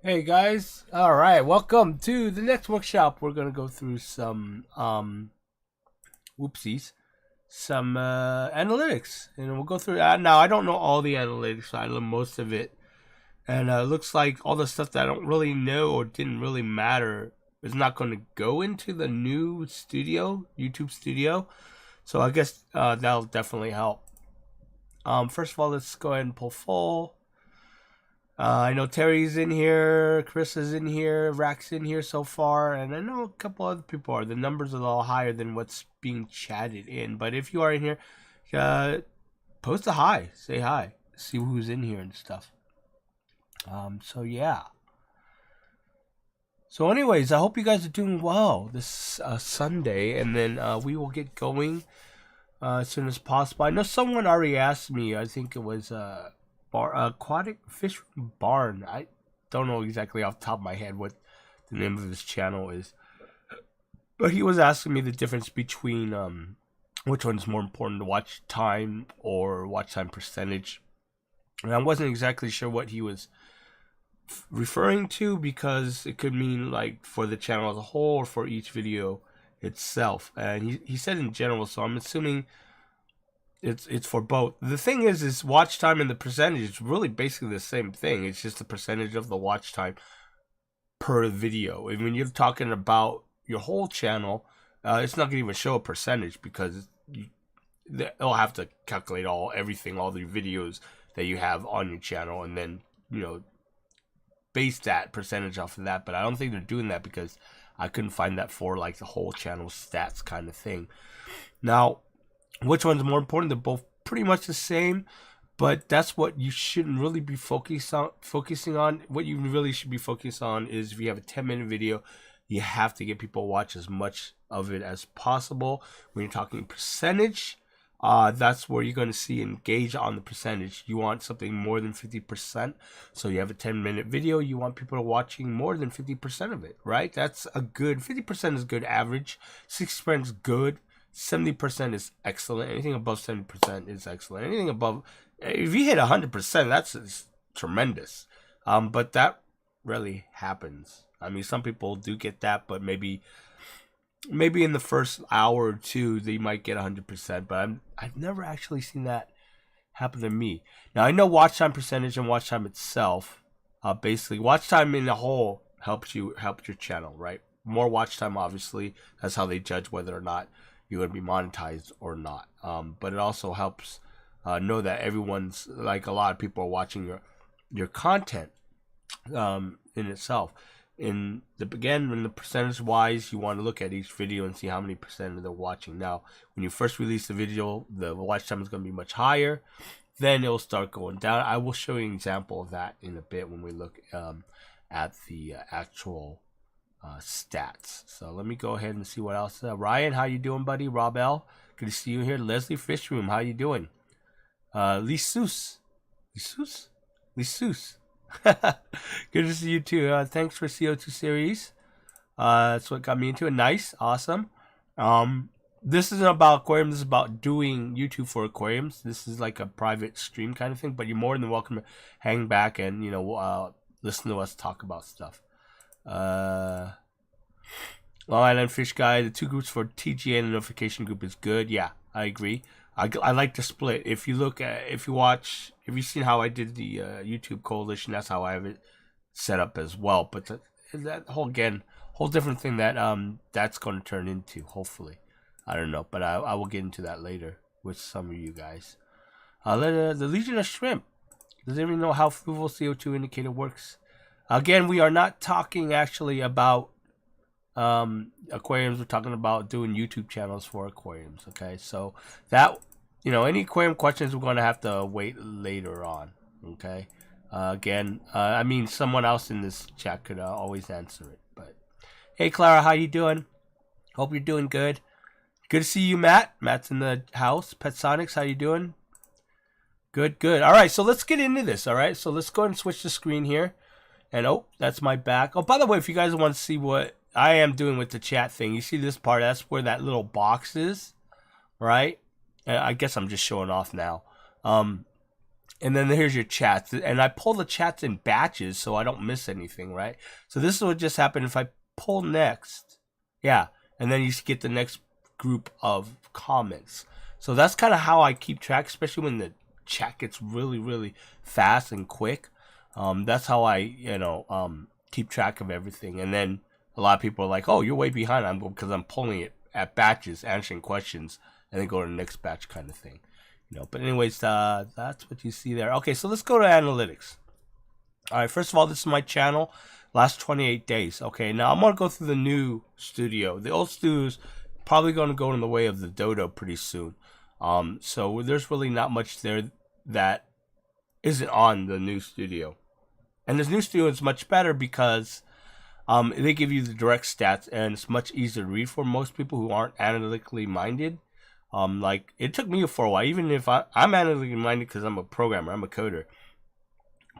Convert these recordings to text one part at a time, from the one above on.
Hey guys, all right, welcome to the next workshop. We're gonna go through some whoopsies, some analytics, and we'll go through. Now I don't know all the analytics, I know most of it, and it looks like all the stuff that I don't really know or didn't really matter is not going to go into the new studio, YouTube Studio. So I guess that'll definitely help. First of all, let's go ahead and pull full. I know Terry's in here, Chris is in here, Rack's in here so far, and I know a couple other people are. The numbers are a little higher than what's being chatted in. But if you are in here, post a hi, say hi, see who's in here and stuff. So yeah. So anyways, I hope you guys are doing well this Sunday, and then we will get going as soon as possible. I know someone already asked me, I think it was aquatic fish barn. I don't know exactly off the top of my head what the name of his channel is, but he was asking me the difference between which one's more important, watch time or watch time percentage, and I wasn't exactly sure what he was referring to, because it could mean like for the channel as a whole or for each video itself, and he said in general, so I'm assuming it's for both. The thing is watch time and the percentage is really basically the same thing. It's just the percentage of the watch time per video. And when you're talking about your whole channel, it's not going to even show a percentage, because they'll have to calculate all the videos that you have on your channel, and then base that percentage off of that. But I don't think they're doing that, because I couldn't find that for like the whole channel stats kind of thing. Now, which one's more important? They're both pretty much the same, but that's what you shouldn't really be focusing on. What you really should be focused on is, if you have a 10-minute video, you have to get people to watch as much of it as possible. When you're talking percentage, that's where you're going to see engage on the percentage. You want something more than 50%. So you have a 10-minute video, you want people to watching more than 50% of it, right? That's a good 50% is good average. 60% is good. 70% is excellent. Anything above 70% is excellent. Anything above, if you hit 100%, that's tremendous. But that rarely happens. I mean, some people do get that, but maybe in the first hour or two they might get 100%. But I've never actually seen that happen to me. Now I know watch time percentage and watch time itself. Basically, watch time in the whole helps your channel, right? More watch time, obviously, that's how they judge whether or not you're going to be monetized or not. But it also helps know that everyone's, like, a lot of people are watching your content in itself. In the percentage wise, you want to look at each video and see how many percent they're watching. Now, when you first release the video, the watch time is going to be much higher. Then it'll start going down. I will show you an example of that in a bit when we look at the actual stats. So let me go ahead and see what else. Ryan, how you doing, buddy? Rob L, good to see you here. Leslie Fishroom, how you doing? Lisus, good to see you too. Thanks for CO2 series. That's what got me into it. Nice, awesome. This isn't about aquariums. This is about doing YouTube for aquariums. This is like a private stream kind of thing, but you're more than welcome to hang back and listen to us talk about stuff. Long Island Fish Guy, the two groups for TGA and the notification group is good. Yeah, I agree. I like the split. If you you've seen how I did the YouTube coalition, that's how I have it set up as well. But that whole different thing that that's going to turn into, hopefully. I don't know, but I will get into that later with some of you guys. The Legion of Shrimp doesn't even know how Fruval CO2 indicator works. Again, we are not talking actually about aquariums. We're talking about doing YouTube channels for aquariums. Okay, so that, any aquarium questions, we're going to have to wait later on. Okay, again, I mean, someone else in this chat could always answer it. But hey, Clara, how you doing? Hope you're doing good. Good to see you, Matt. Matt's in the house. Pet Sonics, how you doing? Good. All right, so let's get into this. All right, so let's go ahead and switch the screen here. And that's my back. Oh, by the way, if you guys want to see what I am doing with the chat thing, you see this part? That's where that little box is, right? I guess I'm just showing off now. And then here's your chats. And I pull the chats in batches so I don't miss anything, right? So this is what just happened if I pull next. Yeah. And then you get the next group of comments. So that's kind of how I keep track, especially when the chat gets really, really fast and quick. That's how I, keep track of everything. And then a lot of people are like, oh, you're way behind. Because I'm pulling it at batches, answering questions, and then go to the next batch kind of thing. But anyways, that's what you see there. Okay, so let's go to analytics. All right, first of all, this is my channel, last 28 days. Okay, now I'm going to go through the new studio. The old studio is probably going to go in the way of the Dodo pretty soon. So there's really not much there that isn't on the new studio. And this new studio is much better because they give you the direct stats, and it's much easier to read for most people who aren't analytically minded. Like, it took me for a while, even if I'm analytically minded because I'm a programmer, I'm a coder.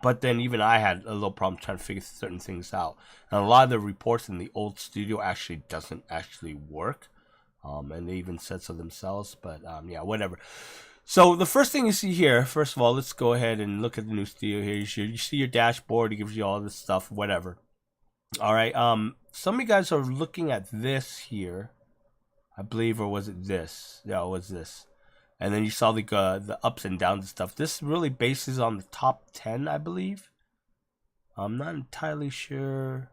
But then even I had a little problem trying to figure certain things out. And a lot of the reports in the old studio actually doesn't actually work. And they even said so themselves, but yeah, whatever. So the first thing you see here, first of all, let's go ahead and look at the new studio here. You see your dashboard, it gives you all this stuff, whatever. All right, some of you guys are looking at this here. I believe, or was it this? Yeah, it was this. And then you saw the ups and downs and stuff. This really bases on the top 10, I believe. I'm not entirely sure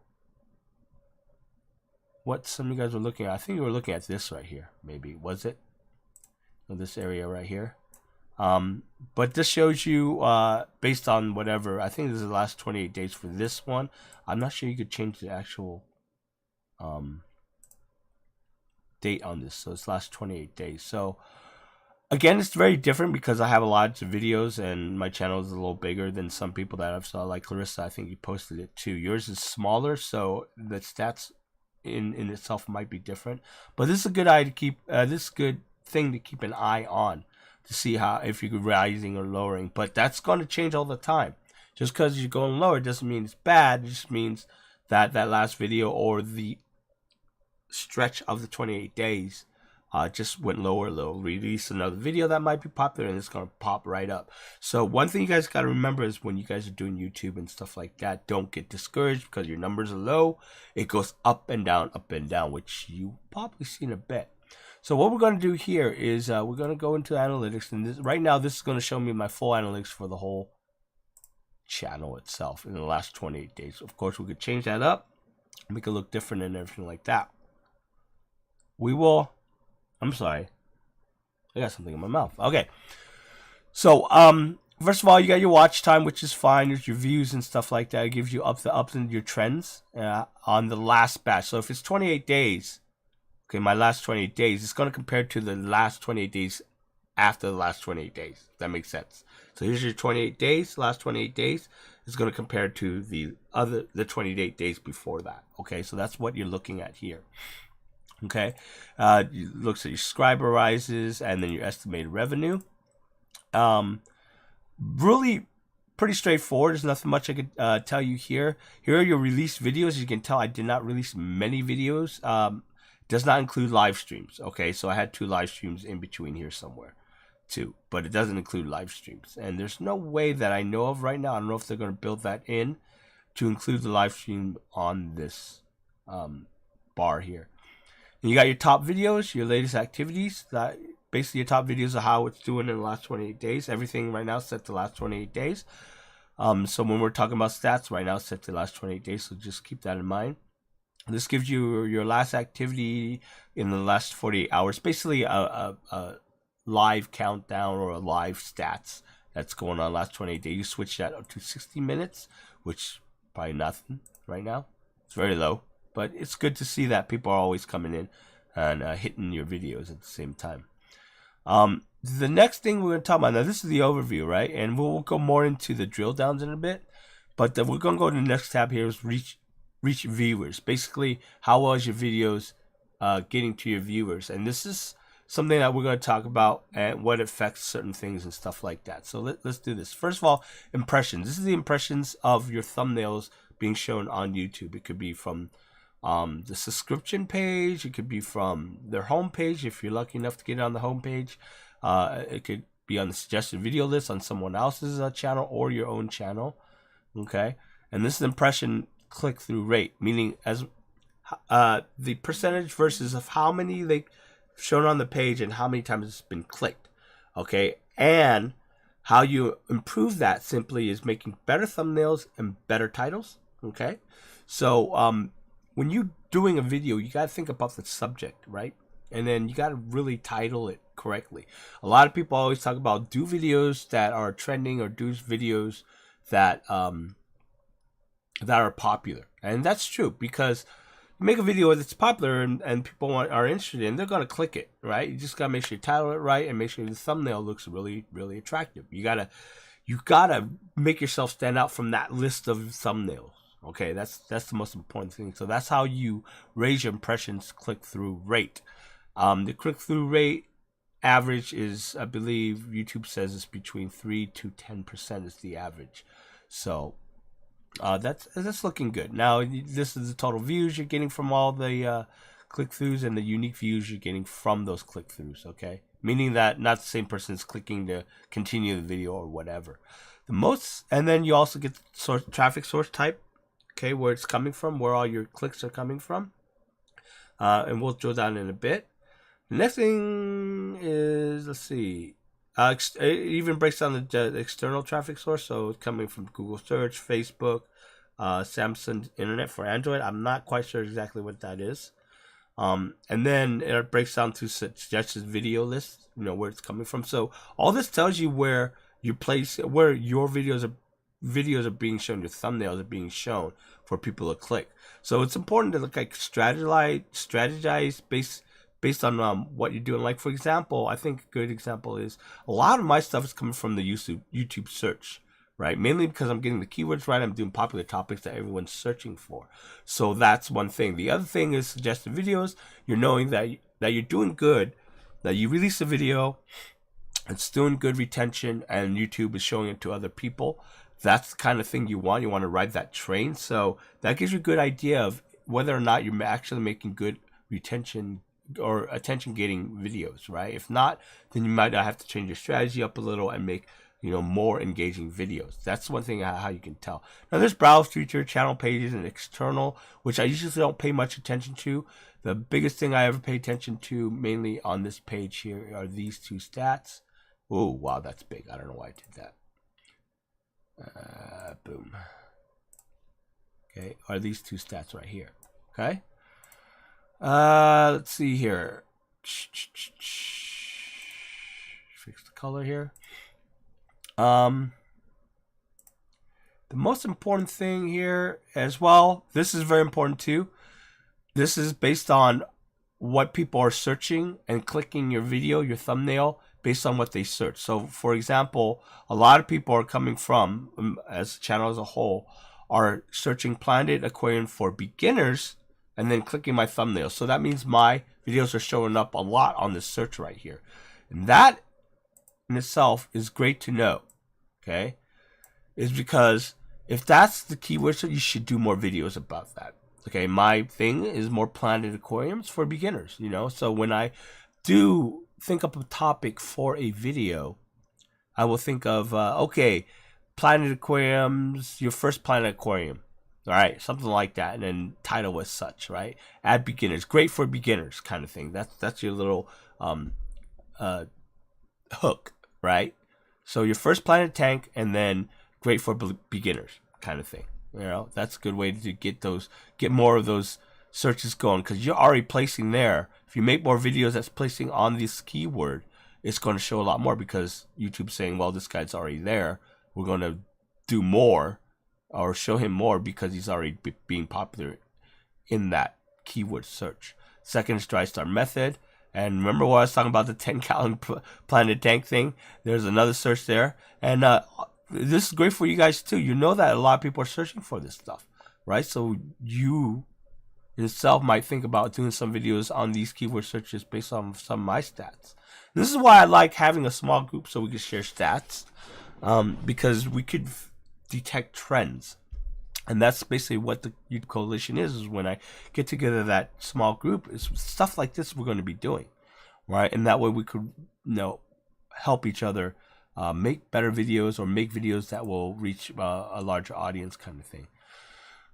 what some of you guys were looking at. I think you were looking at this right here, maybe. Was it? Or this area right here. But this shows you based on whatever. I think this is the last 28 days for this one. I'm not sure you could change the actual date on this, so it's last 28 days. So again, it's very different because I have a lot of videos and my channel is a little bigger than some people that I've saw, like Clarissa. I think you posted it too. Yours is smaller, so the stats in itself might be different, but this is a good eye to keep this is a good thing to keep an eye on to see how if you're rising or lowering. But that's going to change all the time. Just because you're going lower doesn't mean it's bad. It just means that that last video or the stretch of the 28 days just went lower. They'll release another video that might be popular and it's going to pop right up. So one thing you guys got to remember is when you guys are doing YouTube and stuff like that, don't get discouraged because your numbers are low. It goes up and down, which you probably seen a bit. So what we're going to do here is we're going to go into analytics, and right now this is going to show me my full analytics for the whole channel itself in the last 28 days. Of course, we could change that up, make it look different and everything like that. We will, I'm sorry, I got something in my mouth. Okay, so first of all, you got your watch time, which is fine. There's your views and stuff like that. It gives you the ups and your trends on the last batch. So if it's 28 days, okay, my last 28 days, it's going to compare to the last 28 days after the last 28 days. That makes sense. So here's your 28 days, last 28 days is going to compare to the 28 days before that. Okay, so that's what you're looking at here. Okay, it looks at your subscriber rises and then your estimated revenue. Really pretty straightforward. There's nothing much I could tell you here. Here are your released videos. As you can tell, I did not release many videos. Does not include live streams. Okay, so I had 2 live streams in between here somewhere too, but it doesn't include live streams, and there's no way that I know of right now. I don't know if they're going to build that in to include the live stream on this bar here. And you got your top videos, your latest activities. That basically your top videos are how it's doing in the last 28 days. Everything right now is set to the last 28 days. So when we're talking about stats right now, it's set to the last 28 days. So just keep that in mind. This gives you your last activity in the last 48 hours. Basically a live countdown or a live stats that's going on last 28 days. You switch that up to 60 minutes, which probably nothing right now. It's very low, but it's good to see that people are always coming in and hitting your videos at the same time. The next thing we're going to talk about, now this is the overview, right? And we'll go more into the drill downs in a bit, but we're going to go to the next tab here is reach viewers. Basically, how well is your videos getting to your viewers? And this is something that we're going to talk about and what affects certain things and stuff like that. So let's do this. First of all, impressions. This is the impressions of your thumbnails being shown on YouTube. It could be from the subscription page. It could be from their homepage if you're lucky enough to get on the homepage. It could be on the suggested video list on someone else's channel or your own channel. Okay, and this is impression click-through rate, meaning as the percentage versus of how many they shown on the page and how many times it's been clicked. Okay, and how you improve that simply is making better thumbnails and better titles. Okay, so when you're doing a video, you got to think about the subject, right? And then you got to really title it correctly. A lot of people always talk about do videos that are trending or do videos that that are popular, and that's true, because you make a video that's popular and people are interested in, they're going to click it, right? You just got to make sure you title it right and make sure the thumbnail looks really, really attractive. You gotta make yourself stand out from that list of thumbnails. Okay, that's the most important thing. So that's how you raise your impressions click-through rate. The click-through rate average is, I believe YouTube says it's between 3 to 10% is the average. So that's looking good. Now this is the total views you're getting from all the click-throughs and the unique views you're getting from those click-throughs. Okay, meaning that not the same person is clicking to continue the video or whatever. And then you also get the traffic source type. Okay, where it's coming from, where all your clicks are coming from, and we'll drill down in a bit. The next thing is, let's see, it even breaks down the external traffic source. So it's coming from Google search, Facebook, Samsung Internet for Android. I'm not quite sure exactly what that is. And then it breaks down to suggested video lists, where it's coming from. So all this tells you where your videos are being shown, your thumbnails are being shown for people to click. So it's important to strategize based on what you're doing. Like, for example, I think a good example is a lot of my stuff is coming from the YouTube search, right? Mainly because I'm getting the keywords right. I'm doing popular topics that everyone's searching for. So that's one thing. The other thing is suggested videos. You're knowing that you're doing good, that you release a video, it's doing good retention, and YouTube is showing it to other people. That's the kind of thing you want. You want to ride that train. So that gives you a good idea of whether or not you're actually making good retention or attention-getting videos, right? If not, then you might have to change your strategy up a little and make, more engaging videos. That's one thing how you can tell. Now, there's browse feature, channel pages, and external, which I usually don't pay much attention to. The biggest thing I ever pay attention to, mainly on this page here, are these two stats. Oh, wow, that's big. I don't know why I did that. Boom. Okay, are these two stats right here. Okay. Let's see here. Fix the color here. The most important thing here as well, this is very important too. This is based on what people are searching and clicking your video, your thumbnail, based on what they search. So, for example, a lot of people are coming from, as a channel as a whole, are searching Planet Aquarium for beginners and then clicking my thumbnail. So that means my videos are showing up a lot on this search right here. And that in itself is great to know, okay? Is because if that's the keyword, so you should do more videos about that. Okay, my thing is more Planet Aquariums for beginners, So when I do think up a topic for a video, I will think of, okay, Planet Aquariums, your first Planet Aquarium. All right, something like that, and then title as such, right? Add beginners, great for beginners, kind of thing. That's your little hook, right? So your first Planet Tank, and then great for beginners, kind of thing. That's a good way to get more of those searches going, because you're already placing there. If you make more videos that's placing on this keyword, it's going to show a lot more, because YouTube's saying, well, this guy's already there. We're going to do more, or show him more, because he's already being popular in that keyword search. Second is dry start method. And remember what I was talking about, the 10-gallon Planet Tank thing? There's another search there. And this is great for you guys too. You know that a lot of people are searching for this stuff, right? So you yourself might think about doing some videos on these keyword searches based on some of my stats. This is why I like having a small group, so we can share stats, because we could detect trends. And that's basically what the YouTube Coalition is when I get together that small group, is stuff like this we're going to be doing, right? And that way we could, help each other make better videos or make videos that will reach a larger audience, kind of thing.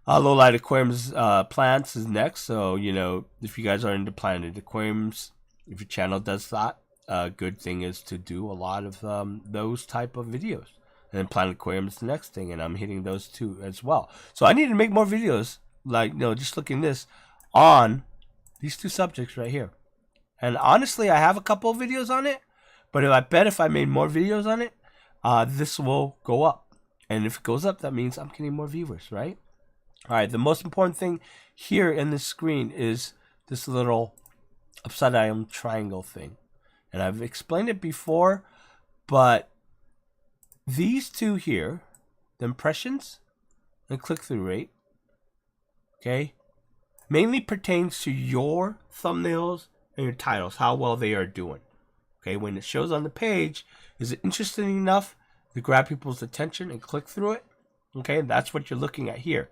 Low light aquariums plants is next. So if you guys are into planted aquariums, if your channel does that, a good thing is to do a lot of those type of videos. And then planet aquarium is the next thing, and I'm hitting those two as well. So I need to make more videos, like just looking this on these two subjects right here. And honestly, I have a couple of videos on it, but I bet if I made more videos on it, this will go up. And if it goes up, that means I'm getting more viewers, right? All right, the most important thing here in this screen is this little upside down triangle thing. And I've explained it before, but these two here, the impressions and click-through rate, okay, mainly pertains to your thumbnails and your titles, how well they are doing. Okay, when it shows on the page, is it interesting enough to grab people's attention and click through it? Okay, that's what you're looking at here.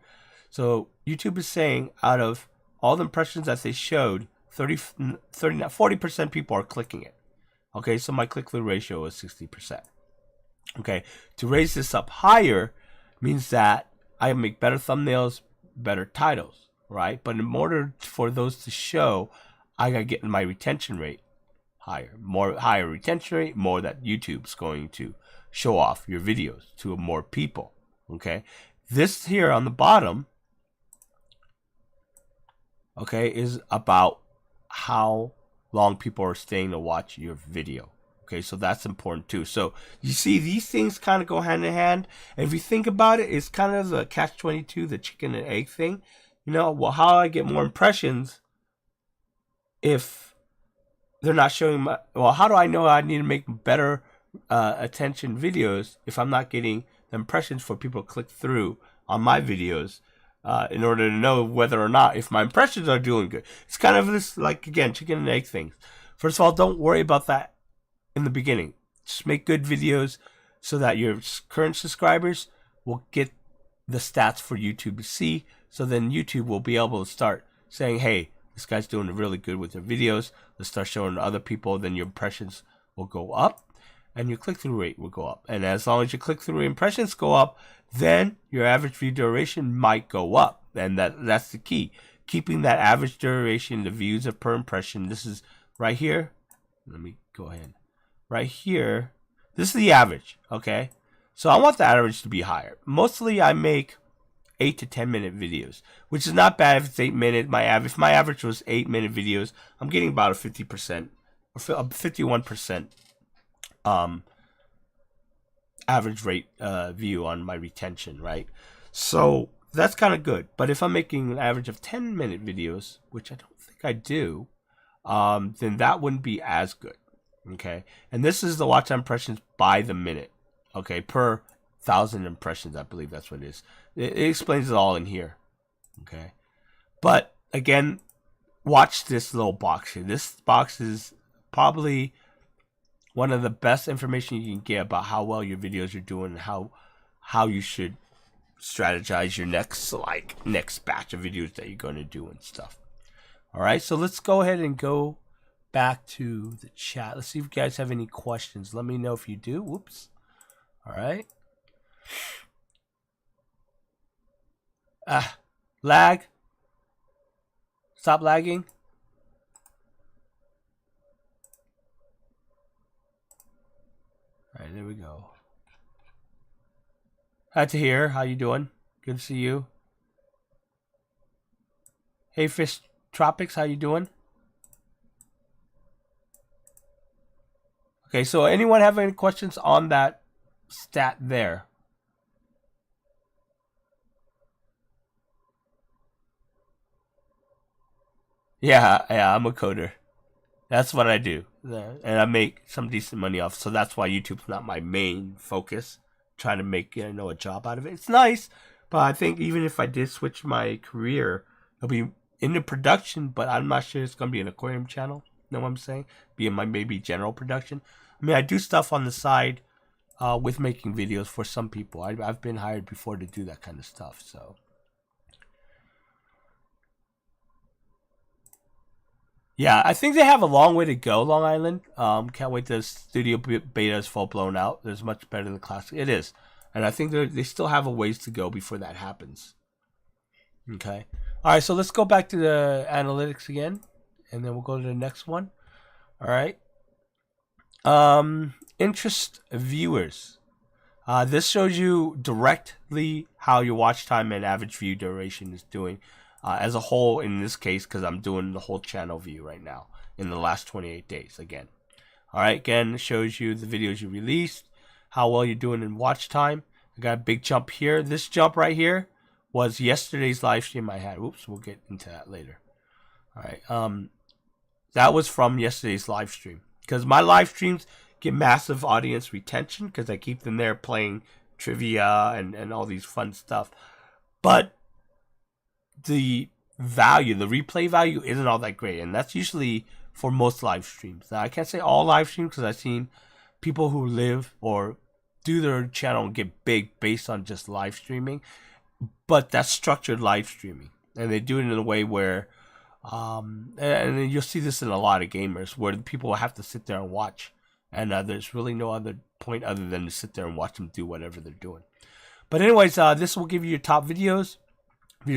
So YouTube is saying out of all the impressions that they showed, 40% people are clicking it. Okay, so my click-through ratio is 60%. Okay, to raise this up higher means that I make better thumbnails, better titles, right? But in order for those to show, I gotta get my retention rate higher. Higher retention rate, more that YouTube's going to show off your videos to more people. Okay, this here on the bottom, okay, is about how long people are staying to watch your video. Okay, so that's important too. So you see, these things kind of go hand in hand. And if you think about it, it's kind of the catch-22, the chicken and egg thing. Well, how do I get more impressions if they're not showing my... Well, how do I know I need to make better attention videos if I'm not getting the impressions for people to click through on my videos in order to know whether or not if my impressions are doing good? It's kind of this, like, again, chicken and egg thing. First of all, don't worry about that in the beginning. Just make good videos so that your current subscribers will get the stats for YouTube to see. So then YouTube will be able to start saying, hey, this guy's doing really good with their videos. Let's start showing to other people. Then your impressions will go up and your click-through rate will go up. And as long as your click-through impressions go up, then your average view duration might go up. And that's the key. Keeping that average duration, the views per impression. This is right here. Let me go ahead. Right here, this is the average, okay? So I want the average to be higher. Mostly I make 8 to 10 minute videos, which is not bad if it's 8 minutes. If my average was 8 minute videos, I'm getting about a 50% or 51% average rate view on my retention, right? So that's kind of good. But if I'm making an average of 10 minute videos, which I don't think I do, then that wouldn't be as good. Okay, and this is the watch time impressions by the minute. Okay, per 1,000 impressions, I believe that's what it is. It explains it all in here. Okay, but again, watch this little box here. This box is probably one of the best information you can get about how well your videos are doing and how you should strategize your next batch of videos that you're going to do and stuff. All right, so let's go ahead and go back to the chat. Let's see if you guys have any questions. Let me know if you do. Whoops. All right. Lag. Stop lagging. All right, there we go. Hi to hear. How you doing? Good to see you. Hey Fish Tropics, how you doing? Okay, so anyone have any questions on that stat there? Yeah, I'm a coder. That's what I do. And I make some decent money off. So that's why YouTube's not my main focus. Trying to make a job out of it. It's nice, but I think even if I did switch my career, it'll be into production, but I'm not sure it's going to be an aquarium channel. Know what I'm saying? Be in my maybe general production. I mean, I do stuff on the side with making videos for some people. I've been hired before to do that kind of stuff. So, Yeah, I think they have a long way to go, Long Island. Can't wait till the studio beta is full blown out. It's much better than the classic. It is, and I think they still have a ways to go before that happens. Okay. All right, so let's go back to the analytics again, and then we'll go to the next one. All right. Interest viewers. This shows you directly how your watch time and average view duration is doing as a whole in this case, because I'm doing the whole channel view right now in the last 28 days again. All right, again, it shows you the videos you released, how well you're doing in watch time. I got a big jump here. This jump right here was yesterday's live stream I had. Oops, we'll get into that later. All right, that was from yesterday's live stream because my live streams get massive audience retention because I keep them there playing trivia and all these fun stuff. But the value, the replay value isn't all that great. And that's usually for most live streams. Now, I can't say all live streams because I've seen people who live or do their channel and get big based on just live streaming. But that's structured live streaming. And they do it in a way where, and you'll see this in a lot of gamers, where people have to sit there and watch. And there's really no other point other than to sit there and watch them do whatever they're doing. But anyways, this will give you your top videos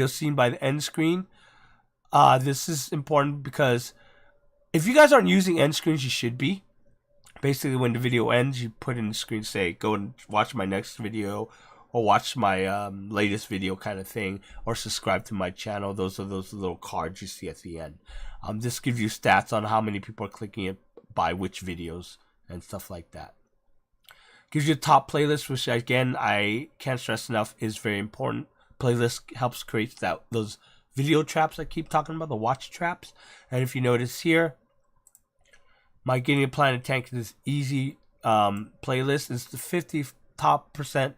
seen by the end screen. This is important because if you guys aren't using end screens, you should be. Basically, when the video ends, you put in the screen, say, go and watch my next video, or watch my latest video kind of thing, or subscribe to my channel. Those are those little cards you see at the end. This gives you stats on how many people are clicking it by which videos and stuff like that. Gives you a top playlist, which again, I can't stress enough, is very important. Playlist helps create those video traps I keep talking about, the watch traps. And if you notice here, my Getting a Planet Tank is easy playlist is the 50 top percent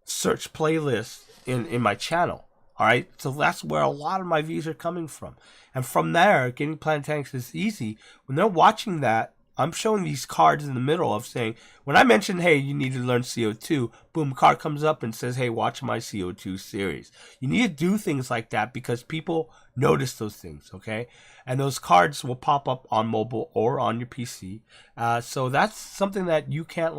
search playlist in my channel. All right, so that's where a lot of my views are coming from. And from there, Getting Planet Tanks is easy. When they're watching that, I'm showing these cards in the middle of saying, when I mention, hey, you need to learn CO2, boom, card comes up and says, hey, watch my CO2 series. You need to do things like that because people notice those things, okay? And those cards will pop up on mobile or on your PC. So that's something that you can't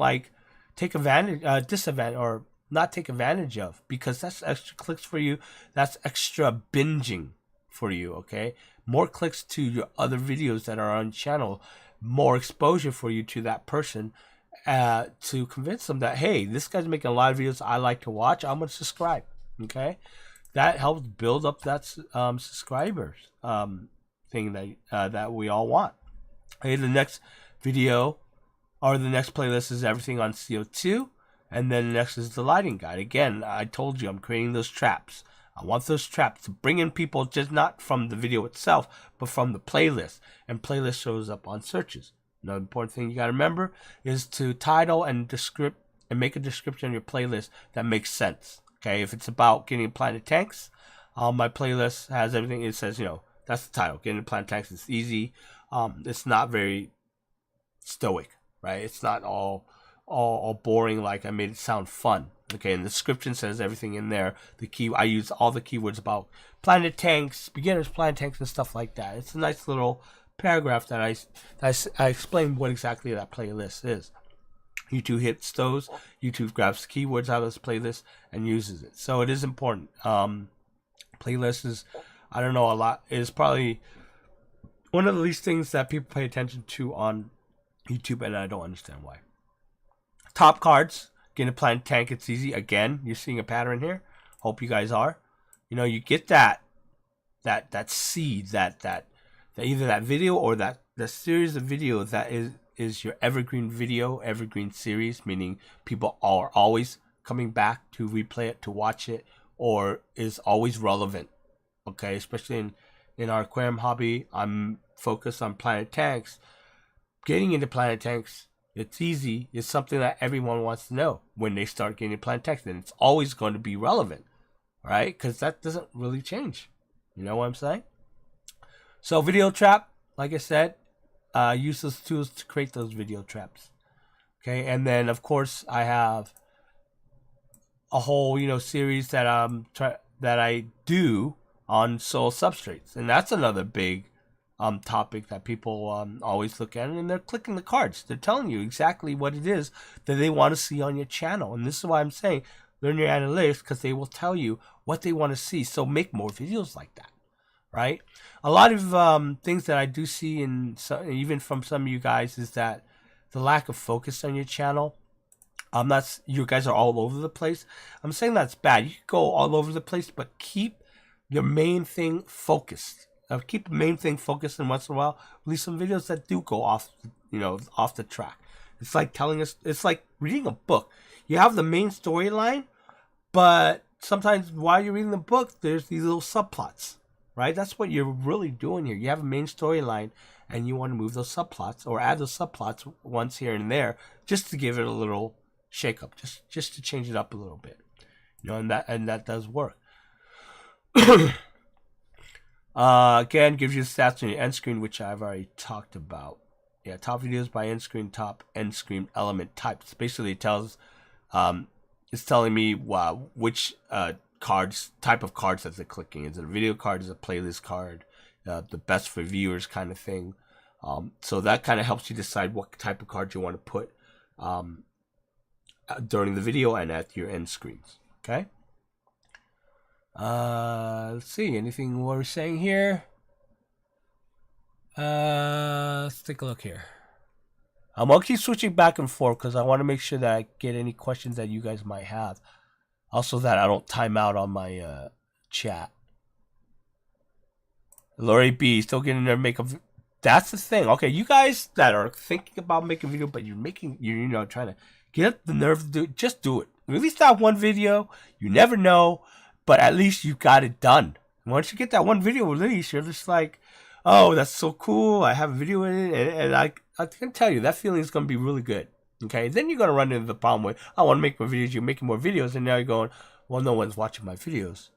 take advantage, disadvantage, or not take advantage of, because that's extra clicks for you. That's extra binging for you, okay? More clicks to your other videos that are on channel, more exposure for you to that person, to convince them that, hey, this guy's making a lot of videos I like to watch. I'm going to subscribe, okay? That helps build up that subscribers thing that we all want. Okay, the next video or the next playlist is everything on CO2. And then the next is the lighting guide. Again, I told you I'm creating those traps. I want those traps to bring in people just not from the video itself, but from the playlist. And playlist shows up on searches. Another important thing you got to remember is to title and make a description of your playlist that makes sense. Okay, if it's about Getting Planet Tanks, my playlist has everything. It says, that's the title. Getting Planet Tanks is easy. It's not very stoic, right? It's not all boring, like I made it sound fun. Okay, and the description says everything in there. I use all the keywords about planet tanks, beginners planet tanks, and stuff like that. It's a nice little paragraph that I explain what exactly that playlist is. YouTube hits those. YouTube grabs the keywords out of this playlist and uses it. So it is important. Playlist is, I don't know, a lot. It is probably one of the least things that people pay attention to on YouTube, and I don't understand why. Top cards, Getting a Planet Tank, it's easy. Again, you're seeing a pattern here. Hope you guys are. You get that seed, that either that video or that series of video that is your evergreen video, evergreen series, meaning people are always coming back to replay it, to watch it, or is always relevant. Okay, especially in our aquarium hobby, I'm focused on planet tanks. Getting into planet tanks, it's easy. It's something that everyone wants to know when they start getting planet tanks, and it's always going to be relevant, right? Because that doesn't really change. You know what I'm saying? So video trap, like I said, use those tools to create those video traps. Okay, and then of course I have a whole series that that I do on soil substrates, and that's another big topic that people always look at, and they're clicking the cards. They're telling you exactly what it is that they want to see on your channel. And this is why I'm saying learn your analytics, because they will tell you what they want to see. So make more videos like that, right? A lot of things that I do see, even from some of you guys, is that the lack of focus on your channel. I'm not. You guys are all over the place. I'm saying that's bad. You can go all over the place, but keep your main thing focused. Keep the main thing focused, and once in a while, release some videos that do go off, off the track. It's like telling us. It's like reading a book. You have the main storyline, but sometimes while you're reading the book, there's these little subplots, right? That's what you're really doing here. You have a main storyline, and you want to move those subplots or add those subplots once here and there, just to give it a little shake up, just to change it up a little bit, and that does work. Again, gives you the stats on your end screen, which I've already talked about. Yeah, top videos by end screen, top end screen element types. Basically, it tells, it's telling me which type of cards that they're clicking. Is it a video card? Is it a playlist card? The best for viewers kind of thing. So that kind of helps you decide what type of card you want to put during the video and at your end screens. Okay. Let's see. Anything we're saying here? Let's take a look here. I'll keep switching back and forth because I want to make sure that I get any questions that you guys might have. Also, that I don't time out on my chat. Lori B, still getting there. That's the thing. Okay, you guys that are thinking about making a video, but you're trying to get up the nerve to do it, just do it. Release that one video. You never know, but at least you got it done. And once you get that one video released, you're just like, oh, that's so cool. I have a video in it. And I can tell you, that feeling is going to be really good. Okay, then you're going to run into the problem with, I want to make more videos. You're making more videos, and now you're going, well, no one's watching my videos.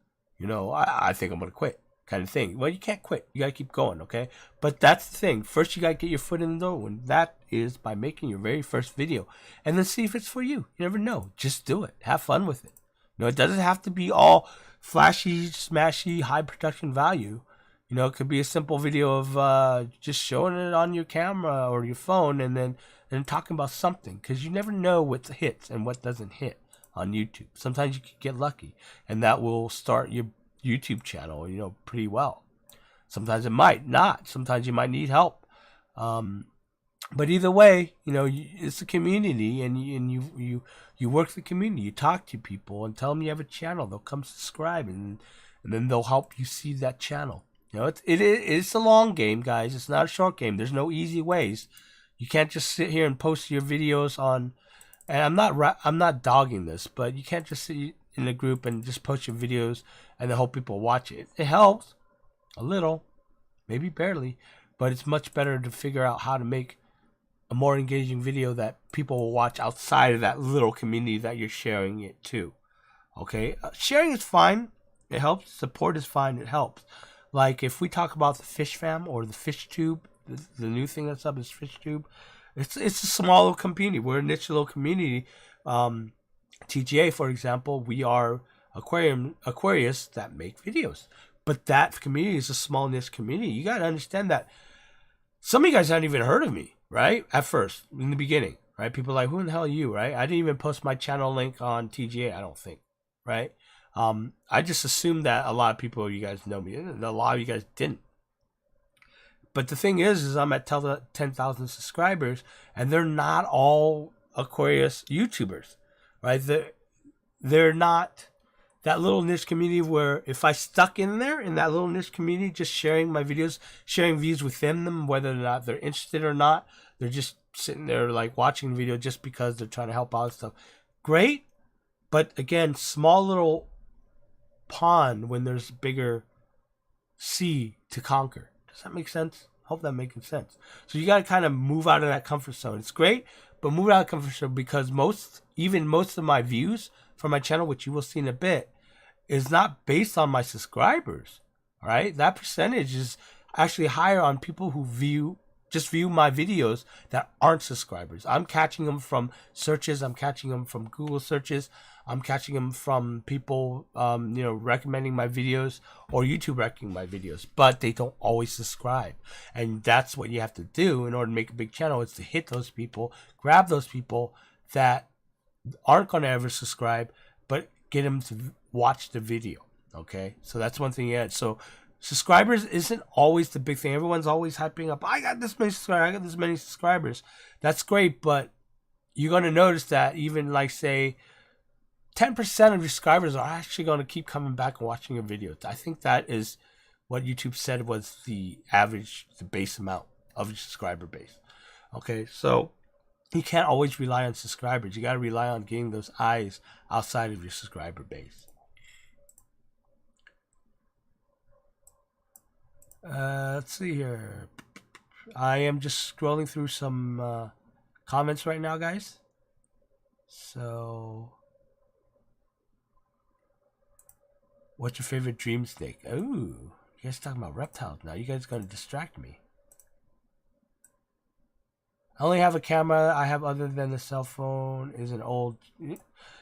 I think I'm going to quit. Kind of thing. Well, you can't quit. You got to keep going, okay? But that's the thing. First, you got to get your foot in the door, and that is by making your very first video. And then see if it's for you. You never know. Just do it. Have fun with it. It doesn't have to be all flashy, smashy, high production value. It could be a simple video of just showing it on your camera or your phone and then talking about something. Because you never know what hits and what doesn't hit on YouTube. Sometimes you can get lucky, and that will start your YouTube channel, pretty well. Sometimes it might not. Sometimes you might need help. But either way, it's a community, and you work the community. You talk to people and tell them you have a channel. They'll come subscribe, and then they'll help you see that channel. It's a long game, guys. It's not a short game. There's no easy ways. You can't just sit here and post your videos on. And I'm not dogging this, but you can't just sit in a group and just post your videos and then hope people watch it. It helps a little, maybe barely, but it's much better to figure out how to make a more engaging video that people will watch outside of that little community that you're sharing it to. Okay, sharing is fine. It helps. Support is fine. It helps. Like if we talk about the Fish Fam or the Fish Tube, the new thing that's up is Fish Tube. It's a small little community. We're a niche little community. TGA, for example, we are Aquarius that make videos. But that community is a small niche community. You got to understand that some of you guys hadn't even heard of me, right? At first, in the beginning, right? People are like, who in the hell are you, right? I didn't even post my channel link on TGA, I don't think, right? I just assumed that a lot of people, you guys know me. A lot of you guys didn't. But the thing is I'm at 10,000 subscribers, and they're not all Aquarius YouTubers, right? They're not that little niche community where if I stuck in there in that little niche community, just sharing my videos, sharing views within them, whether or not they're interested or not, they're just sitting there like watching the video just because they're trying to help out and stuff. Great, but again, small little pond when there's bigger sea to conquer. Does that make sense? Hope that making sense. So you got to kind of move out of that comfort zone. It's great, but move out of the comfort zone because most of my views from my channel, which you will see in a bit, is not based on my subscribers. All right, that percentage is actually higher on people who view just view my videos that aren't subscribers. I'm catching them from searches. I'm catching them from Google searches. I'm catching them from people, recommending my videos or YouTube recommending my videos, but they don't always subscribe. And that's what you have to do in order to make a big channel, is to hit those people, grab those people that aren't going to ever subscribe, but get them to watch the video. Okay, so that's one thing. Yeah, so subscribers isn't always the big thing. Everyone's always hyping up, I got this many subscribers, I got this many subscribers. That's great, but you're going to notice that even, like, say 10% of your subscribers are actually going to keep coming back and watching your videos. I think that is what YouTube said was the average, the base amount of your subscriber base. Okay, so you can't always rely on subscribers. You got to rely on getting those eyes outside of your subscriber base. Let's see here. I am just scrolling through some comments right now, guys. So, what's your favorite dream snake? Ooh, you guys talking about reptiles now. You guys gonna distract me. I only have a camera I have other than the cell phone is an old.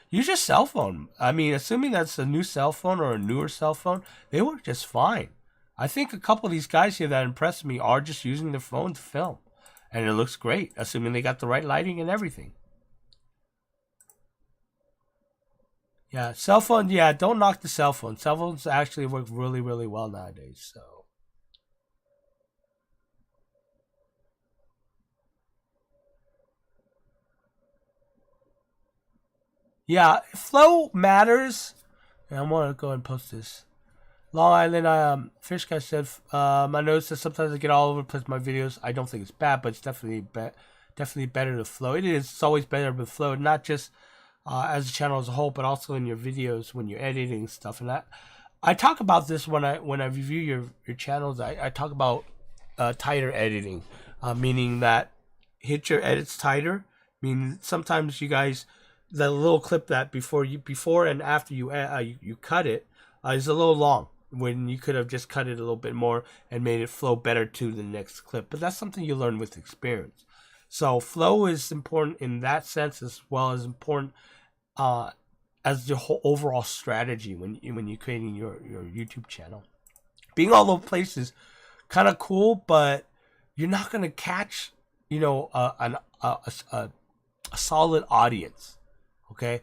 Use your cell phone. I mean, assuming that's a new cell phone or a newer cell phone, they work just fine. I think a couple of these guys here that impressed me are just using their phone to film. And it looks great, assuming they got the right lighting and everything. Yeah, cell phone, yeah, don't knock the cell phone. Cell phones actually work really, really well nowadays, so. Yeah, flow matters. And I'm going to go ahead and post this. Long Island Fish Guy said, I noticed that sometimes I get all over the place with my videos. I don't think it's bad, but it's definitely better to flow. It is. It's always better to flow, not just as a channel as a whole, but also in your videos when you're editing stuff. And I talk about this when I review your channels. I talk about tighter editing, meaning that hit your edits tighter. I mean, sometimes you guys, the little clip that before and after you cut it is a little long, when you could have just cut it a little bit more and made it flow better to the next clip. But that's something you learn with experience. So flow is important in that sense, as well as important as your whole overall strategy when you're creating your YouTube channel. Being all over places, kind of cool, but you're not gonna catch a solid audience. Okay.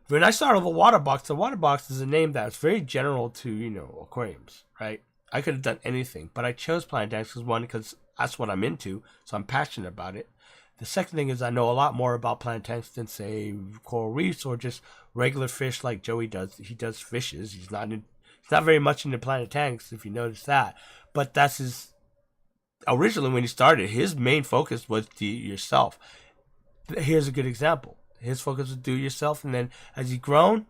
When I started TheWaterBox is a name that's very general to, aquariums, right? I could have done anything, but I chose Planet Tanks because that's what I'm into, so I'm passionate about it. The second thing is I know a lot more about planet tanks than, say, coral reefs or just regular fish like Joey does. He does fishes. He's not very much into planet tanks, if you notice that. But that's his. Originally, when he started, his main focus was do it yourself. Here's a good example. His focus was do it yourself, and then as he grown,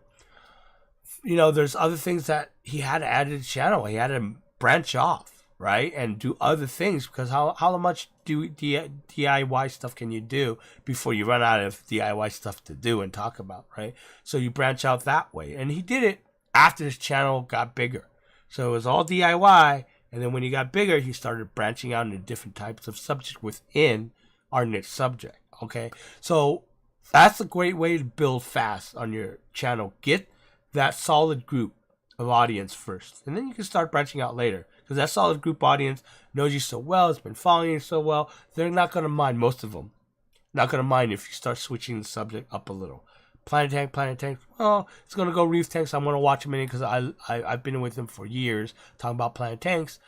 there's other things that he had to add to the channel. He had to branch off, right, and do other things, because how much DIY stuff can you do before you run out of DIY stuff to do and talk about, right? So you branch out that way, and he did it after his channel got bigger. So it was all DIY, and then when he got bigger, he started branching out into different types of subjects within our niche subject. Okay, so that's a great way to build fast on your channel. Get that solid group of audience first, and then you can start branching out later, because that solid group audience knows you so well, has been following you so well, they're not going to mind. Most of them not going to mind if you start switching the subject up a little. Planet tank, well, it's going to go reef tanks. I'm going to watch him in it because I've been with him for years talking about planet tanks.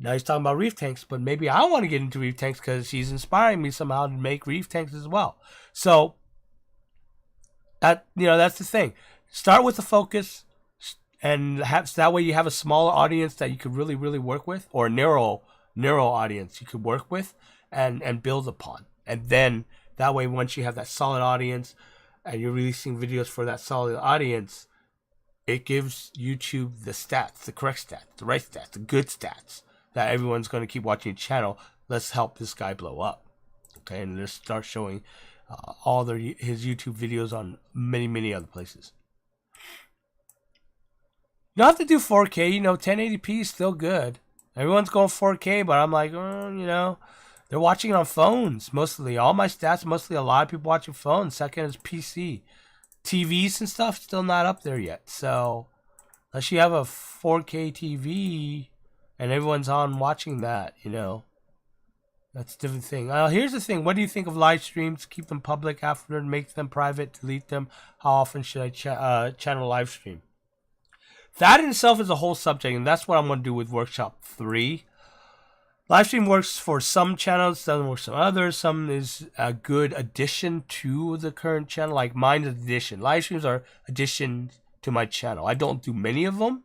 Now he's talking about reef tanks, but maybe I want to get into reef tanks because he's inspiring me somehow to make reef tanks as well. So that's the thing. Start with the focus, and that way you have a smaller audience that you could really, really work with, or a narrow audience you could work with and build upon. And then that way, once you have that solid audience and you're releasing videos for that solid audience, it gives YouTube the stats, the correct stats, the right stats, the good stats that everyone's going to keep watching your channel. Let's help this guy blow up. Okay, and let's start showing his YouTube videos on many, many other places. You don't have to do 4K. 1080p is still good. Everyone's going 4K, but I'm like, there's They're watching it on phones mostly. All my stats, mostly a lot of people watching phones. Second is PC. TVs and stuff, still not up there yet. So, unless you have a 4K TV and everyone's on watching that, that's a different thing. Here's the thing. What do you think of live streams? Keep them public after, make them private, delete them. How often should I channel live stream? That in itself is a whole subject, and that's what I'm going to do with Workshop 3. Live stream works for some channels, doesn't work for some others. Some is a good addition to the current channel, like mine's addition. Live streams are addition to my channel. I don't do many of them,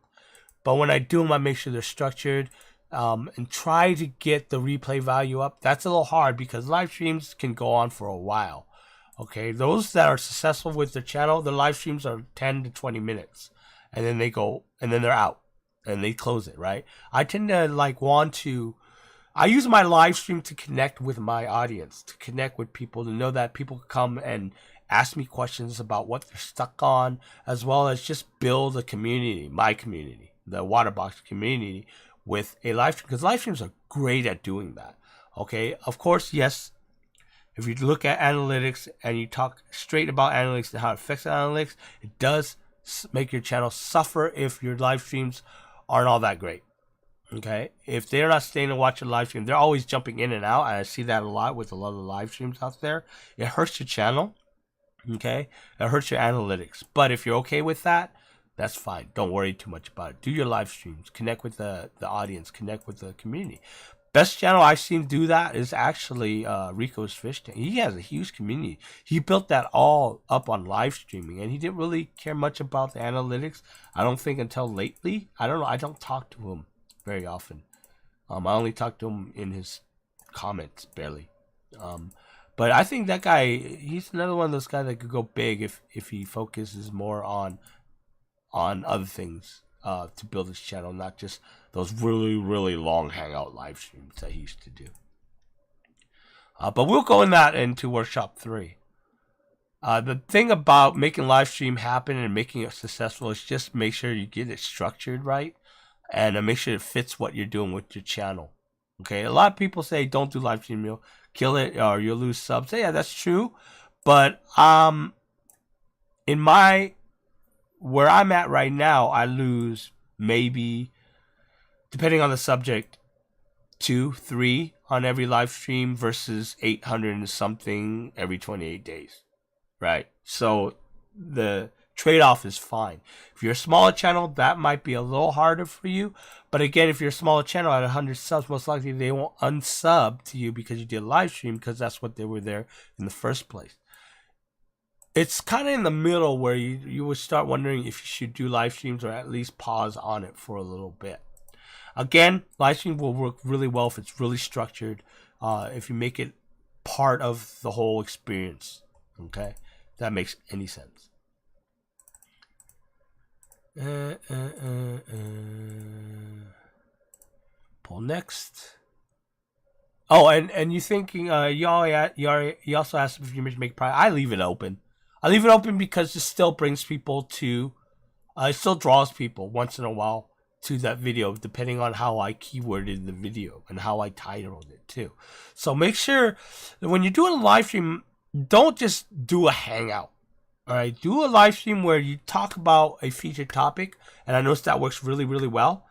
but when I do them, I make sure they're structured and try to get the replay value up. That's a little hard because live streams can go on for a while. Okay, those that are successful with their channel, the live streams are 10 to 20 minutes, and then they go, and then they're out, and they close it. Right? I tend to I use my live stream to connect with my audience, to connect with people, to know that people come and ask me questions about what they're stuck on, as well as just build a community, my community, the TheWaterBox community, with a live stream, because live streams are great at doing that. Okay, of course, yes, if you look at analytics and you talk straight about analytics and how it affects analytics, it does make your channel suffer if your live streams aren't all that great. Okay, if they're not staying and watching live stream, they're always jumping in and out, and I see that a lot with a lot of live streams out there. It hurts your channel. Okay, it hurts your analytics. But if you're okay with that, that's fine. Don't worry too much about it. Do your live streams. Connect with the audience. Connect with the community. Best channel I've seen do that is actually Rico's Fish Tank. He has a huge community. He built that all up on live streaming, and he didn't really care much about the analytics. I don't think until lately. I don't know. I don't talk to him very often. I only talk to him in his comments, barely. But I think that guy, he's another one of those guys that could go big if he focuses more on other things to build his channel, not just those really, really long hangout live streams that he used to do. But we'll go into Workshop 3. The thing about making live stream happen and making it successful is just make sure you get it structured right, and make sure it fits what you're doing with your channel. Okay, a lot of people say don't do live stream, you'll kill it or you'll lose subs. Yeah, that's true. But in where I'm at right now, I lose maybe, depending on the subject, 2, 3 on every live stream versus 800 and something every 28 days. Right? So the trade-off is fine. If you're a smaller channel, that might be a little harder for you. But again, if you're a smaller channel at 100 subs, most likely they won't unsub to you because you did a live stream, because that's what they were there in the first place. It's kind of in the middle where you would start wondering if you should do live streams or at least pause on it for a little bit. Again, live stream will work really well if it's really structured, if you make it part of the whole experience. Okay? If that makes any sense. Pull next. Oh, and you thinking you also asked if you make private. I leave it open. I leave it open because it still brings people to, it still draws people once in a while to that video, depending on how I keyworded the video and how I titled it too. So make sure that when you're doing a live stream, don't just do a hangout. All right, do a live stream where you talk about a featured topic, and I noticed that works really, really well.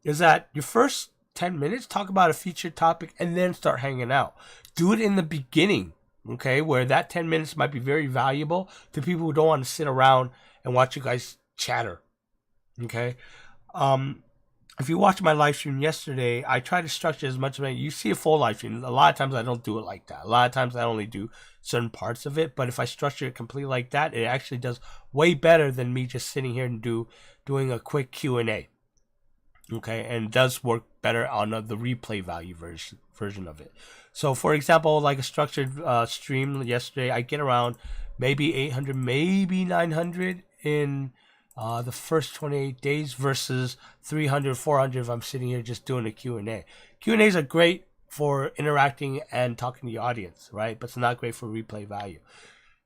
Is that your first 10 minutes, talk about a featured topic, and then start hanging out. Do it in the beginning, okay, where that 10 minutes might be very valuable to people who don't want to sit around and watch you guys chatter, okay? If you watched my live stream yesterday, I try to structure as much as you see a full live stream. A lot of times I don't do it like that. A lot of times I only do certain parts of it. But if I structure it completely like that, it actually does way better than me just sitting here and doing a quick Q&A. Okay, and it does work better on the replay value version of it. So, for example, like a structured stream yesterday, I get around maybe 800, maybe 900 in the first 28 days versus 300, 400 if I'm sitting here just doing a Q&A. Q&As are great for interacting and talking to the audience, right? But it's not great for replay value.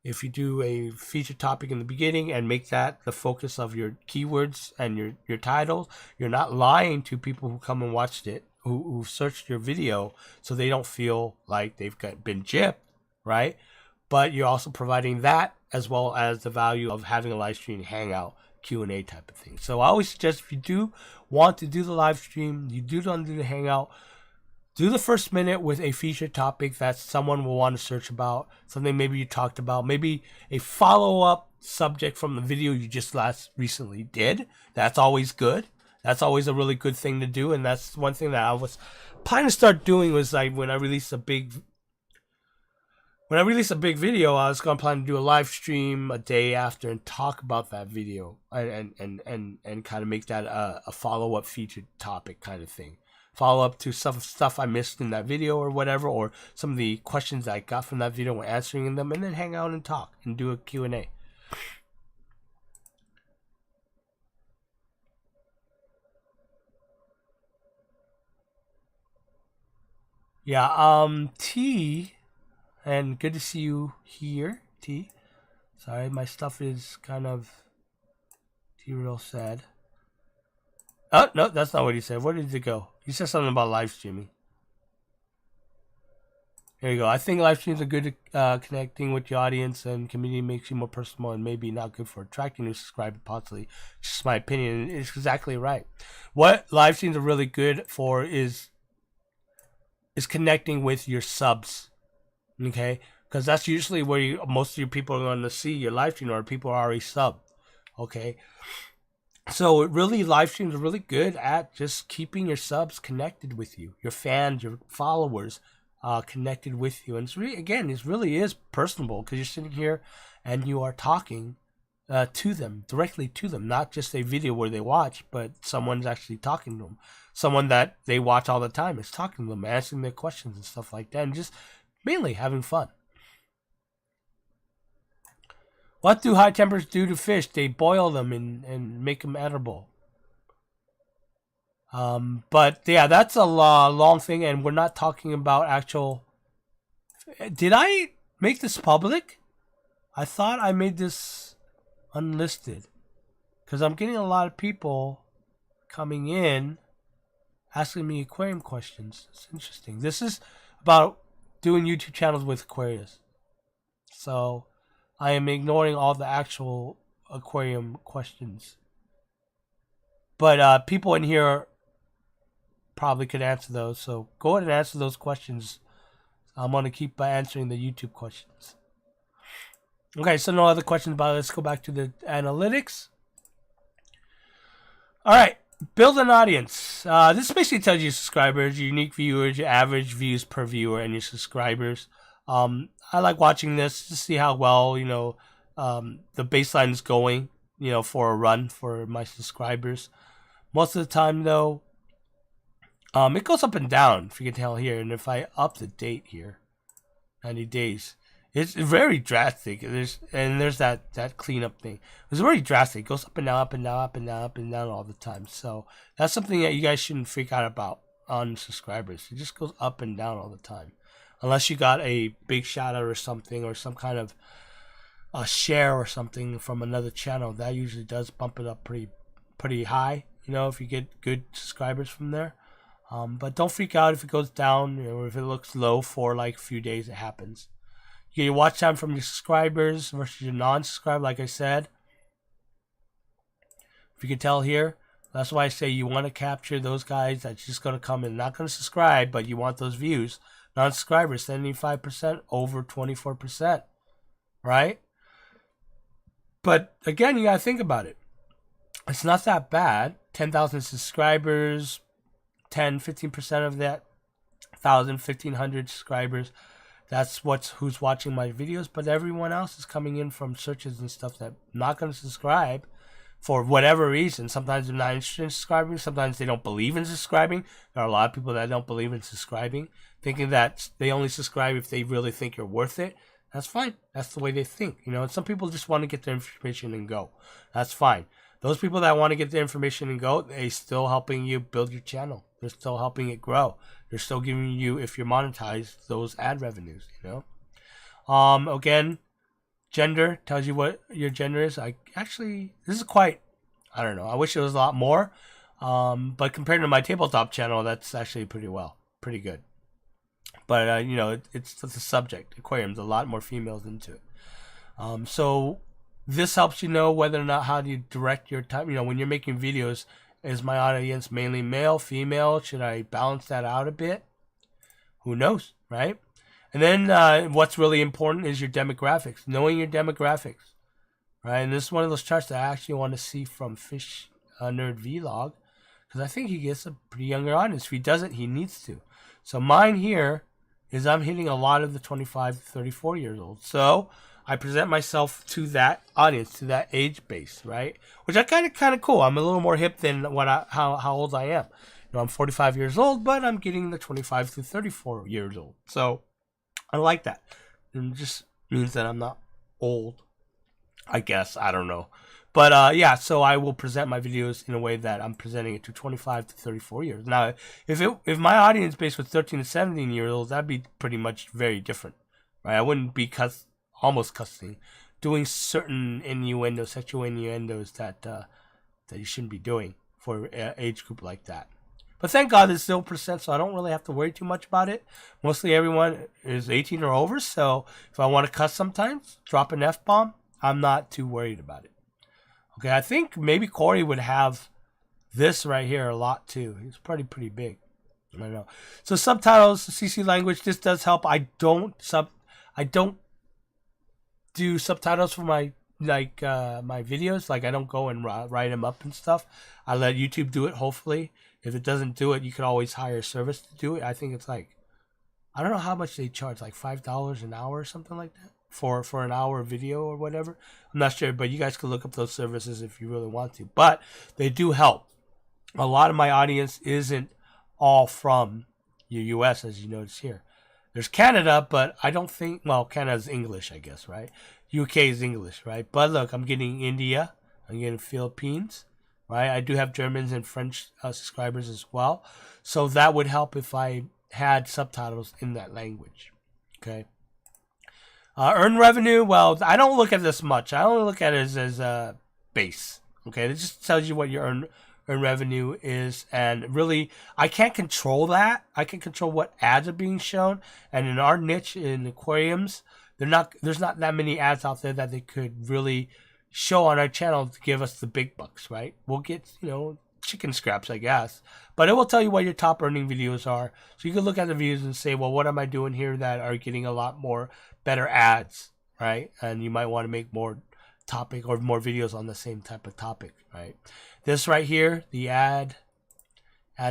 If you do a featured topic in the beginning and make that the focus of your keywords and your titles, you're not lying to people who come and watched it, who searched your video, so they don't feel like been gypped, right? But you're also providing that as well as the value of having a live stream hangout Q&A type of thing. So I always suggest, if you do want to do the live stream, you do want to do the hangout, do the first minute with a featured topic that someone will want to search about, something maybe you talked about, maybe a follow-up subject from the video you just recently did. That's always good. That's always a really good thing to do, and that's one thing that I was planning to start doing. Was like when I release a big video, I was going to plan to do a live stream a day after and talk about that video and kind of make that a follow-up featured topic kind of thing. Follow up to some stuff I missed in that video or whatever, or some of the questions I got from that video and answering them, and then hang out and talk and do a Q&A. Yeah, T, and good to see you here, T. Sorry, my stuff is kind of real sad. Oh, no, that's not what he said. Where did it go? He said something about live streaming. There you go. I think live streams are good at connecting with the audience, and community makes you more personal, and maybe not good for attracting new subscribers, possibly. Just my opinion. It's exactly right. What live streams are really good for is connecting with your subs. Okay? Because that's usually where most of your people are going to see your live stream, or people are already subbed. Okay? So really, live streams are really good at just keeping your subs connected with you, your fans, your followers connected with you. And it's really, again, it really is personable, because you're sitting here and you are talking to them, directly to them, not just a video where they watch, but someone's actually talking to them. Someone that they watch all the time is talking to them, answering their questions and stuff like that, and just mainly having fun. What do high temperatures do to fish? They boil them and make them edible. But yeah, that's a long thing, and we're not talking about actual... Did I make this public? I thought I made this unlisted, because I'm getting a lot of people coming in asking me aquarium questions. It's interesting. This is about doing YouTube channels with Aquarius. So I am ignoring all the actual aquarium questions. But people in here probably could answer those. So go ahead and answer those questions. I'm going to keep answering the YouTube questions. Okay, so no other questions about it. Let's go back to the analytics. All right, build an audience. This basically tells you your subscribers, your unique viewers, your average views per viewer, and your subscribers. I like watching this to see how well, the baseline is going, for a run for my subscribers. Most of the time, though, it goes up and down, if you can tell here. And if I up the date here, 90 days, it's very drastic. There's that cleanup thing. It's very drastic. It goes up and down, up and down, up and down, up and down all the time. So that's something that you guys shouldn't freak out about on subscribers. It just goes up and down all the time. Unless you got a big shout out or something, or some kind of a share or something from another channel, that usually does bump it up pretty high, if you get good subscribers from there. But don't freak out if it goes down, or if it looks low for like a few days. It happens. You get your watch time from your subscribers versus your non-subscriber, like I said. If you can tell here, that's why I say you want to capture those guys that's just going to come in, not going to subscribe, but you want those views. Non-subscribers, 75% over 24%, right? But again, you got to think about it. It's not that bad. 10,000 subscribers, 15% of that, 1,000, 1,500 subscribers. That's who's watching my videos. But everyone else is coming in from searches and stuff that not going to subscribe for whatever reason. Sometimes they're not interested in subscribing. Sometimes they don't believe in subscribing. There are a lot of people that don't believe in subscribing, thinking that they only subscribe if they really think you're worth it. That's fine. That's the way they think. And some people just want to get their information and go. That's fine. Those people that want to get their information and go, they're still helping you build your channel. They're still helping it grow. They're still giving you, if you're monetized, those ad revenues, Again, gender tells you what your gender is. This is quite, I don't know. I wish it was a lot more. But compared to my tabletop channel, that's actually pretty good. But you know, it's the subject. Aquarium's a lot more females into it. So this helps you know whether or not how do you direct your time. You know, when you're making videos, is my audience mainly male, female? Should I balance that out a bit? Who knows, right? And then what's really important is your demographics, knowing your demographics, right? And this is one of those charts that I actually want to see from Fish Nerd Vlog, because I think he gets a pretty younger audience. If he doesn't, he needs to. So mine here is I'm hitting a lot of the 25 to 34 years old. So I present myself to that audience, to that age base, right? Which I kind of cool. I'm a little more hip than how old I am. You know, I'm 45 years old, but I'm getting the 25 to 34 years old. So I like that. It just means that I'm not old, I guess. I don't know. But yeah, so I will present my videos in a way that I'm presenting it to 25 to 34 years. Now, if my audience base was 13 to 17 years old, that'd be pretty much very different, right? I wouldn't be almost cussing, doing certain innuendos, sexual innuendos that you shouldn't be doing for an age group like that. But thank God it's 0%, so I don't really have to worry too much about it. Mostly everyone is 18 or over, so if I want to cuss sometimes, drop an F-bomb, I'm not too worried about it. Okay, I think maybe Corey would have this right here a lot too. He's pretty big. I don't know. So subtitles, CC language, this does help. I don't do subtitles for my my videos. Like I don't go and write them up and stuff. I let YouTube do it. Hopefully, if it doesn't do it, you could always hire a service to do it. I think it's like, I don't know how much they charge, like $5 an hour or something like that for an hour video or whatever. I'm not sure, but you guys can look up those services if you really want to. But they do help. A lot of my audience isn't all from the U.S., as you notice here. There's Canada, but I don't think, well, Canada's English, I guess, right? UK is English, right? But look, I'm getting India, I'm getting Philippines, right? I do have Germans and French subscribers as well. So that would help if I had subtitles in that language, okay? Earn revenue, well, I don't look at this much. I only look at it as a base, okay? It just tells you what your earn revenue is, and really I can't control that. I can control what ads are being shown, and in our niche in aquariums, there's not that many ads out there that they could really show on our channel to give us the big bucks, right? We'll get, you know, chicken scraps, I guess, but it will tell you what your top earning videos are, so you can look at the views and say, well, what am I doing here that are getting a lot more better ads, right? And you might want to make more topic or more videos on the same type of topic, right? This right here, the ad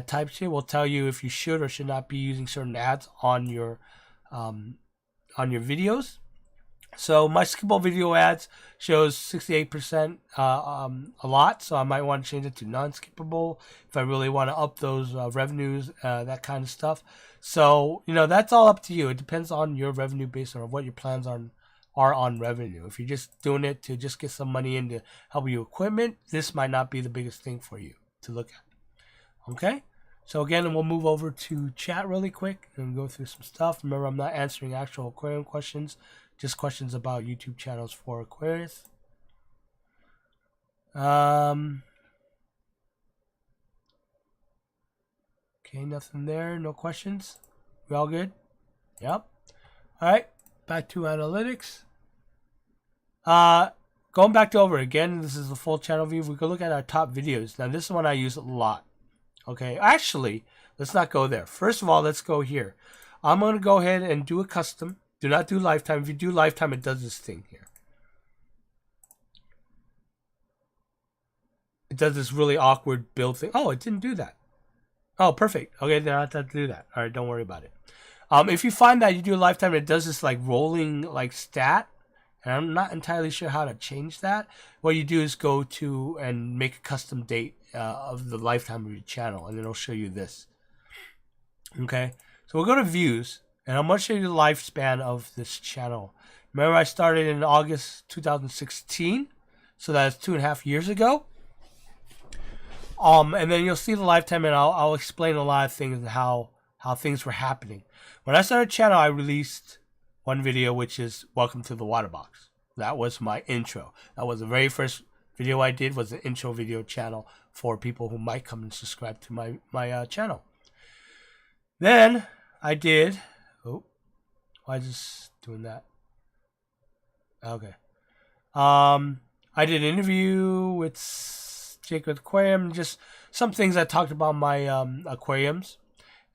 types here, will tell you if you should or should not be using certain ads on your videos. So my skippable video ads shows 68% a lot, so I might want to change it to non-skippable if I really want to up those revenues, that kind of stuff. So, you know, that's all up to you. It depends on your revenue based on what your plans are on revenue. If you're just doing it to just get some money in to help you equipment, this might not be the biggest thing for you to look at. Okay? So again, we'll move over to chat really quick and go through some stuff. Remember, I'm not answering actual aquarium questions, just questions about YouTube channels for Aquarius. Okay, nothing there. No questions. We all good? Yep. All right. Back to analytics. Going back to over again, this is the full channel view. We can look at our top videos. Now, this is one I use a lot. Okay, actually, let's not go there. First of all, let's go here. I'm going to go ahead and do a custom. Do not do lifetime. If you do lifetime, it does this thing here. It does this really awkward build thing. Oh, it didn't do that. Oh, perfect. Okay, then I have to do that. All right, don't worry about it. If you find that you do a lifetime, it does this like rolling like stat, and I'm not entirely sure how to change that. What you do is go to and make a custom date of the lifetime of your channel, and it'll show you this. Okay, so we'll go to views, and I'm going to show you the lifespan of this channel. Remember, I started in August 2016, so that's 2.5 years ago. And then you'll see the lifetime, and I'll explain a lot of things and how things were happening. When I started the channel, I released one video, which is Welcome to the WaterBox. That was my intro. That was the very first video I did, was an intro video channel for people who might come and subscribe to my channel. Then I did. Oh, why is this doing that? Okay. I did an interview with Jake with Aquarium, just some things I talked about my aquariums.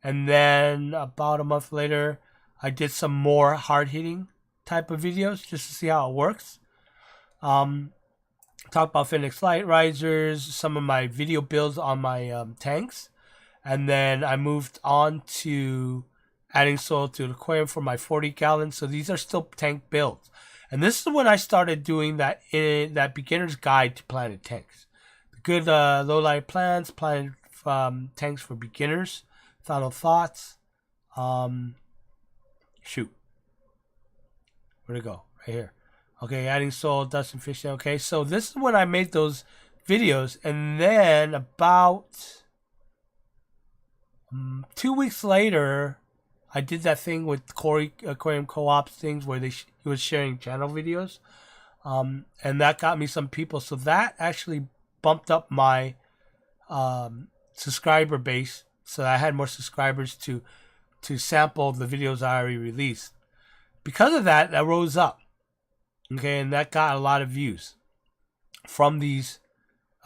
And then about a month later, I did some more hard-hitting type of videos just to see how it works. Talk about Phoenix light risers, some of my video builds on my tanks. And then I moved on to adding soil to the aquarium for my 40 gallons. So these are still tank builds. And this is when I started doing that beginner's guide to planted tanks. The good low light plants, planted tanks for beginners. Final thoughts. Shoot. Where'd it go? Right here. Okay, adding soil, dust, and fish. Okay, so this is when I made those videos. And then about 2 weeks later, I did that thing with Corey Aquarium Co-ops things where he was sharing channel videos. And that got me some people. So that actually bumped up my subscriber base. So I had more subscribers to sample the videos I already released. Because of that, that rose up. Okay, and that got a lot of views from these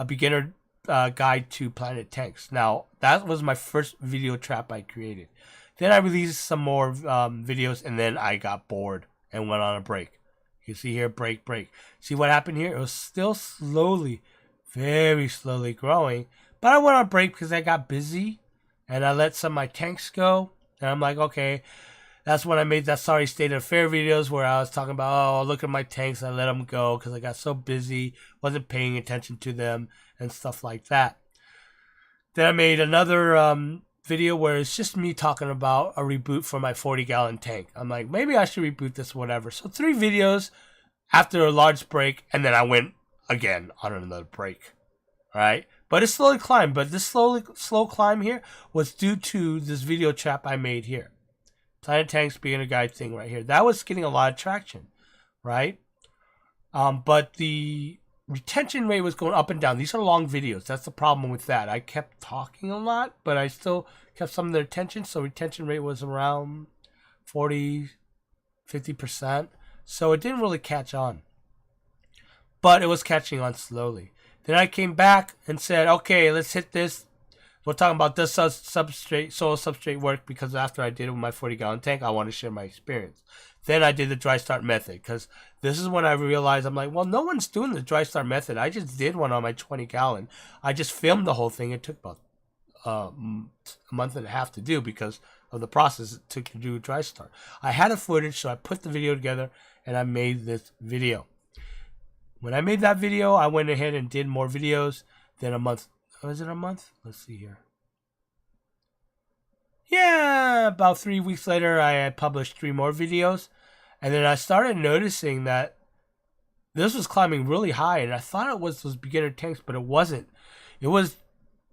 beginner guide to planted tanks. Now, that was my first video trap I created. Then I released some more videos, and then I got bored and went on a break. You see here, break. See what happened here? It was still slowly, very slowly growing. But I went on a break because I got busy, and I let some of my tanks go. And I'm like, okay, that's when I made that Sorry State of Affair videos where I was talking about, oh, look at my tanks. I let them go because I got so busy, wasn't paying attention to them and stuff like that. Then I made another video where it's just me talking about a reboot for my 40-gallon tank. I'm like, maybe I should reboot this, whatever. So 3 videos after a large break, and then I went again on another break. All right? But it slowly climbed. But this slow climb here was due to this video trap I made here. Planet Tanks beginner guide thing right here. That was getting a lot of traction, right? But the retention rate was going up and down. These are long videos. That's the problem with that. I kept talking a lot, but I still kept some of the attention. So retention rate was around 40, 50%. So it didn't really catch on. But it was catching on slowly. Then I came back and said, okay, let's hit this. We're talking about this soil substrate work because after I did it with my 40-gallon tank, I want to share my experience. Then I did the dry start method because this is when I realized, I'm like, well, no one's doing the dry start method. I just did one on my 20-gallon. I just filmed the whole thing. It took about a month and a half to do because of the process it took to do a dry start. I had a footage, so I put the video together and I made this video. When I made that video, I went ahead and did more videos. Then a month. Was it a month? Let's see here. Yeah, about 3 weeks later, I published 3 more videos. And then I started noticing that this was climbing really high. And I thought it was those beginner tanks, but it wasn't. It was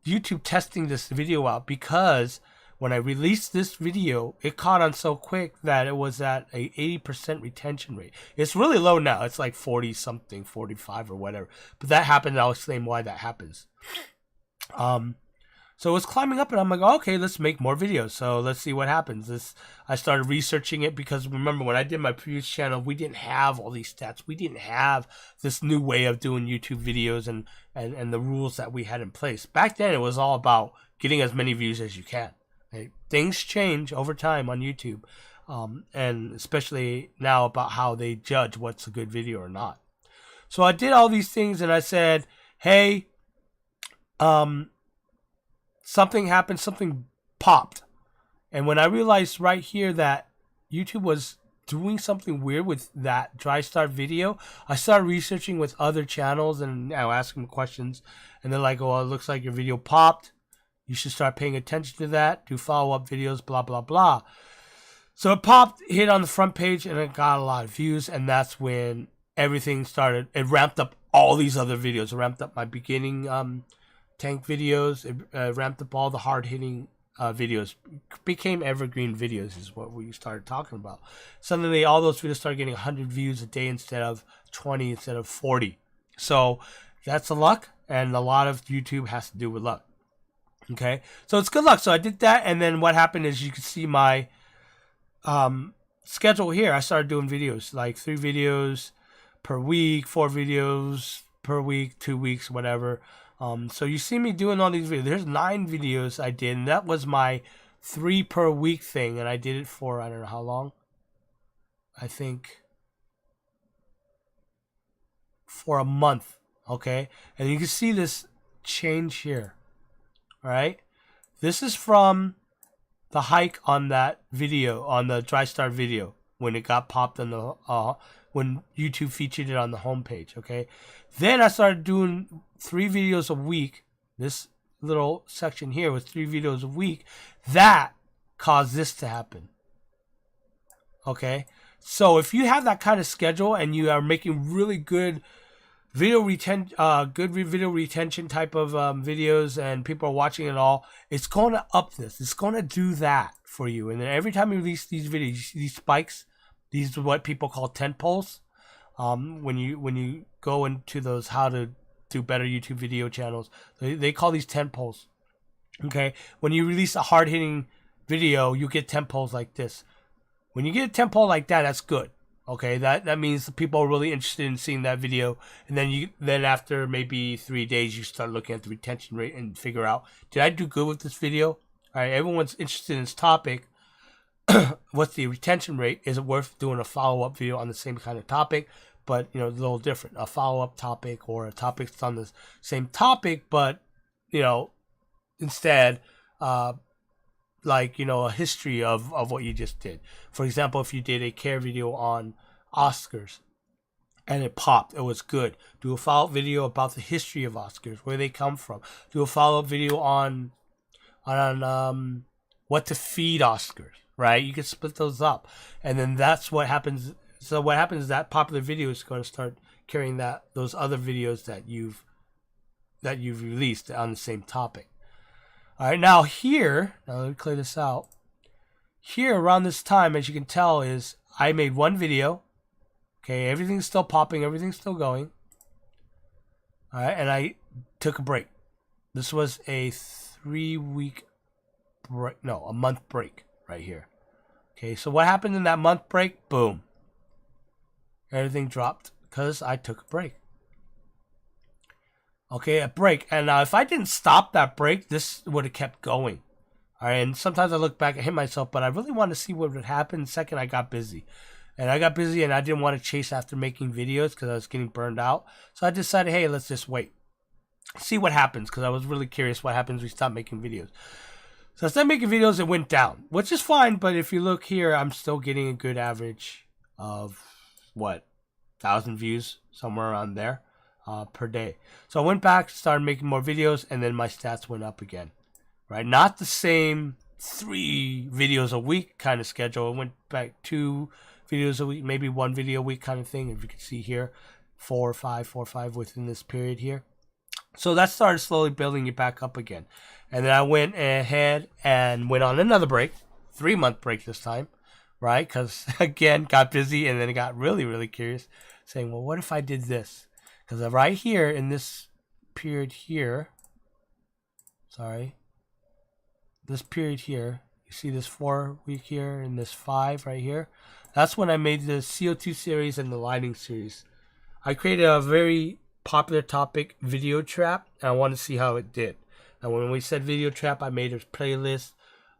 YouTube testing this video out because when I released this video, it caught on so quick that it was at a 80% retention rate. It's really low now. It's like 40-something, 45 or whatever. But that happened. I'll explain why that happens. So it was climbing up and I'm like, okay, let's make more videos. So let's see what happens. I started researching it because remember when I did my previous channel, we didn't have all these stats. We didn't have this new way of doing YouTube videos and the rules that we had in place. Back then, it was all about getting as many views as you can. Right? Things change over time on YouTube. And especially now about how they judge what's a good video or not. So I did all these things and I said, hey, something happened, something popped. And when I realized right here that YouTube was doing something weird with that dry start video, I started researching with other channels and I was asking them questions. And they're like, oh, it looks like your video popped. You should start paying attention to that. Do follow-up videos, blah, blah, blah. So it popped, hit on the front page, and it got a lot of views. And that's when everything started. It ramped up all these other videos. It ramped up my beginning tank videos. It ramped up all the hard-hitting videos. Became evergreen videos is what we started talking about. Suddenly, all those videos started getting 100 views a day instead of 20, instead of 40. So that's the luck. and a lot of YouTube has to do with luck. Okay, so it's good luck. So I did that, and then what happened is you can see my schedule here. I started doing videos, like 3 videos per week, 4 videos per week, 2 weeks, whatever. So you see me doing all these videos. There's 9 videos I did, and that was my 3 per week thing, and I did it for I don't know how long. I think for a month. Okay, and you can see this change here. All right, this is from the hike on that video, on the dry start video, when it got popped on the when YouTube featured it on the homepage. Okay, then I started doing 3 videos a week. This little section here was 3 videos a week. That caused this to happen. Okay, so if you have that kind of schedule and you are making really good video retention type of videos, and people are watching it all, it's going to up this. It's going to do that for you. And then every time you release these videos, you see these spikes. These are what people call tent poles. When you go into those how to do better YouTube video channels, they call these tent poles. Okay, when you release a hard hitting video, you get tent poles like this. When you get a tent pole like that, that's good. Okay, that means people are really interested in seeing that video, and then after maybe 3 days, you start looking at the retention rate and figure out, did I do good with this video? All right, everyone's interested in this topic. What's the retention rate? Is it worth doing a follow-up video on the same kind of topic, but a little different, a follow-up topic, or a topic that's on the same topic, but instead, like a history of what you just did. For example, if you did a care video on Oscars and it popped, it was good, do a follow-up video about the history of Oscars, where they come from. Do a follow-up video on what to feed Oscars, right? You can split those up, and then that's what happens. So what happens is that popular video is going to start carrying those other videos that you've released on the same topic. All right, now let me clear this out. Here, around this time, as you can tell, is I made 1 video. Okay, everything's still popping, everything's still going. All right, and I took a break. This was a 3-week break, no, a month break right here. Okay, so what happened in that month break? Boom. Everything dropped because I took a break. Okay, a break. And if I didn't stop that break, this would have kept going. All right, and sometimes I look back and hit myself, but I really want to see what would happen the second I got busy. And I got busy, and I didn't want to chase after making videos because I was getting burned out. So I decided, hey, let's just wait. See what happens, because I was really curious what happens when we stop making videos. So I started making videos, it went down, which is fine. But if you look here, I'm still getting a good average of, 1,000 views, somewhere around there. Per day. So I went back, started making more videos, and then my stats went up again. Right? Not the same 3 videos a week kind of schedule. I went back 2 videos a week, maybe 1 video a week kind of thing. If you can see here, 4 or 5 within this period here. So that started slowly building it back up again. And then I went ahead and went on another break, 3-month break this time, right? Because again, got busy, and then I got really, really curious, saying, well, what if I did this? Because right here in this period here, this period here, you see this 4 week here and this 5 right here. That's when I made the CO2 series and the lighting series. I created a very popular topic, video trap, and I wanted to see how it did. And when we said video trap, I made a playlist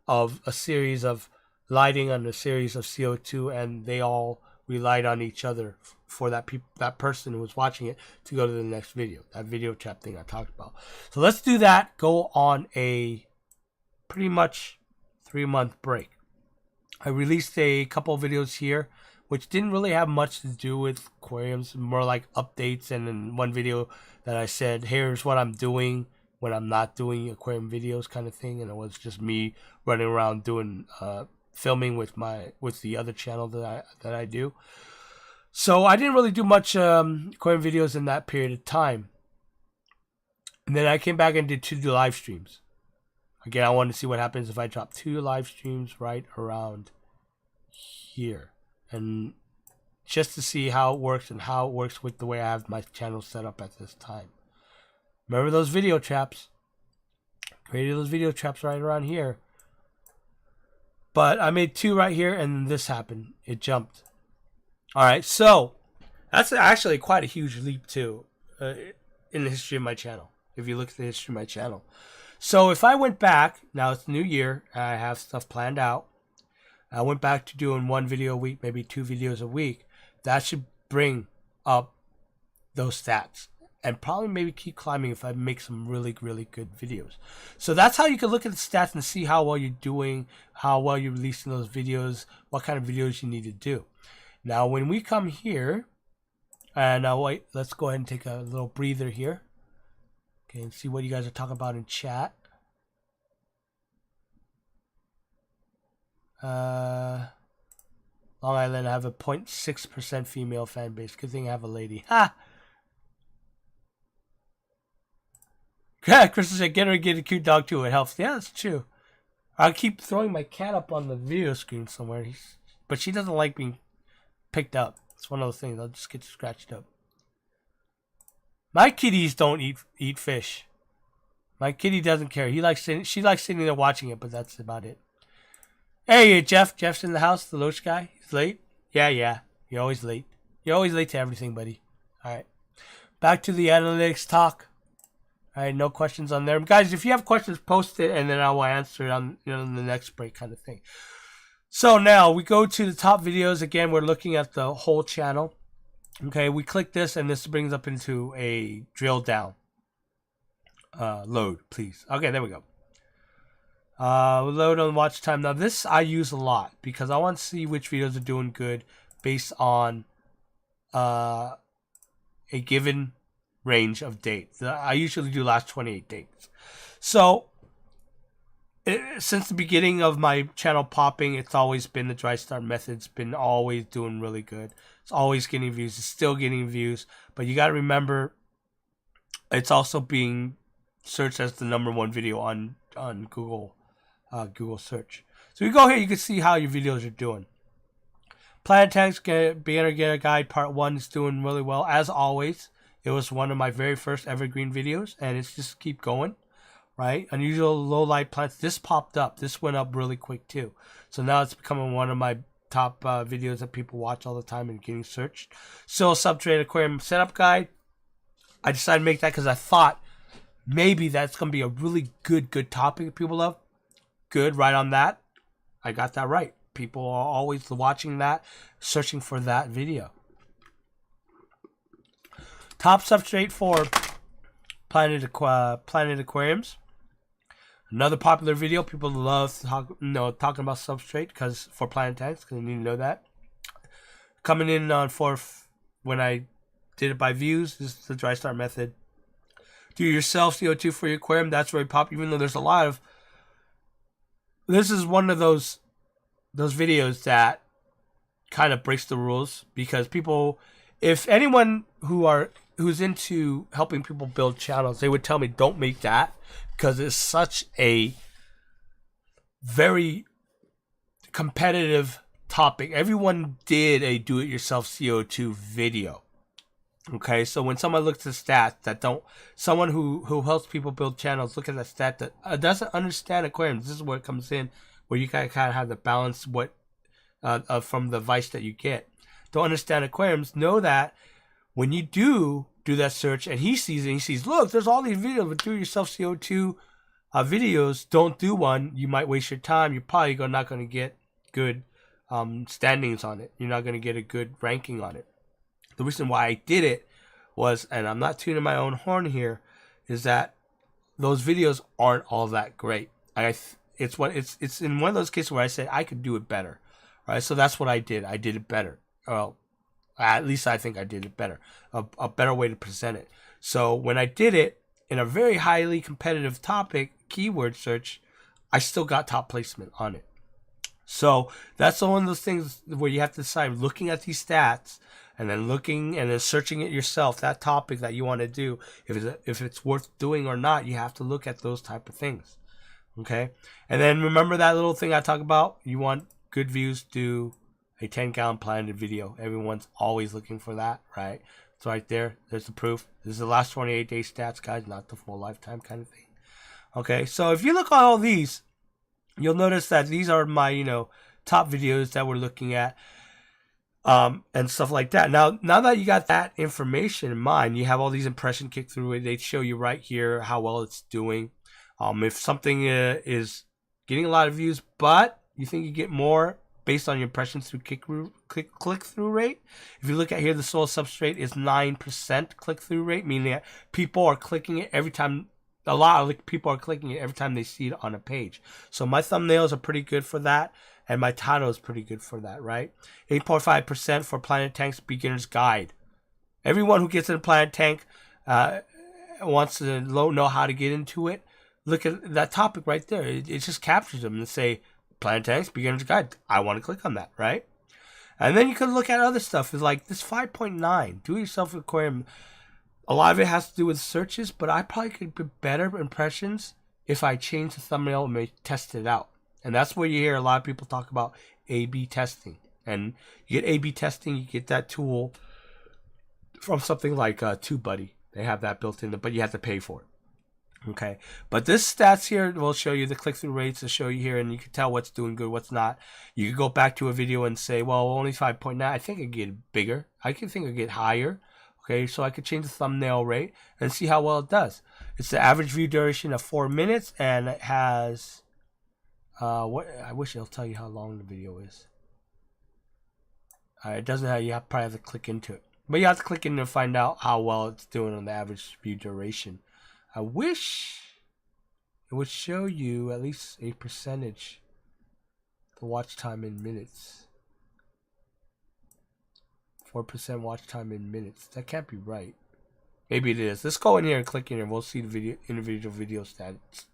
of a series of lighting and a series of CO2, and they all relied on each other for that person who was watching it to go to the next video, that video trap thing I talked about. So let's do that. Go on a pretty much 3-month break. I released a couple of videos here, which didn't really have much to do with aquariums, more like updates. And then one video that I said, here's what I'm doing when I'm not doing aquarium videos kind of thing. And it was just me running around doing filming with the other channel that I do. So I didn't really do much aquarium videos in that period of time. And then I came back and did 2 live streams. Again, I wanted to see what happens if I drop 2 live streams right around here. And just to see how it works and how it works with the way I have my channel set up at this time. Remember those video traps? Created those video traps right around here. But I made 2 right here, and this happened. It jumped. All right, so that's actually quite a huge leap too in the history of my channel. If you look at the history of my channel. So if I went back, now it's New Year, I have stuff planned out. I went back to doing 1 video a week, maybe 2 videos a week. That should bring up those stats. And probably maybe keep climbing if I make some really, really good videos. So that's how you can look at the stats and see how well you're doing, how well you're releasing those videos, what kind of videos you need to do. Now, when we come here, and wait, let's go ahead and take a little breather here. Okay, and see what you guys are talking about in chat. Long Island, I have a 0.6% female fan base. Good thing I have a lady. Ha! Yeah, Crystal said, get her to get a cute dog too. It helps. Yeah, that's true. I'll keep throwing my cat up on the video screen somewhere. But she doesn't like being picked up. It's one of those things. I'll just get scratched up. My kitties don't eat fish. My kitty doesn't care. She likes sitting there watching it, but that's about it. Hey, Jeff. Jeff's in the house, the Loach guy. He's late. Yeah. You're always late. You're always late to everything, buddy. All right. Back to the analytics talk. All right, no questions on there. Guys, if you have questions, post it, and then I will answer it on the next break kind of thing. So now we go to the top videos. Again, we're looking at the whole channel. Okay, we click this, and this brings up into a drill down. Load, please. Okay, there we go. Load on watch time. Now, this I use a lot because I want to see which videos are doing good based on a given range of dates. I usually do last 28 dates. So since the beginning of my channel popping, it's always been the dry start method. It's been always doing really good. It's always getting views. It's still getting views. But you got to remember, it's also being searched as the #1 video on Google search. So you go here, you can see how your videos are doing. Planet Tanks Beginner Getter Guide Part 1 is doing really well as always. It was one of my very first evergreen videos, and it's just keep going, right? Unusual low light plants. This popped up. This went up really quick too. So now it's becoming one of my top videos that people watch all the time and getting searched. Still, substrate aquarium setup guide. I decided to make that because I thought maybe that's going to be a really good topic that people love. Good, right on that. I got that right. People are always watching that, searching for that video. Top substrate for planet aquariums. Another popular video. People love talking about substrate because for planet tanks, because you need to know that. Coming in on 4th when I did it by views. This is the dry start method. Do yourself CO2 for your aquarium. That's very popular. Even though there's a lot of. This is one of those videos that kind of breaks the rules because people, if anyone who's into helping people build channels, they would tell me don't make that because it's such a very competitive topic. Everyone did a do-it-yourself CO2 video. Okay, so when someone looks at stats someone who helps people build channels look at that stat that doesn't understand aquariums. This is where it comes in, where you kind of have to balance from the advice that you get. Don't understand aquariums. Know that when you do that search and he sees it, he sees, look, there's all these videos of do-it-yourself CO2 videos. Don't do one. You might waste your time. You're probably not going to get good standings on it. You're not going to get a good ranking on it. The reason why I did it was, and I'm not tuning my own horn here, is that those videos aren't all that great. It's in one of those cases where I said I could do it better, right? So that's what I did. I did it better. Well, at least I think I did it better. A better way to present it. So when I did it in a very highly competitive topic, keyword search, I still got top placement on it. So that's one of those things where you have to decide, looking at these stats and then looking and then searching it yourself, that topic that you want to do, if it's worth doing or not, you have to look at those type of things. Okay? And then remember that little thing I talk about? You want good views, do a 10-gallon planted video. Everyone's always looking for that, right? It's right there. There's the proof. This is the last 28-day stats, guys, not the full lifetime kind of thing. Okay, so if you look at all these, you'll notice that these are my, top videos that we're looking at, and stuff like that. Now that you got that information in mind, you have all these impression kick through. They show you right here how well it's doing. If something is getting a lot of views, but you think you get more based on your impressions through click-through rate. If you look at here, the soil substrate is 9% click-through rate, meaning that people are clicking it every time. A lot of people are clicking it every time they see it on a page. So my thumbnails are pretty good for that, and my title is pretty good for that, right? 8.5% for Planet Tank's Beginner's Guide. Everyone who gets in a Planet Tank wants to know how to get into it. Look at that topic right there. It just captures them and say, Planet Tank's Beginner's Guide. I want to click on that, right? And then you can look at other stuff. It's like this 5.9. Do it yourself aquarium. A lot of it has to do with searches, but I probably could get better impressions if I change the thumbnail and maybe test it out. And that's where you hear a lot of people talk about A/B testing. And you get A/B testing, you get that tool from something like TubeBuddy. They have that built in, but you have to pay for it. Okay, but this stats here will show you the click-through rates to show you here, and you can tell what's doing good, what's not. You can go back to a video and say, well, only 5.9. I think I get bigger. I can think I get higher. Okay, so I could change the thumbnail rate and see how well it does. It's the average view duration of 4 minutes, and it has what I wish it'll tell you how long the video is. It doesn't have. You probably have to click into it, but you have to click in to find out how well it's doing on the average view duration. I wish it would show you at least a percentage, the watch time in minutes. 4% watch time in minutes. That can't be right. Maybe it is. Let's go in here and click in here. We'll see the video, individual video stats.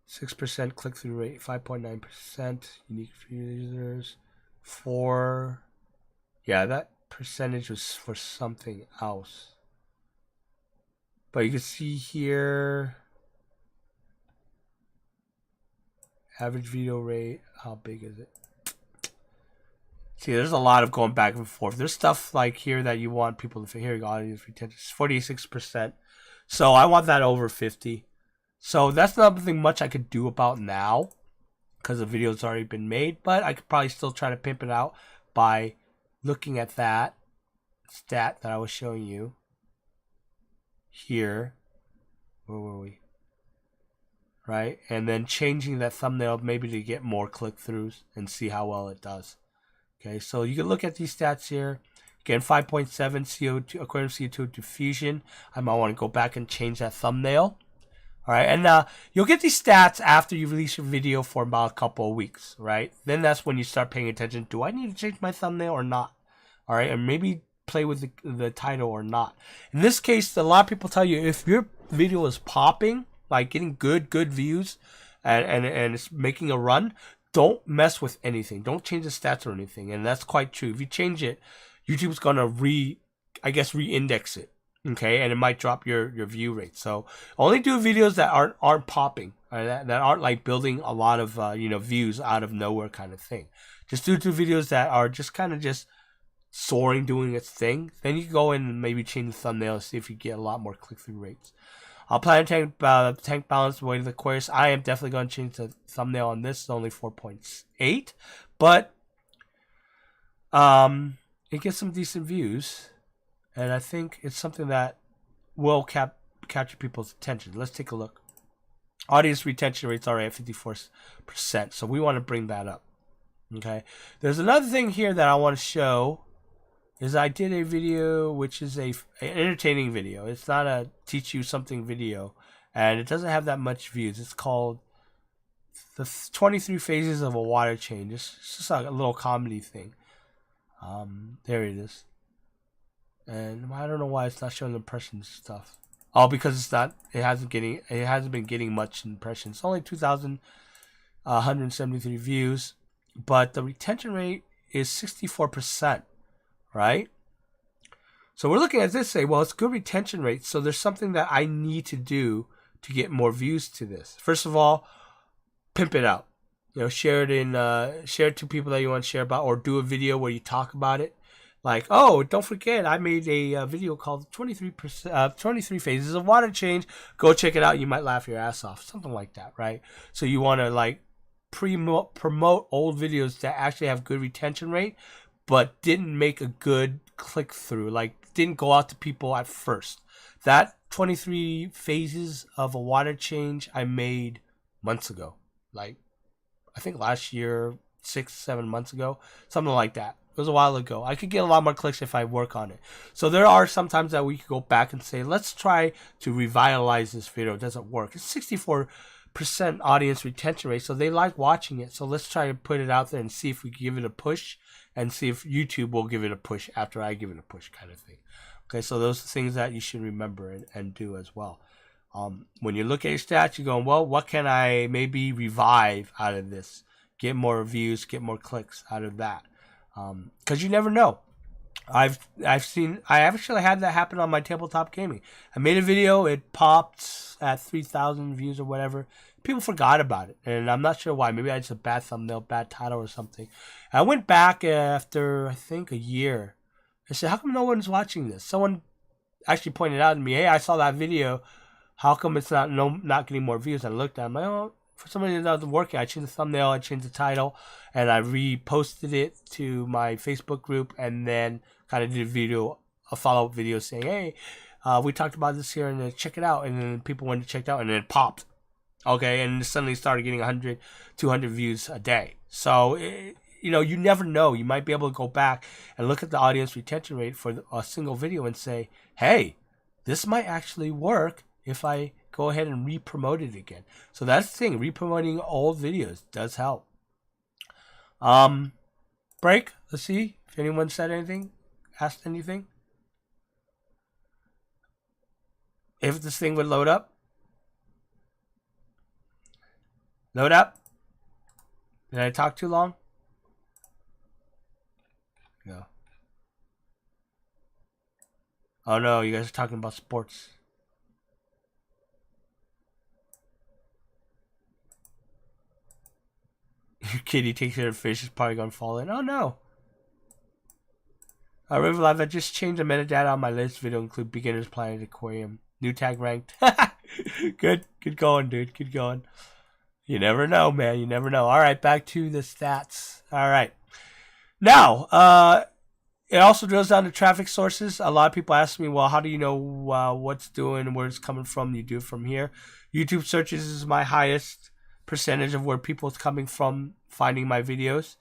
%, click-through rate, 5.9%, unique users, 4. Yeah, that percentage was for something else. But you can see here, average video rate, how big is it? See, there's a lot of going back and forth. There's stuff like here that you want people to, here you go, audience retention, 46%. So I want that over 50. So that's not nothing much I could do about now because the video's already been made, but I could probably still try to pimp it out by looking at that stat that I was showing you here. Where were we? Right? And then changing that thumbnail maybe to get more click-throughs and see how well it does. Okay, so you can look at these stats here. Again, 5.7 CO2, Aquarium CO2 diffusion. I might want to go back and change that thumbnail. All right, and you'll get these stats after you release your video for about a couple of weeks, right? Then that's when you start paying attention. Do I need to change my thumbnail or not? All right, and maybe play with the title or not. In this case, a lot of people tell you if your video is popping, like getting good views, and it's making a run, don't mess with anything. Don't change the stats or anything, and that's quite true. If you change it, YouTube's gonna re-index it. Okay, and it might drop your view rate. So only do videos that aren't popping, that aren't like building a lot of views out of nowhere kind of thing. Just do 2 videos that are just kind of just soaring, doing its thing. Then you can go in and maybe change the thumbnail and see if you get a lot more click-through rates. Planet tank balance way to the Aquarius. I am definitely going to change the thumbnail on this. It's only 4.8, but it gets some decent views. And I think it's something that will capture people's attention. Let's take a look. Audience retention rates are at 54%. So we want to bring that up. Okay. There's another thing here that I want to show. Is I did a video which is an entertaining video. It's not a teach you something video. And it doesn't have that much views. It's called the 23 Phases of a Water Change. It's just like a little comedy thing. There it is. And I don't know why it's not showing impressions stuff. Oh, because it's not. It hasn't been getting much impressions. It's only 2,173 views, but the retention rate is 64%. Right? So we're looking at this. Say, well, it's good retention rate. So there's something that I need to do to get more views to this. First of all, pimp it out. share it in share it to people that you want to share about, or do a video where you talk about it. Like, oh, don't forget, I made a video called 23 phases of water change. Go check it out. You might laugh your ass off. Something like that, right? So you want to like promote old videos that actually have good retention rate, but didn't make a good click through. Like, didn't go out to people at first. That 23 phases of a water change I made months ago. Like, I think last year, 6-7 months ago, something like that. It was a while ago. I could get a lot more clicks if I work on it. So there are sometimes that we could go back and say, let's try to revitalize this video. It doesn't work. It's 64% audience retention rate, so they like watching it. So let's try to put it out there and see if we give it a push, and see if YouTube will give it a push after I give it a push, kind of thing. Okay, so those are things that you should remember and do as well. When you look at your stats, you're going, well, what can I maybe revive out of this? Get more views, get more clicks out of that. Because you never know. I actually had that happen on my tabletop gaming. I made a video, it popped at 3,000 views or whatever. People forgot about it, and I'm not sure why. Maybe I just a bad thumbnail, bad title or something. I went back after, I think, a year. I said, how come no one's watching this? Someone actually pointed out to me, hey, I saw that video. How come it's not getting more views? And I looked at it, I'm like, oh, for somebody that wasn't working, I changed the thumbnail, I changed the title, and I reposted it to my Facebook group, and then kind of did a follow-up video saying, hey, we talked about this here, and check it out. And then people went to check it out, and then it popped. Okay, and it suddenly started getting 100, 200 views a day. So, you never know. You might be able to go back and look at the audience retention rate for a single video and say, hey, this might actually work if I go ahead and re-promote it again. So that's the thing. Re-promoting old videos does help. Break. Let's see if anyone said anything, asked anything. If this thing would load up. Load up. Did I talk too long? No. Oh no, you guys are talking about sports. Your kitty takes care of fish is probably gonna fall in. Oh no. River Life, I just changed the metadata on my latest video, include beginners playing aquarium. New tag ranked. Good going, dude. Good going. You never know, man. You never know. All right, back to the stats. All right. Now, it also drills down to traffic sources. A lot of people ask me, well, how do you know what's doing, where it's coming from? You do it from here. YouTube searches is my highest percentage of where people is coming from finding my videos.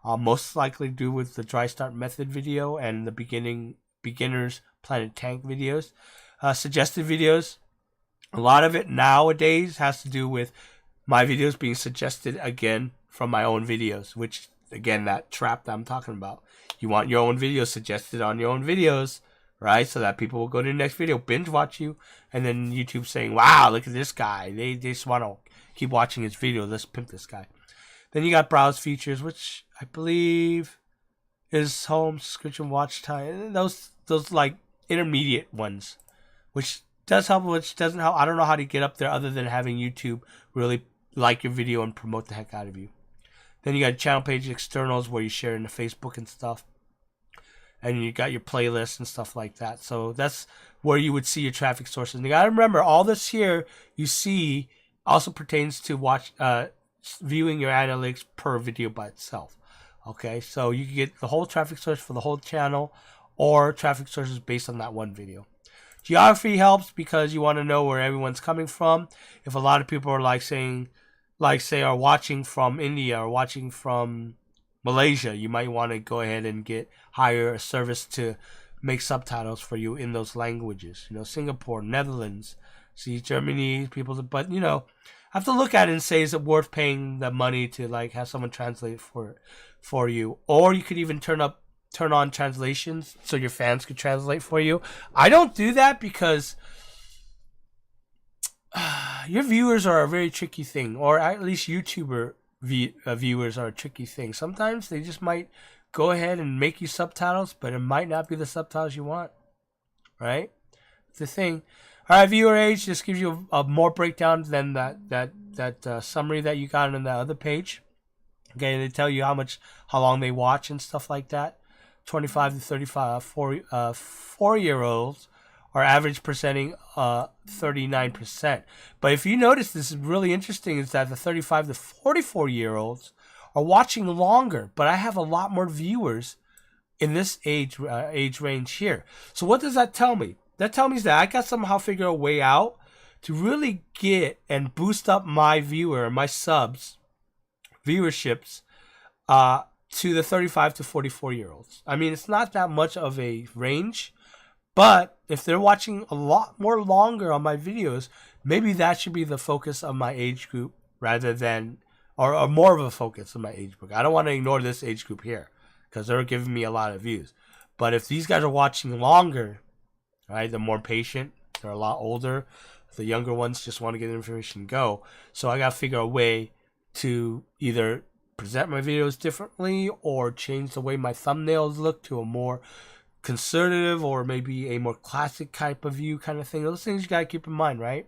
Most likely to do with the dry start method video and the beginners planet tank videos. Suggested videos. A lot of it nowadays has to do with my videos being suggested again from my own videos, which, again, that trap that I'm talking about. You want your own videos suggested on your own videos, right? So that people will go to the next video, binge watch you, and then YouTube saying, wow, look at this guy. They just want to keep watching his video. Let's pimp this guy. Then you got browse features, which I believe is home, subscription, watch time. Those like intermediate ones, which does help, which doesn't help. I don't know how to get up there other than having YouTube really like your video and promote the heck out of you. Then you got channel page externals where you share in the Facebook and stuff. And you got your playlists and stuff like that. So that's where you would see your traffic sources. And you got to remember, all this here you see also pertains to viewing your analytics per video by itself. Okay, so you can get the whole traffic source for the whole channel, or traffic sources based on that one video. Geography helps because you want to know where everyone's coming from. If a lot of people are say are watching from India or watching from Malaysia, you might want to go ahead and hire a service to make subtitles for you in those languages. Singapore, Netherlands, Germany, people, but I have to look at it and say, is it worth paying the money to have someone translate for you? Or you could even turn on translations so your fans could translate for you. I don't do that because your viewers are a very tricky thing, or at least YouTuber viewers are a tricky thing. Sometimes they just might go ahead and make you subtitles, but it might not be the subtitles you want, right? It's the thing. All right, viewer age just gives you a more breakdown than that summary that you got on the other page. Okay, they tell you how long they watch and stuff like that. 25 to 35, 4-year-olds are average presenting 39%. But if you notice, this is really interesting, is that the 35 to 44-year-olds are watching longer, but I have a lot more viewers in this age range here. So what does that tell me? That tells me that I got somehow figure a way out to really get and boost up my my subs, viewerships, to the 35 to 44-year-olds. I mean, it's not that much of a range, but if they're watching a lot more longer on my videos, maybe that should be the focus of my age group rather than, or more of a focus of my age group. I don't want to ignore this age group here because they're giving me a lot of views. But if these guys are watching longer, right, they're more patient, they're a lot older. The younger ones just want to get information and go. So I got to figure a way to either present my videos differently or change the way my thumbnails look to a more conservative or maybe a more classic type of view kind of thing. Those things you gotta keep in mind, right?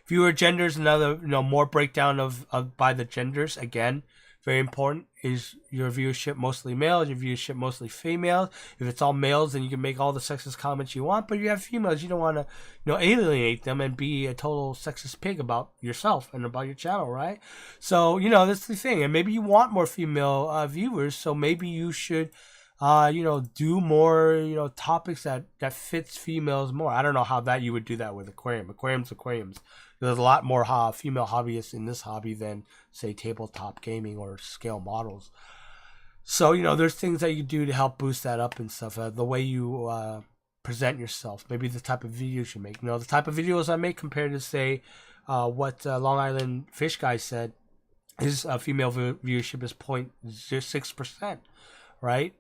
Viewer genders, another, more breakdown of by the genders. Again, very important. Is your viewership mostly males? Your viewership mostly females? If it's all males, then you can make all the sexist comments you want. But if you have females, you don't want to, alienate them and be a total sexist pig about yourself and about your channel, right? So, that's the thing. And maybe you want more female viewers, so maybe you should, do more, topics that fits females more. I don't know how that you would do that with aquarium. Aquariums. There's a lot more female hobbyists in this hobby than, say, tabletop gaming or scale models. So, there's things that you do to help boost that up and stuff. The way you present yourself, maybe the type of videos you make. The type of videos I make compared to, say, what Long Island Fish Guy said, his female viewership is 0.06%, right?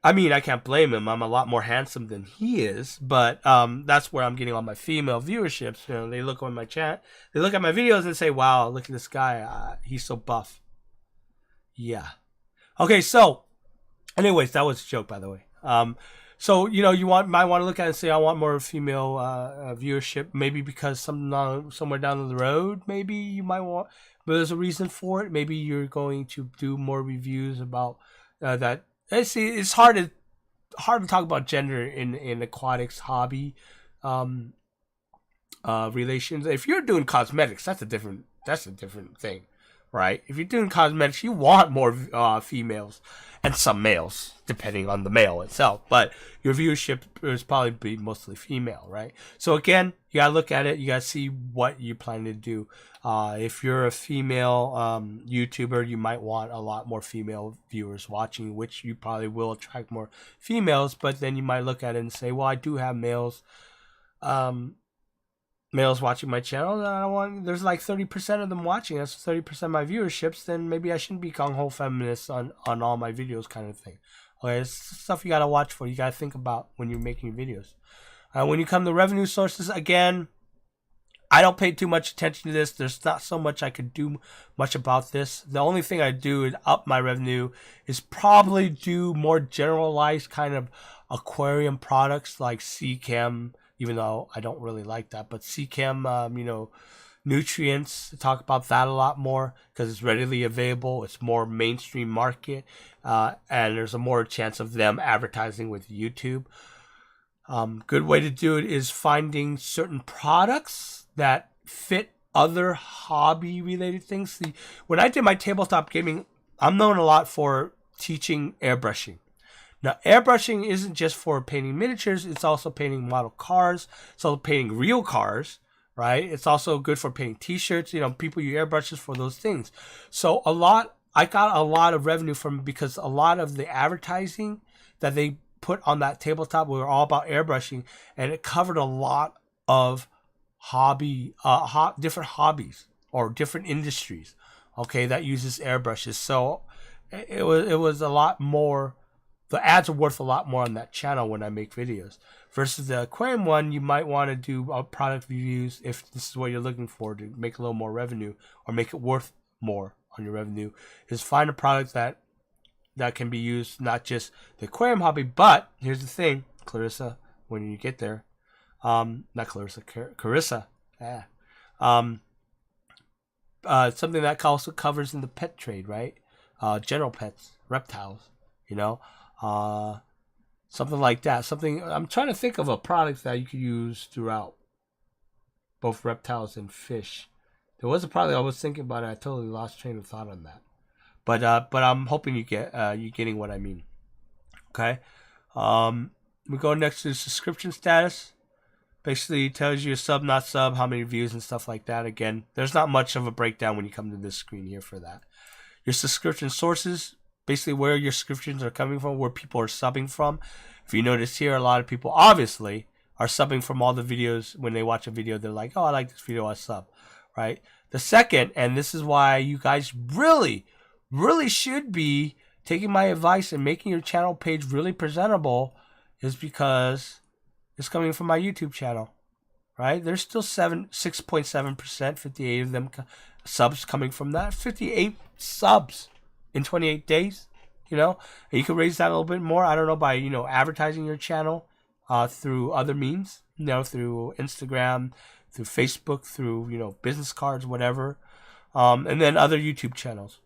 I mean, I can't blame him. I'm a lot more handsome than he is, but that's where I'm getting all my female viewerships. They look on my chat, they look at my videos and say, "Wow, look at this guy. He's so buff." Yeah. Okay, so, anyways, that was a joke, by the way. So might want to look at it and say, "I want more female viewership." Maybe because somewhere down the road, maybe you might want, but there's a reason for it. Maybe you're going to do more reviews about that. See, it's hard to talk about gender in aquatics hobby relations. If you're doing cosmetics, that's a different thing, right? If you're doing cosmetics, you want more females and some males, depending on the male itself. But your viewership is probably be mostly female, right? So again, you gotta look at it. You gotta see what you plan to do. If you're a female YouTuber, you might want a lot more female viewers watching, which you probably will attract more females. But then you might look at it and say, well, I do have males watching my channel, and I don't want, there's like 30% of them watching, that's 30% of my viewerships, then maybe I shouldn't be gung-ho feminist on all my videos kind of thing. Okay, it's stuff you gotta watch for, you gotta think about when you're making videos. When you come to revenue sources, again, I don't pay too much attention to this. There's not so much I could do much about this. The only thing I do to up my revenue is probably do more generalized kind of aquarium products like sea chem, even though I don't really like that, but sea chem, nutrients, talk about that a lot more because it's readily available. It's more mainstream market, and there's a more chance of them advertising with YouTube. Good way to do it is finding certain products that fit other hobby related things. See, when I did my tabletop gaming, I'm known a lot for teaching airbrushing. Now, airbrushing isn't just for painting miniatures, it's also painting model cars, it's also painting real cars, right? It's also good for painting t-shirts, people use airbrushes for those things. So I got a lot of revenue from, because a lot of the advertising that they put on that tabletop were all about airbrushing, and it covered a lot of different hobbies or different industries, okay, that uses airbrushes. So it was a lot more. The ads are worth a lot more on that channel when I make videos. Versus the aquarium one, you might want to do product reviews if this is what you're looking for to make a little more revenue or make it worth more on your revenue. Is find a product that can be used, not just the aquarium hobby, but here's the thing, Clarissa, when you get there, not Clarissa, Carissa. something that also covers in the pet trade, right? General pets, reptiles, you know, something like that. Something I'm trying to think of a product that you could use throughout both reptiles and fish. There was a product I was thinking about, and I totally lost train of thought on that. But I'm hoping you getting what I mean. Okay. We go next to subscription status. Basically tells you sub, not sub, how many views and stuff like that. Again, there's not much of a breakdown when you come to this screen here for that. Your subscription sources, basically where your subscriptions are coming from, where people are subbing from. If you notice here, a lot of people obviously are subbing from all the videos. When they watch a video, they're like, oh, I like this video, I sub, right? The second, and this is why you guys really should be taking my advice and making your channel page really presentable, is because it's coming from my YouTube channel, right? There's still 6.7%, 58 of them subs coming from that. 58 subs in 28 days, you know? And you can raise that a little bit more, I don't know, by, you know, advertising your channel through other means, you know, through Instagram, through Facebook, through, you know, business cards, whatever. And then other YouTube channels,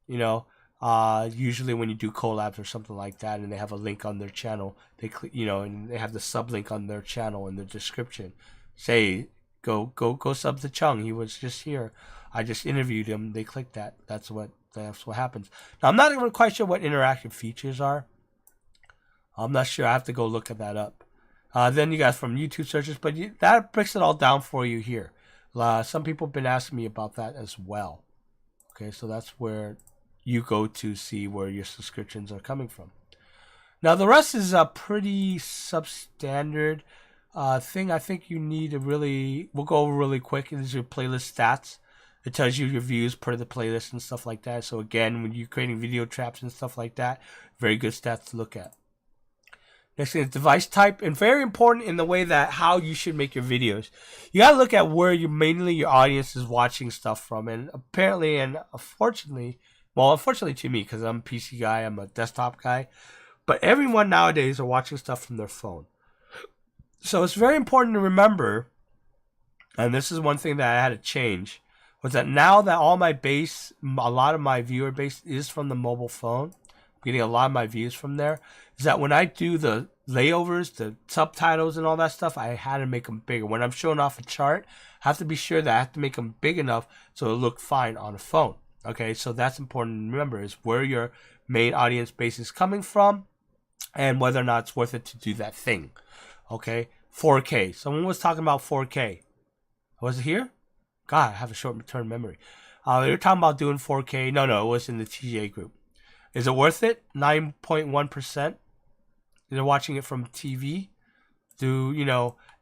you know. Usually when you do collabs or something like that, and they have a link on their channel, they click, you know, and they have the sub link on their channel in the description. Say, go sub to Chung. He was just here. I just interviewed him. They click that. That's what happens. Now I'm not even quite sure what interactive features are. I'm not sure. I have to go look at that up. Then you got from YouTube searches, but that breaks it all down for you here. Some people have been asking me about that as well. Okay, so that's where you go to see where your subscriptions are coming from. Now the rest is a pretty substandard thing. I think you need to we'll go over really quick. These are your playlist stats. It tells you your views per the playlist and stuff like that. So again, when you're creating video traps and stuff like that, very good stats to look at. Next thing is device type, and very important in the way that how you should make your videos. You gotta look at where mainly your audience is watching stuff from, and apparently and unfortunately to me, because I'm a PC guy, I'm a desktop guy, but everyone nowadays are watching stuff from their phone. So it's very important to remember, and this is one thing that I had to change, was that now that all my base, a lot of my viewer base is from the mobile phone, I'm getting a lot of my views from there, is that when I do the layovers, the subtitles and all that stuff, I had to make them bigger. When I'm showing off a chart, I have to be sure that I have to make them big enough so it'll look fine on a phone. Okay, so that's important to remember, is where your main audience base is coming from and whether or not it's worth it to do that thing. Okay, 4K. Someone was talking about 4K. Was it here? God, I have a short-term memory. They were talking about doing 4K. No, it was in the TJ group. Is it worth it? 9.1%. They're watching it from TV.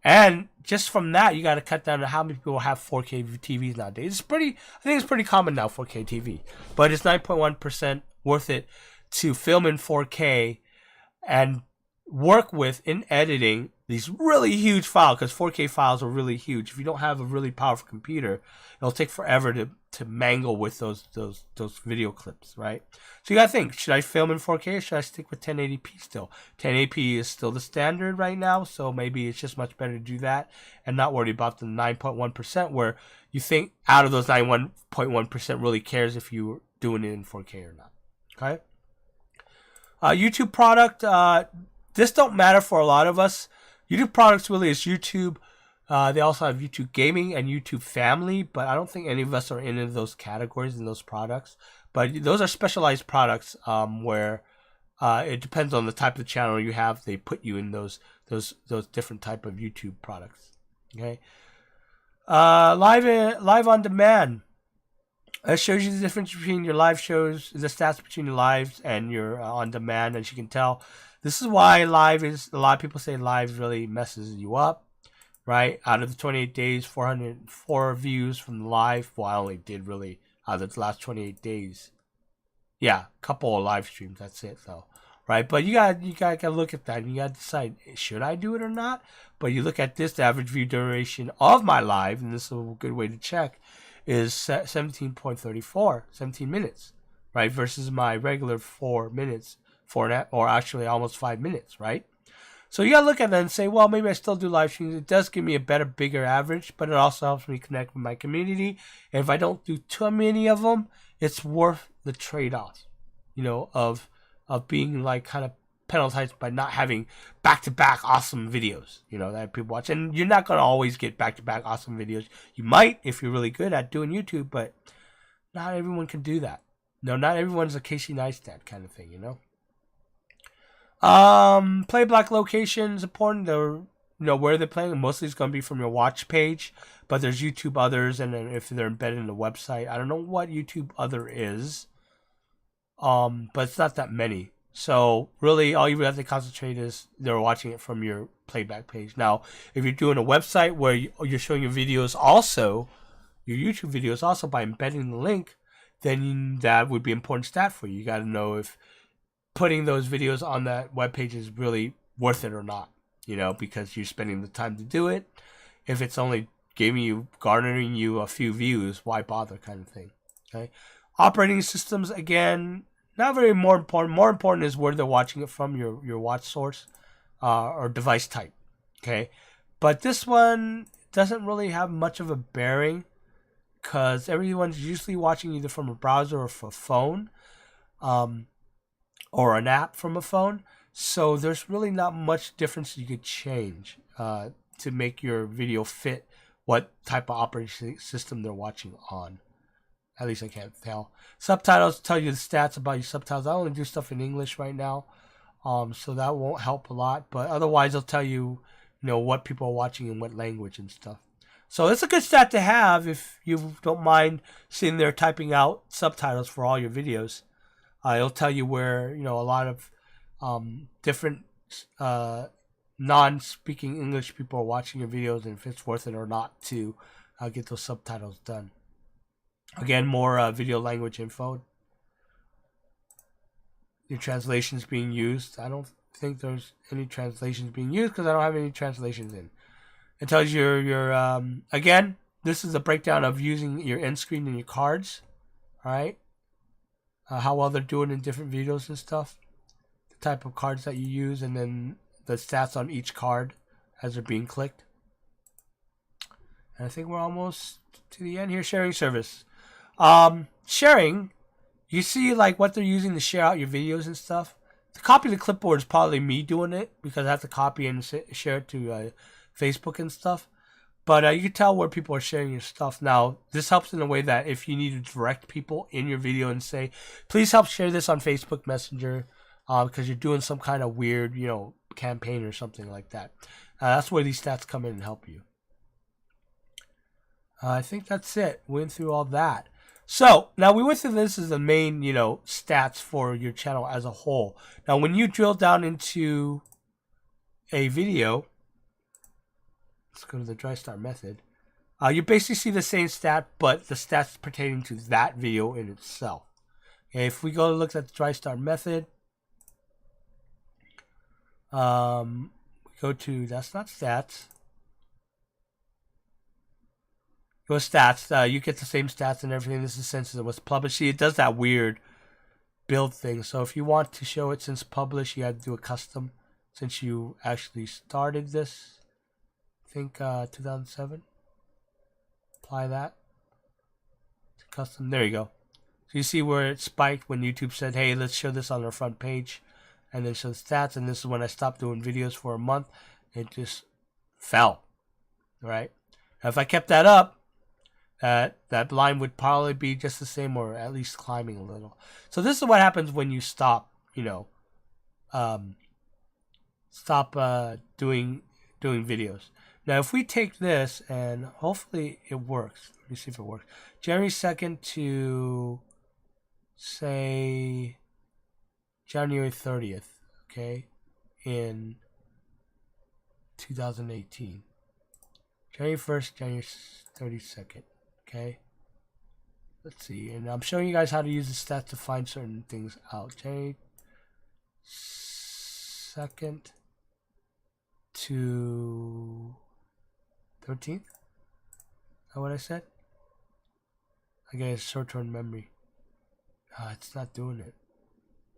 And just from that, you got to cut down to how many people have 4K TVs nowadays. I think it's pretty common now, 4K TV. But it's 9.1% worth it to film in 4K and work with, in editing, these really huge files, because 4K files are really huge. If you don't have a really powerful computer, it'll take forever to mangle with those video clips, right? So you gotta think, should I film in 4K or should I stick with 1080p still? 1080p is still the standard right now, so maybe it's just much better to do that and not worry about the 9.1%, where you think out of those 9.1% really cares if you're doing it in 4K or not. Okay? YouTube product, this don't matter for a lot of us. YouTube products really is YouTube. They also have YouTube Gaming and YouTube Family, but I don't think any of us are in any of those categories in those products. But those are specialized products where it depends on the type of channel you have. They put you in those different type of YouTube products. Okay, live on demand. It shows you the difference between your live shows, the stats between your lives and your on demand. As you can tell, this is why live is, a lot of people say live really messes you up, right? Out of the 28 days, 404 views from the live. Well, I only did really out of the last 28 days. Yeah, a couple of live streams. That's it, though, right? But you got to look at that, and you got to decide, should I do it or not? But you look at this, the average view duration of my live, and this is a good way to check, is 17.34, 17 minutes, right? Versus my regular 4 minutes, or actually almost 5 minutes, right? So you gotta look at that and say, well, maybe I still do live streams. It does give me a better, bigger average, but it also helps me connect with my community. And if I don't do too many of them, it's worth the trade-off, of being like kind of penalized by not having back-to-back awesome videos, that people watch. And you're not gonna always get back-to-back awesome videos. You might if you're really good at doing YouTube, but not everyone can do that. No, not everyone's a Casey Neistat kind of thing, Play black location is important. Where they're playing. Mostly it's going to be from your watch page, but there's YouTube others, and then if they're embedded in the website, I don't know what YouTube other is. But it's not that many. So really, all you have to concentrate is they're watching it from your playback page. Now, if you're doing a website where you're showing your videos also, your YouTube videos also by embedding the link, then that would be an important stat for you. You got to know if putting those videos on that webpage is really worth it or not, because you're spending the time to do it. If it's only garnering you a few views, why bother, kind of thing. Okay. Operating systems, again, not very more important. More important is where they're watching it from, your watch source or device type. Okay. But this one doesn't really have much of a bearing because everyone's usually watching either from a browser or from a phone. Or an app from a phone. So there's really not much difference you could change to make your video fit what type of operating system they're watching on. At least I can't tell. Subtitles tell you the stats about your subtitles. I only do stuff in English right now, so that won't help a lot. But otherwise, they'll tell you, what people are watching in what language and stuff. So it's a good stat to have if you don't mind sitting there typing out subtitles for all your videos. It'll tell you where, a lot of different non-speaking English people are watching your videos and if it's worth it or not to get those subtitles done. Again, more video language info. Your translations being used. I don't think there's any translations being used because I don't have any translations in. It tells you again, this is a breakdown of using your end screen and your cards. All right. How well they're doing in different videos and stuff, the type of cards that you use, and then the stats on each card as they're being clicked. And I think we're almost to the end here. Sharing service. Sharing, you see like what they're using to share out your videos and stuff. The copy of the clipboard is probably me doing it because I have to copy and share it to Facebook and stuff. But you can tell where people are sharing your stuff. Now, this helps in a way that if you need to direct people in your video and say, please help share this on Facebook Messenger because you're doing some kind of weird, campaign or something like that. That's where these stats come in and help you. I think that's it. We went through all that. So, now we went through this as the main, stats for your channel as a whole. Now, when you drill down into a video, let's go to the dry start method. You basically see the same stat, but the stats pertaining to that video in itself. Okay, if we go to look at the dry start method, we go to, that's not stats. Go to stats. You get the same stats and everything. This is since it was published. See, it does that weird build thing. So if you want to show it since published, you have to do a custom since you actually started this. I think 2007. Apply that to custom. There you go. So you see where it spiked when YouTube said, hey, let's show this on our front page and then show the stats. And this is when I stopped doing videos for a month. It just fell. Right? Now, if I kept that up, that line would probably be just the same or at least climbing a little. So this is what happens when you stop, doing videos. Now, if we take this and hopefully it works. Let me see if it works. January 2nd to, say, January 30th, okay, in 2018. January 1st, January 32nd, okay? Let's see, and I'm showing you guys how to use the stats to find certain things out. January 2nd to 13th? Is that what I said? I guess short-term memory. It's not doing it.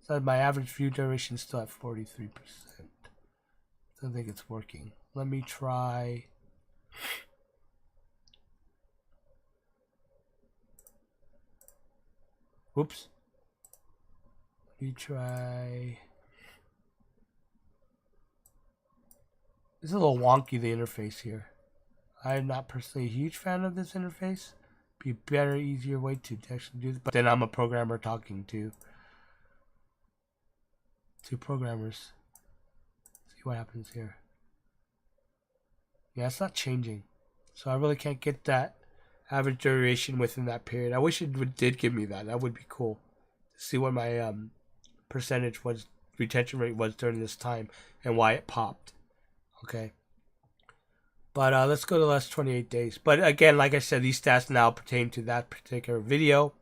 So my average view duration is still at 43%. don't think it's working. Let me try. Whoops. Let me try. It's a little wonky, the interface here. I'm not personally a huge fan of this interface. Be a better, easier way to actually do this. But then I'm a programmer talking to programmers. See what happens here. Yeah, it's not changing. So I really can't get that average duration within that period. I wish it did give me that. That would be cool. See what my percentage was, retention rate was during this time, and why it popped. Okay. But let's go to the last 28 days. But again, like I said, these stats now pertain to that particular video.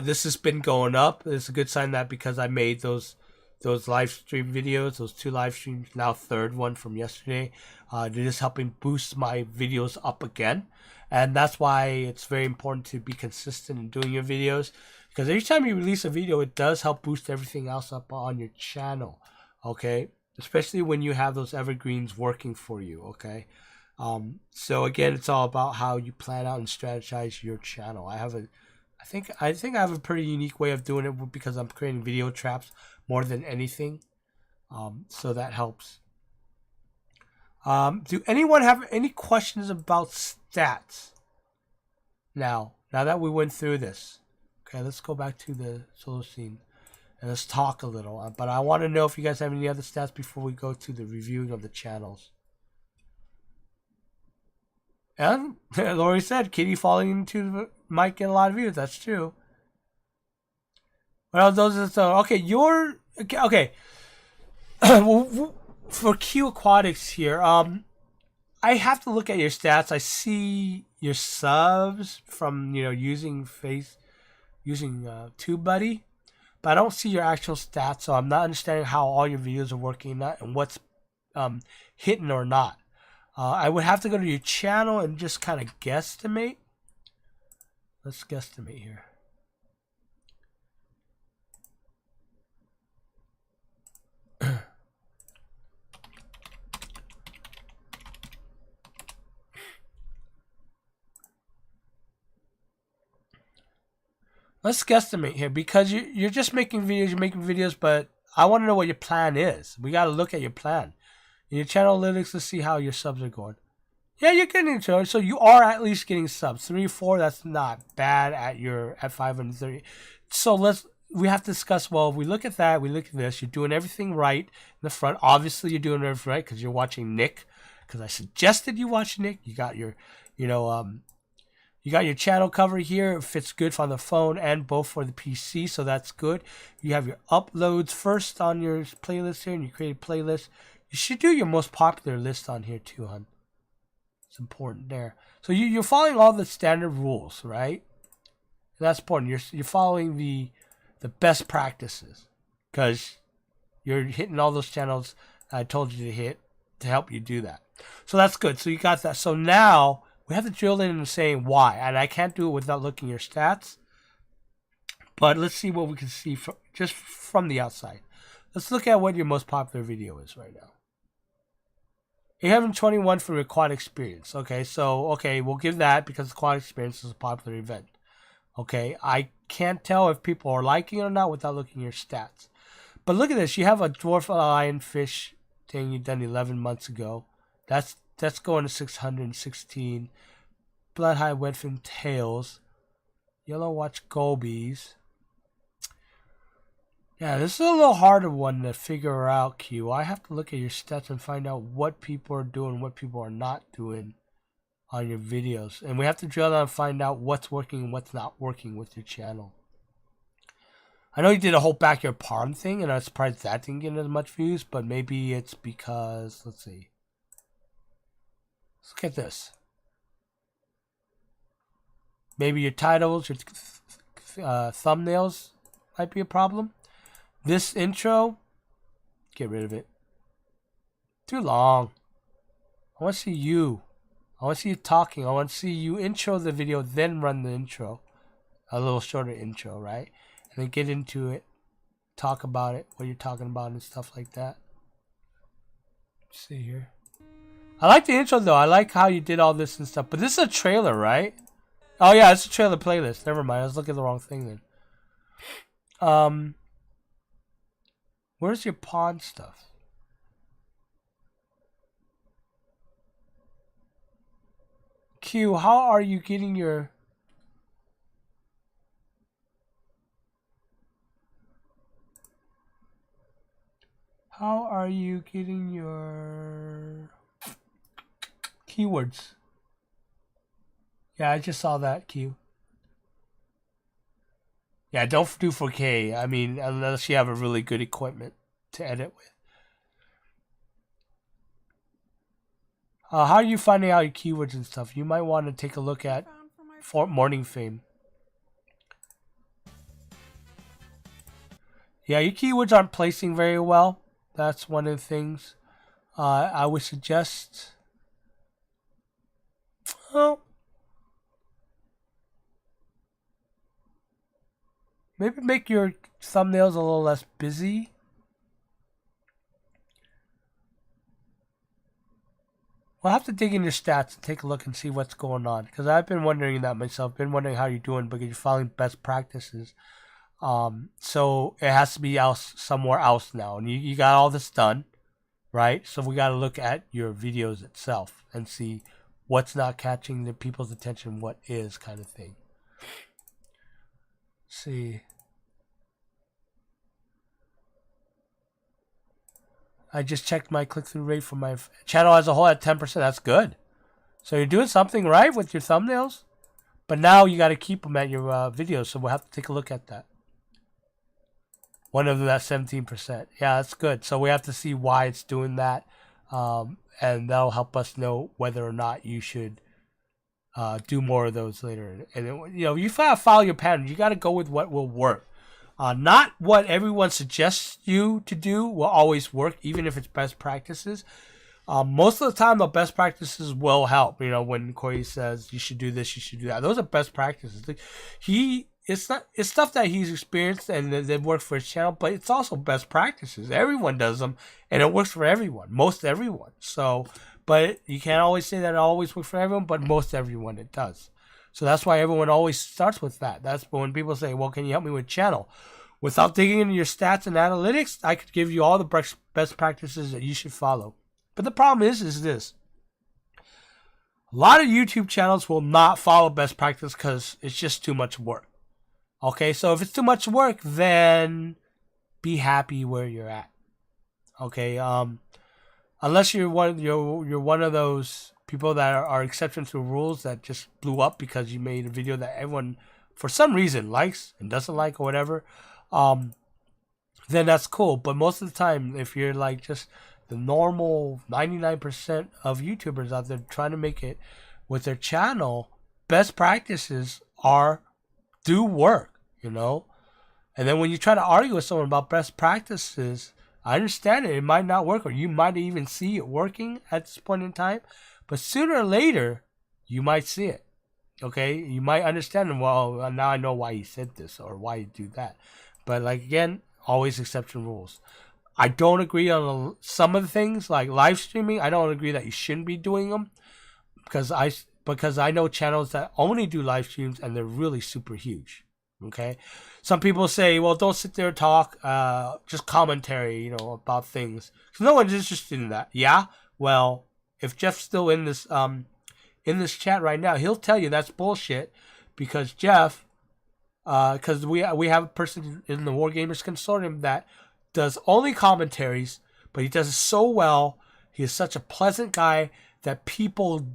This has been going up. It's a good sign that because I made those live stream videos, those 2 live streams, now 3rd one from yesterday, it is helping boost my videos up again. And that's why it's very important to be consistent in doing your videos, because every time you release a video, it does help boost everything else up on your channel. Okay, especially when you have those evergreens working for you. Okay, so again, it's all about how you plan out and strategize your channel. I think I have a pretty unique way of doing it because I'm creating video traps more than anything. So that helps. Do anyone have any questions about stats? Now that we went through this, okay, let's go back to the solo scene and let's talk a little. But I want to know if you guys have any other stats before we go to the reviewing of the channels. And Lori said, Kitty falling into might get a lot of views. That's true. Well, those are so okay. You're okay. For Q Aquatics here, I have to look at your stats. I see your subs from using TubeBuddy, but I don't see your actual stats. So I'm not understanding how all your videos are working and what's hitting or not. I would have to go to your channel and just kind of guesstimate. Let's guesstimate here. Let's guesstimate here because you're just making videos. You're making videos, but I want to know what your plan is. We got to look at your plan. In your channel analytics to see how your subs are going. Yeah, you're getting into it. So you are at least getting subs. 3 or 4, that's not bad at 530. So we have to discuss, well, if we look at that, we look at this, you're doing everything right in the front. Obviously you're doing everything right because you're watching Nick. Because I suggested you watch Nick. You got your, you got your channel cover here. It fits good for the phone and both for the PC, so that's good. You have your uploads first on your playlist here, and you create a playlist. You should do your most popular list on here too, hon. It's important there. So you're following all the standard rules, right? And that's important. You're following the best practices because you're hitting all those channels I told you to hit to help you do that. So that's good. So you got that. So now we have to drill in and saying why, and I can't do it without looking at your stats. But let's see what we can see just from the outside. Let's look at what your most popular video is right now. 821 for your quad experience. Okay, so we'll give that because the quad experience is a popular event. Okay, I can't tell if people are liking it or not without looking at your stats. But look at this. You have a dwarf lionfish thing you done 11 months ago. That's going to 616. Blood high wedfin tails. Yellow watch gobies. Yeah, this is a little harder one to figure out, Q. I have to look at your stats and find out what people are doing, what people are not doing on your videos. And we have to drill down and find out what's working and what's not working with your channel. I know you did a whole backyard pond thing, and I'm surprised that didn't get as much views, but maybe it's because, let's see. Let's look at this. Maybe your titles, your thumbnails might be a problem. This intro, get rid of it. Too long. I want to see you. I want to see you talking. I want to see you intro the video, then run the intro. A little shorter intro, right? And then get into it. Talk about it, what you're talking about and stuff like that. Let's see here. I like the intro though. I like how you did all this and stuff. But this is a trailer, right? Oh yeah, it's a trailer playlist. Never mind. I was looking at the wrong thing then. Where's your pawn stuff? Q, how are you getting your... How are you getting your keywords? Yeah, I just saw that, Q. Yeah, don't do 4K. I mean, unless you have a really good equipment to edit with. How are you finding out your keywords and stuff? You might want to take a look at Morning Fame. Yeah, your keywords aren't placing very well. That's one of the things I would suggest. Well, maybe make your thumbnails a little less busy. We'll have to dig in your stats and take a look and see what's going on. Because I've been wondering that myself. Been wondering how you're doing because you're following best practices. So it has to be somewhere else now. And you got all this done, right? So we got to look at your videos itself and see what's not catching the people's attention, what is, kind of thing. Let's see. I just checked my click-through rate for my channel as a whole at 10%. That's good. So you're doing something right with your thumbnails. But now you got to keep them at your videos. So we'll have to take a look at that. One of them at 17%. Yeah, that's good. So we have to see why it's doing that. And that'll help us know whether or not you should do more of those later. And you gotta follow your pattern. You got to go with what will work. Not what everyone suggests you to do will always work, even if it's best practices. Most of the time, the best practices will help. When Corey says you should do this, you should do that. Those are best practices. It's stuff that he's experienced and they've worked for his channel, but it's also best practices. Everyone does them, and it works for everyone, most everyone. So, but you can't always say that it always works for everyone, but most everyone it does. So that's why everyone always starts with that. That's when people say, well, can you help me with channel? Without digging into your stats and analytics, I could give you all the best practices that you should follow. But the problem is this. A lot of YouTube channels will not follow best practice because it's just too much work. Okay, so if it's too much work, then be happy where you're at. Okay, unless you're one of those people that are exceptions to rules that just blew up because you made a video that everyone, for some reason, likes and doesn't like or whatever, then that's cool. But most of the time, if you're like just the normal 99% of YouTubers out there trying to make it with their channel, best practices do work, And then when you try to argue with someone about best practices, I understand it. It might not work, or you might even see it working at this point in time. But sooner or later, you might see it. Okay? You might understand, well, now I know why he said this or why he do that. But again, always exception rules. I don't agree on some of the things, like live streaming. I don't agree that you shouldn't be doing them because I know channels that only do live streams and they're really super huge. Okay? Some people say, well, don't sit there and talk, just commentary, about things. So no one's interested in that. Yeah? Well, if Jeff's still in this chat right now, he'll tell you that's bullshit because Jeff, because we have a person in the War Gamers Consortium that does only commentaries, but he does it so well. He is such a pleasant guy that people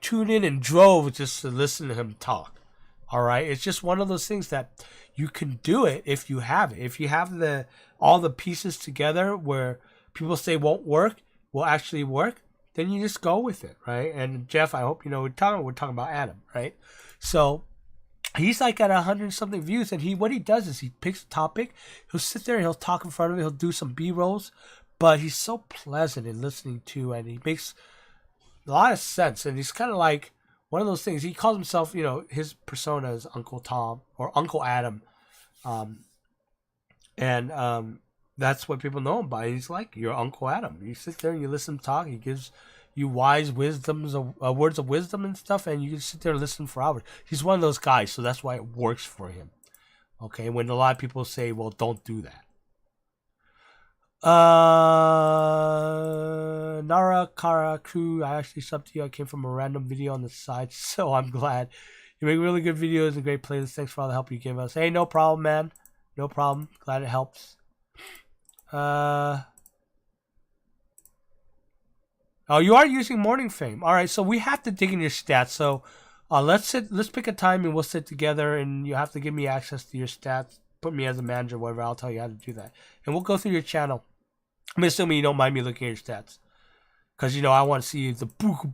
tune in droves just to listen to him talk. All right, it's just one of those things that you can do it if you have it. If you have all the pieces together where people say won't work, will actually work, then you just go with it, right? And Jeff, I hope we're talking about Adam, right? So he's at 100-something views, and what he does is he picks a topic, he'll sit there, he'll talk in front of it, he'll do some B-rolls, but he's so pleasant in listening to, and he makes a lot of sense, and he's kind of like one of those things. He calls himself, his persona is Uncle Tom or Uncle Adam, That's what people know him by. He's like your Uncle Adam. You sit there and you listen to him talk. He gives you wise wisdoms, words of wisdom and stuff, and you can sit there and listen for hours. He's one of those guys, so that's why it works for him. Okay, when a lot of people say, well, don't do that. Nara Karaku, I actually subbed to you. I came from a random video on the side, so I'm glad. You make really good videos and great playlists. Thanks for all the help you gave us. Hey, no problem, man. No problem. Glad it helps. Oh, you are using Morning Fame. All right, so we have to dig in your stats. So let's pick a time and we'll sit together, and you have to give me access to your stats. Put me as a manager, whatever. I'll tell you how to do that, and we'll go through your channel. I'm assuming you don't mind me looking at your stats, because I want to see the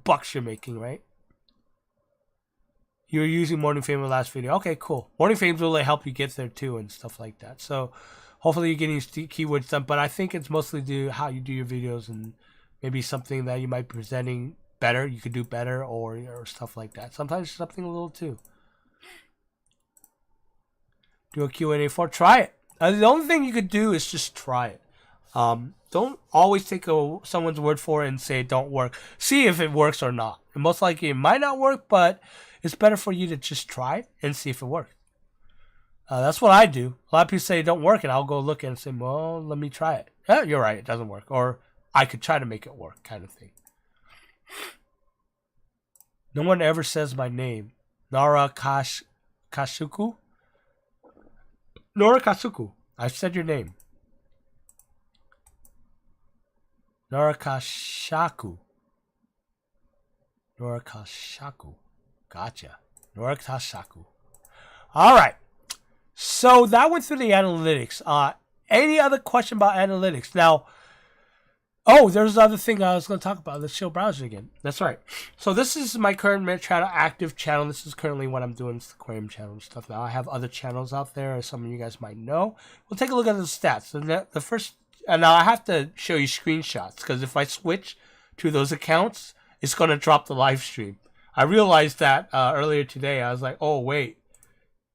bucks you're making, right? You were using Morning Fame in the last video. Okay, cool. Morning Fame's will help you get there too and stuff like that. So hopefully you're getting keywords done, but I think it's mostly due how you do your videos and maybe something that you might be presenting better. You could do better or stuff like that. Sometimes something a little too. Do a Q&A for. Try it. The only thing you could do is just try it. Don't always take someone's word for it and say it don't work. See if it works or not. And most likely it might not work, but it's better for you to just try it and see if it works. That's what I do. A lot of people say it don't work, and I'll go look at it and say, well, let me try it. Yeah, you're right, it doesn't work. Or I could try to make it work, kind of thing. No one ever says my name. Nara Kasuku? Nora Kasuku. I said your name. Norakashaku. Gotcha. Norakashaku. Alright. So that went through the analytics. Any other question about analytics? Now, there's another thing I was going to talk about. Let's show browser again. That's right. So this is my current channel, active channel. This is currently what I'm doing. It's the Aquarium channel and stuff. Now I have other channels out there, as some of you guys might know. We'll take a look at the stats. The first, and now I have to show you screenshots, because if I switch to those accounts, it's going to drop the live stream. I realized that earlier today. I was like, oh wait,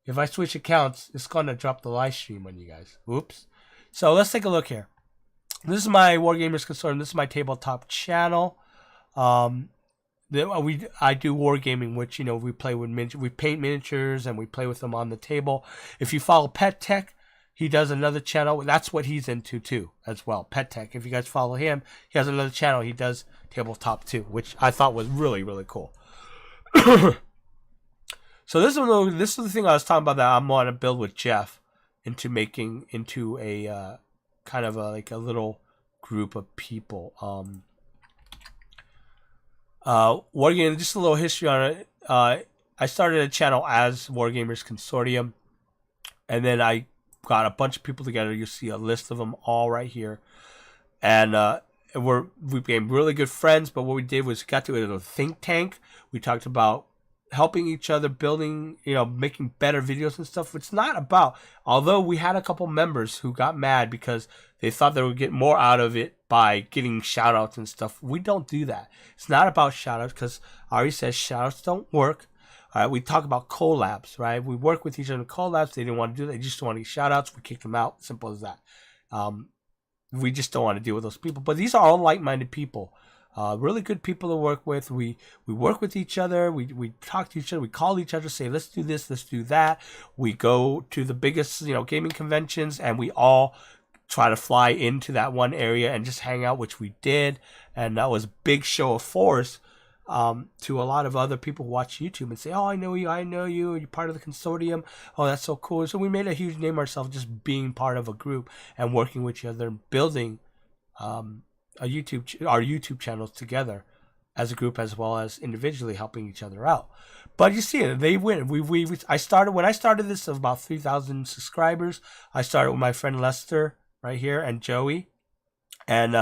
if I switch accounts, it's going to drop the live stream on you guys. Oops. So let's take a look here. This is my Wargamers Consortium. This is my tabletop channel. I do wargaming, which we play with we paint miniatures and we play with them on the table. If you follow Pet Tech, he does another channel. That's what he's into too, as well. Pet Tech. If you guys follow him, he has another channel. He does tabletop too, which I thought was really, really cool. So this is the thing I was talking about that I'm on to build with Jeff into making into a kind of like a little group of people. Wargaming, just a little history on it. I started a channel as Wargamers Consortium, and then I got a bunch of people together. You see a list of them all right here, and we became really good friends. But what we did was got to a think tank. We talked about helping each other, building, making better videos and stuff. It's not about, although we had a couple members who got mad because they thought they would get more out of it by getting shout outs and stuff. We don't do that. It's not about shout outs, because Ari says shout outs don't work. All right, we talk about collabs, right? We work with each other in collabs. They didn't want to do that. They just want to get shout outs. We kicked them out. Simple as that. We just don't want to deal with those people. But these are all like-minded people. Really good people to work with. We work with each other. We talk to each other. We call each other, say, let's do this, let's do that. We go to the biggest, gaming conventions, and we all try to fly into that one area and just hang out, which we did. And that was a big show of force to a lot of other people who watch YouTube and say, oh, I know you, you're part of the consortium. Oh, that's so cool. So we made a huge name ourselves just being part of a group and working with each other and building our YouTube channels together as a group, as well as individually helping each other out. But you see, they win. When I started this of about 3,000 subscribers. I started with my friend Lester right here and Joey, and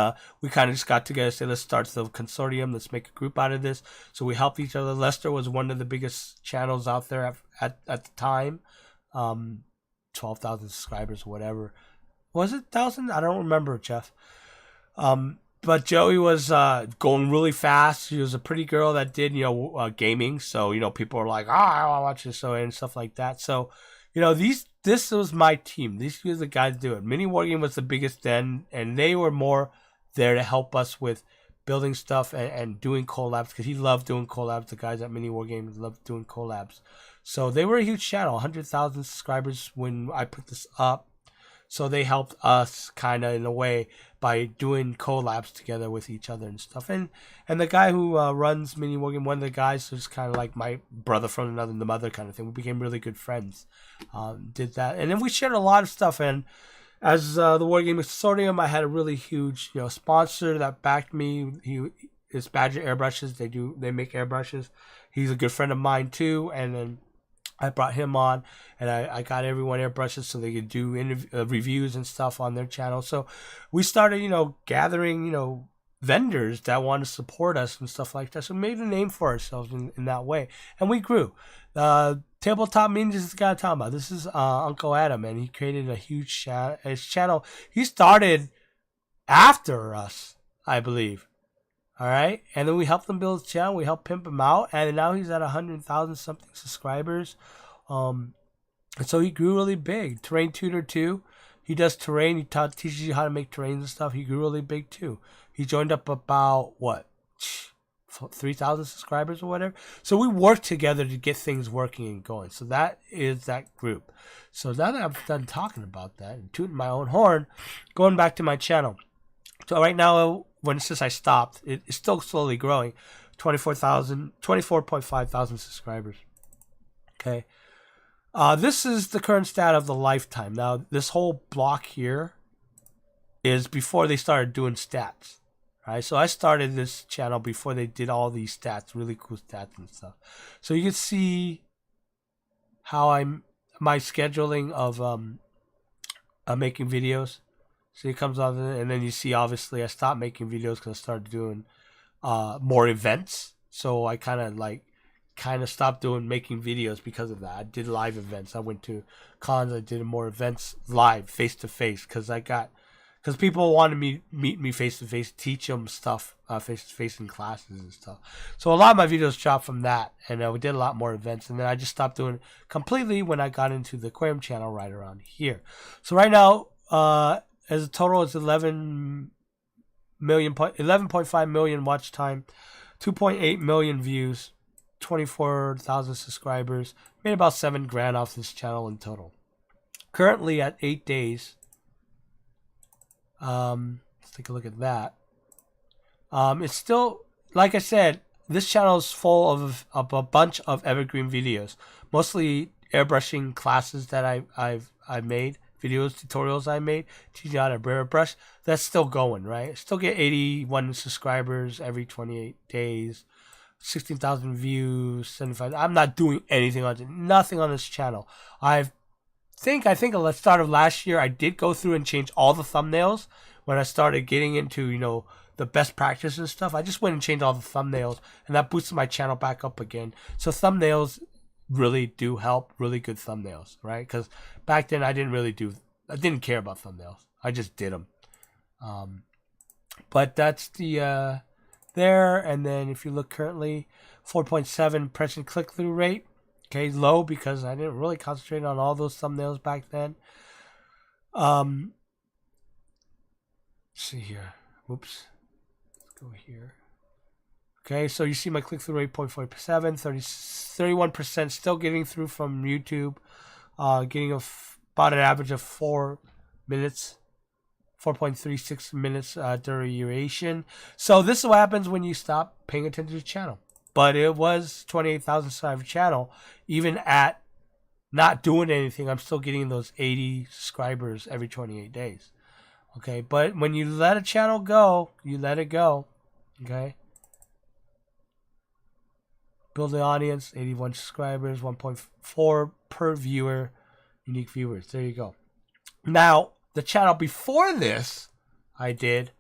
we kind of just got together and said, let's start the consortium. Let's make a group out of this. So we helped each other. Lester was one of the biggest channels out there at the time, 12,000 subscribers, whatever. Was it 1,000? I don't remember, Jeff. But Joey was going really fast. She was a pretty girl that did, gaming. So, people were like, I want to watch this and stuff like that. So, these this was my team. These were the guys do it. Mini Wargame was the biggest then, and they were more there to help us with building stuff and doing collabs, because he loved doing collabs. The guys at Mini Wargame loved doing collabs. So they were a huge channel, 100,000 subscribers when I put this up. So they helped us kind of in a way by doing collabs together with each other and stuff. And the guy who runs Mini Wargame, one of the guys who's kind of like my brother from another mother kind of thing. We became really good friends. Did that, and then we shared a lot of stuff. And as the Wargame Consortium, I had a really huge sponsor that backed me. It's Badger Airbrushes. They make airbrushes. He's a good friend of mine too. And then I brought him on, and I got everyone airbrushes so they could do reviews and stuff on their channel. So we started, gathering, vendors that want to support us and stuff like that. So we made a name for ourselves in that way, and we grew. Tabletop Ninjas is the guy I'm talking about. This is Uncle Adam, and he created a huge his channel. He started after us, I believe. All right, and then we helped him build his channel. We helped pimp him out, and now he's at 100,000 something subscribers. And so he grew really big. Terrain Tutor too. He does terrain. He teaches you how to make terrains and stuff. He grew really big too. He joined up about 3,000 subscribers or whatever. So we worked together to get things working and going. So that is that group. So now that I'm done talking about that and tooting my own horn, going back to my channel. So right now, since I stopped, it's still slowly growing. 24.5 thousand subscribers. Okay. This is the current stat of the lifetime. Now, this whole block here is before they started doing stats. Right? So I started this channel before they did all these stats, really cool stats and stuff. So you can see how my scheduling of making videos. So it comes on, and then you see, obviously, I stopped making videos because I started doing more events. So I kind of stopped making videos because of that. I did live events. I went to cons. I did more events live, face to face, because people wanted me meet me face to face, teach them stuff face to face in classes and stuff. So a lot of my videos dropped from that, and we did a lot more events. And then I just stopped doing it completely when I got into the Aquarium channel right around here. So right now, as a total, it's 11.5 million watch time, 2.8 million views, 24,000 subscribers. Made about $7,000 off this channel in total. Currently at 8 days. Let's take a look at that. It's still, like I said, this channel is full of a bunch of evergreen videos, mostly airbrushing classes that I've made. Videos, tutorials I made, teaching you how to airbrush. That's still going, right? Still get 81 subscribers every 28 days, 16,000 views, 75. I'm not doing anything nothing on this channel. I think at the start of last year, I did go through and change all the thumbnails when I started getting into, the best practice and stuff. I just went and changed all the thumbnails, and that boosted my channel back up again. So thumbnails really do help, really good thumbnails, right? Because back then I didn't care about thumbnails. I just did them. But that's the there. And then if you look currently, 4.7 impression click-through rate. Okay, low because I didn't really concentrate on all those thumbnails back then. Let's see here. Whoops. Let's go here. Okay, so you see my click-through rate, 0.47, 31% still getting through from YouTube, getting about an average of 4 minutes, 4.36 minutes duration. So this is what happens when you stop paying attention to the channel. But it was 28,000 subscriber channel. Even at not doing anything, I'm still getting those 80 subscribers every 28 days. Okay, but when you let a channel go, you let it go. Okay. Build the audience, 81 subscribers, 1.4 per viewer, unique viewers. There you go. Now, the channel before this I did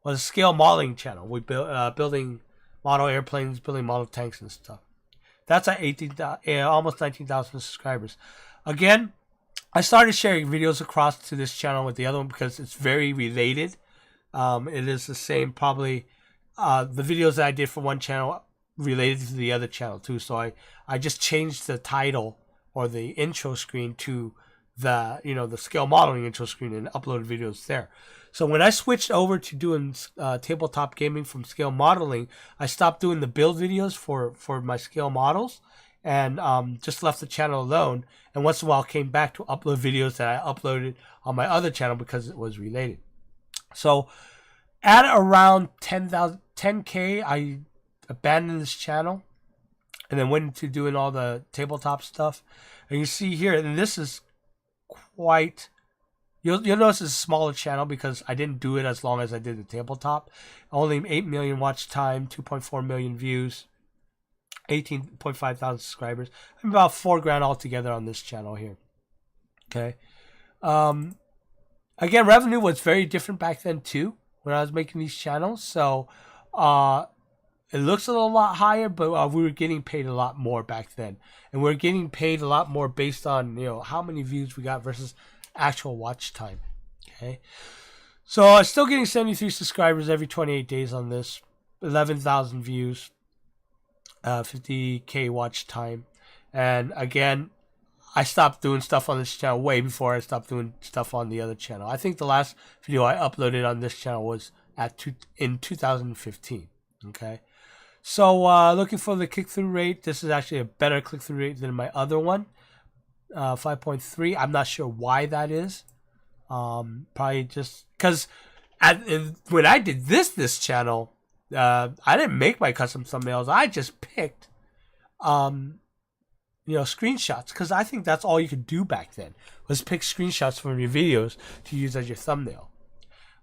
was a scale modeling channel. We built building model airplanes, building model tanks and stuff. That's at almost 19,000 subscribers. Again, I started sharing videos across to this channel with the other one because it's very related. It is the same, probably the videos that I did for one channel related to the other channel too. So I just changed the title or the intro screen to the scale modeling intro screen and uploaded videos there. So when I switched over to doing tabletop gaming from scale modeling, I stopped doing the build videos for my scale models, and just left the channel alone. And once in a while came back to upload videos that I uploaded on my other channel because it was related. So at around 10K, I abandoned this channel and then went into doing all the tabletop stuff. And you see here, and this is quite... You'll notice it's a smaller channel because I didn't do it as long as I did the tabletop. Only 8 million watch time, 2.4 million views, 18.5 thousand subscribers. I'm about $4,000 altogether on this channel here. Okay. Again, revenue was very different back then too when I was making these channels. So it looks a lot higher, but we were getting paid a lot more back then, and we were getting paid a lot more based on how many views we got versus actual watch time. Okay, so I'm still getting 73 subscribers every 28 days on this, 11,000 views, 50K watch time. And again, I stopped doing stuff on this channel way before I stopped doing stuff on the other channel. I think the last video I uploaded on this channel was in 2015. Okay, so looking for the click-through rate. This is actually a better click-through rate than my other one. 5.3. I'm not sure why that is. Probably just because when I did this channel, I didn't make my custom thumbnails. I just picked, screenshots, because I think that's all you could do back then was pick screenshots from your videos to use as your thumbnail.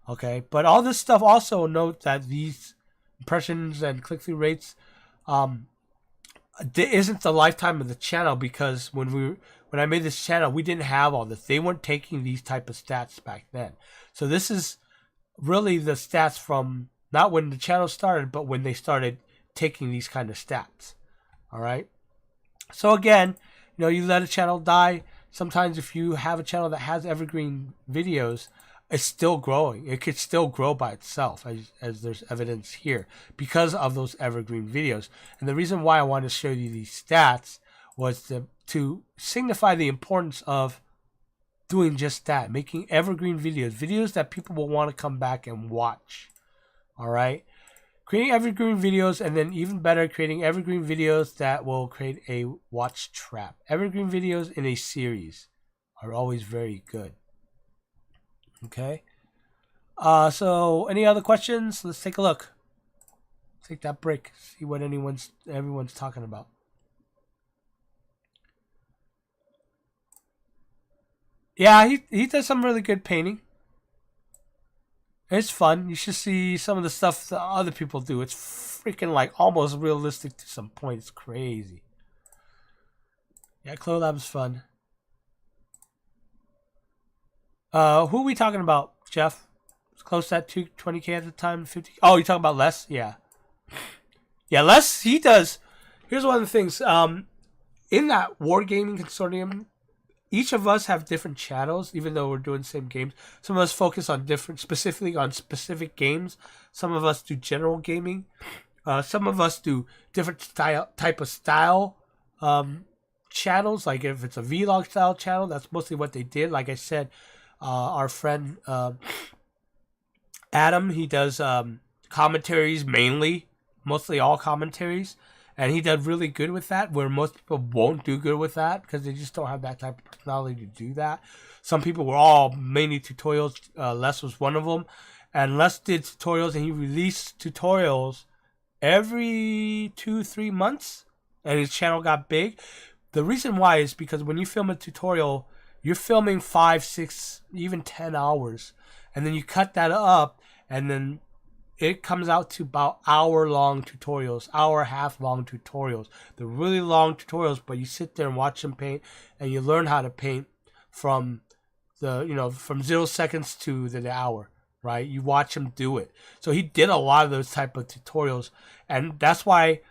Okay, but all this stuff, also note that these impressions and click-through rates isn't the lifetime of the channel, because when I made this channel, we didn't have all this. They weren't taking these type of stats back then. So this is really the stats from not when the channel started, but when they started taking these kind of stats. All right. So again, you let a channel die. Sometimes if you have a channel that has evergreen videos, it's still growing. It could still grow by itself, as there's evidence here, because of those evergreen videos. And the reason why I wanted to show you these stats was to signify the importance of doing just that, making evergreen videos that people will want to come back and watch. All right, creating evergreen videos, and then even better, creating evergreen videos that will create a watch trap. Evergreen videos in a series are always very good. Okay. So any other questions? Let's take a look. Take that break. See what everyone's talking about. Yeah, he does some really good painting. It's fun. You should see some of the stuff that other people do. It's freaking almost realistic to some point. It's crazy. Yeah, CloLab's fun. Who are we talking about, Jeff? It's close to that 20K at the time, 50. Oh, you're talking about Les? Yeah. Yeah, Les, he does. Here's one of the things. In that Wargaming Consortium, each of us have different channels, even though we're doing the same games. Some of us focus on specifically on specific games. Some of us do general gaming. Some of us do different type of style channels. Like if it's a vlog style channel, that's mostly what they did. Like I said, our friend Adam, he does commentaries mainly, mostly all commentaries. And he did really good with that, where most people won't do good with that because they just don't have that type of personality to do that. Some people were all mainly tutorials. Les was one of them. And Les did tutorials, and he released tutorials every 2-3 months. And his channel got big. The reason why is because when you film a tutorial, you're filming 5, 6, even 10 hours. And then you cut that up, and then it comes out to about hour-long tutorials, hour-and-a-half-long tutorials. They're really long tutorials, but you sit there and watch them paint, and you learn how to paint from from 0 seconds to the hour, right? You watch him do it. So he did a lot of those type of tutorials, and that's why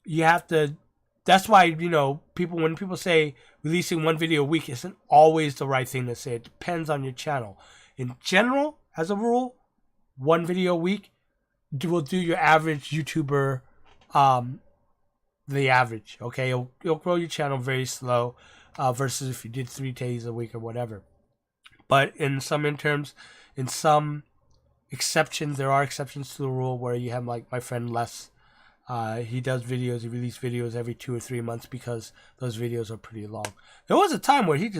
you have to. That's why when people say releasing one video a week isn't always the right thing to say. It depends on your channel. In general, as a rule, one video a week will do your average YouTuber the average. Okay, you'll grow your channel very slow. versus if you did 3 days a week or whatever. But in some exceptions, there are exceptions to the rule where you have like my friend Les. He does videos. He releases videos every 2 or 3 months because those videos are pretty long. There was a time where he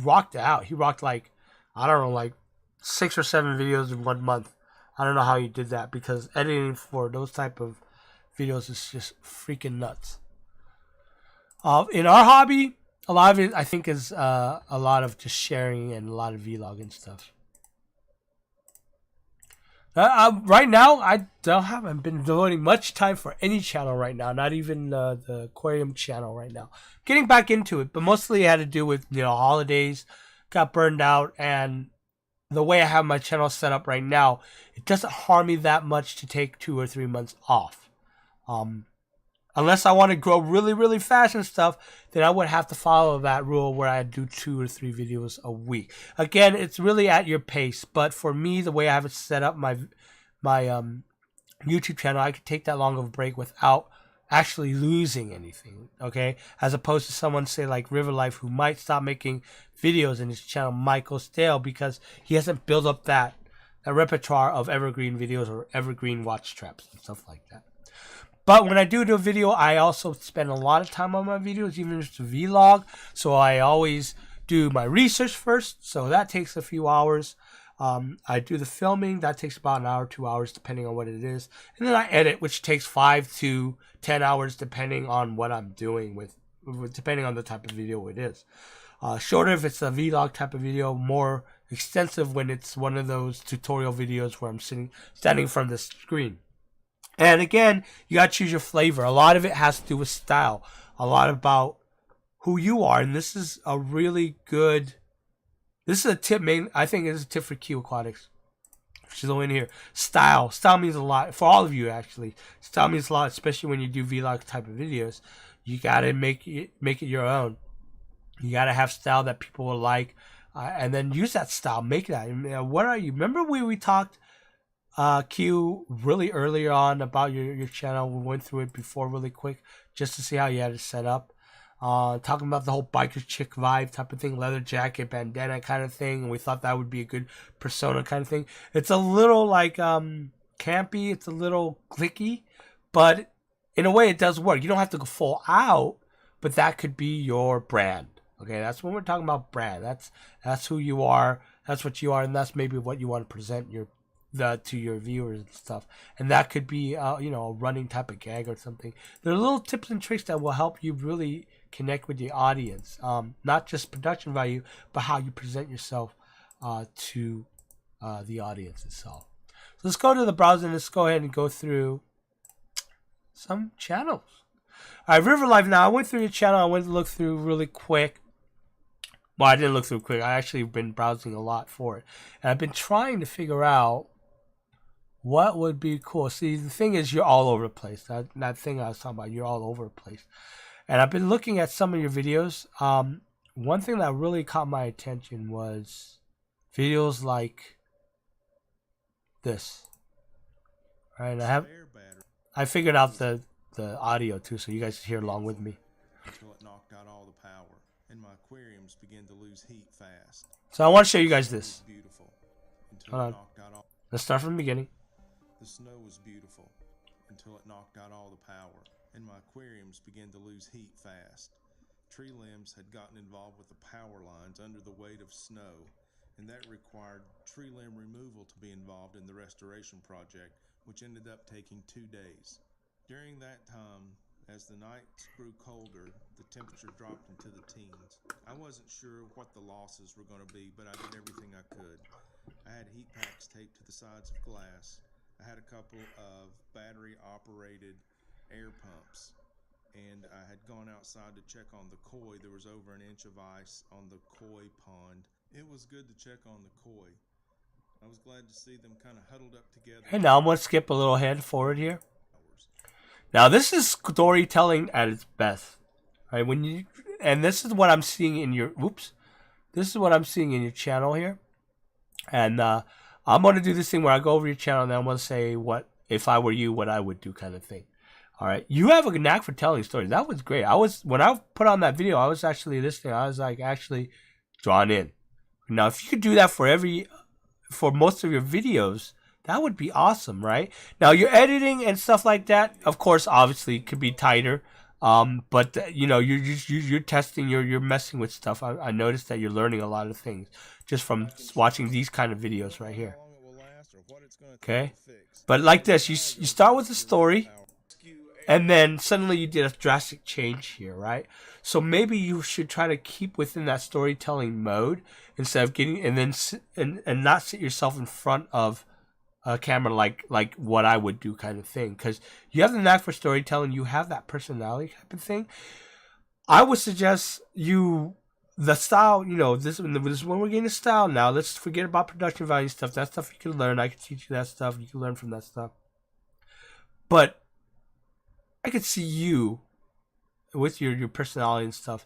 rocked it out. He rocked like, I don't know, like 6 or 7 videos in 1 month. I don't know how he did that because editing for those type of videos is just freaking nuts. In our hobby, a lot of it I think is a lot of just sharing and a lot of vlog and stuff. Right now, I haven't been devoting much time for any channel right now. Not even the Aquarium channel right now. Getting back into it, but mostly it had to do with holidays. Got burned out, and the way I have my channel set up right now, it doesn't harm me that much to take 2 or 3 months off. Unless I want to grow really, really fast and stuff, then I would have to follow that rule where I do 2 or 3 videos a week. Again, it's really at your pace. But for me, the way I have it set up, my YouTube channel, I could take that long of a break without actually losing anything. Okay, as opposed to someone say like River Life, who might stop making videos and his channel might go stale because he hasn't built up that repertoire of evergreen videos or evergreen watch traps and stuff like that. But when I do a video, I also spend a lot of time on my videos, even if it's a vlog. So I always do my research first. So that takes a few hours. I do the filming. That takes about an hour, 2 hours, depending on what it is. And then I edit, which takes 5 to 10 hours, depending on what I'm doing depending on the type of video it is. Shorter if it's a vlog type of video, more extensive when it's one of those tutorial videos where I'm standing from the screen. And again, you got to choose your flavor. A lot of it has to do with style. A lot about who you are. And this is a really good... This is a tip, I think it's a tip for Q Aquatics. She's all in here. Style. Style means a lot. For all of you, actually. Style means a lot, especially when you do vlog type of videos. You got to make it your own. You got to have style that people will like. And then use that style. Make that. What are you? Remember we talked... Q really earlier on about your channel. We went through it before really quick just to see how you had it set up. Talking about the whole biker chick vibe type of thing, leather jacket, bandana kind of thing, and we thought that would be a good persona kind of thing. It's a little like campy, it's a little clicky, but in a way it does work. You don't have to go full out, but that could be your brand. Okay, that's when we're talking about brand. That's who you are, that's what you are, and that's maybe what you want to present to your viewers and stuff. And that could be a running type of gag or something. There are little tips and tricks that will help you really connect with the audience, not just production value, but how you present yourself to the audience itself. So let's go to the browser and let's go ahead and go through some channels. All right, River Life. Now I went through your channel. I went to look through really quick. Well, I didn't look through quick. I actually been browsing a lot for it, and I've been trying to figure out what would be cool. See, the thing is, you're all over the place. That thing I was talking about, you're all over the place. And I've been looking at some of your videos. One thing that really caught my attention was videos like this. All right, I figured out the audio too, so you guys hear along with me. Until it knocked out all the power, and my aquariums began to lose heat fast. So I want to show you guys this. Hold on. Let's start from the beginning. The snow was beautiful until it knocked out all the power, and my aquariums began to lose heat fast. Tree limbs had gotten involved with the power lines under the weight of snow, and that required tree limb removal to be involved in the restoration project, which ended up taking 2 days. During that time, as the nights grew colder, the temperature dropped into the teens. I wasn't sure what the losses were going to be, but I did everything I could. I had heat packs taped to the sides of glass. I had a couple of battery-operated air pumps, and I had gone outside to check on the koi. There was over an inch of ice on the koi pond. It was good to check on the koi. I was glad to see them kind of huddled up together. Hey, now I'm going to skip a little ahead forward here. Now this is storytelling at its best. Right? And this is what I'm seeing in your This is what I'm seeing in your channel here. And I'm going to do this thing where I go over your channel and I'm going to say what, if I were you, what I would do kind of thing. All right, you have a knack for telling stories. That was great. When I put on that video, I was actually listening. I was like actually drawn in. Now, if you could do that for most of your videos, that would be awesome, right? Now, your editing and stuff like that, of course, obviously, could be tighter. But you know, you're testing, you're messing with stuff. I noticed that you're learning a lot of things just from watching these kind of videos right here. Okay, but like this, you start with a story, and then suddenly you did a drastic change here, right? So maybe you should try to keep within that storytelling mode instead of getting and not sit yourself in front of a camera like what I would do kind of thing, because you have the knack for storytelling, you have that personality type of thing. I would suggest the style, you know, this is when we're getting the style now. Let's forget about production value stuff. That stuff you can learn. I can teach you that stuff. You can learn from that stuff. But I could see you with your personality and stuff,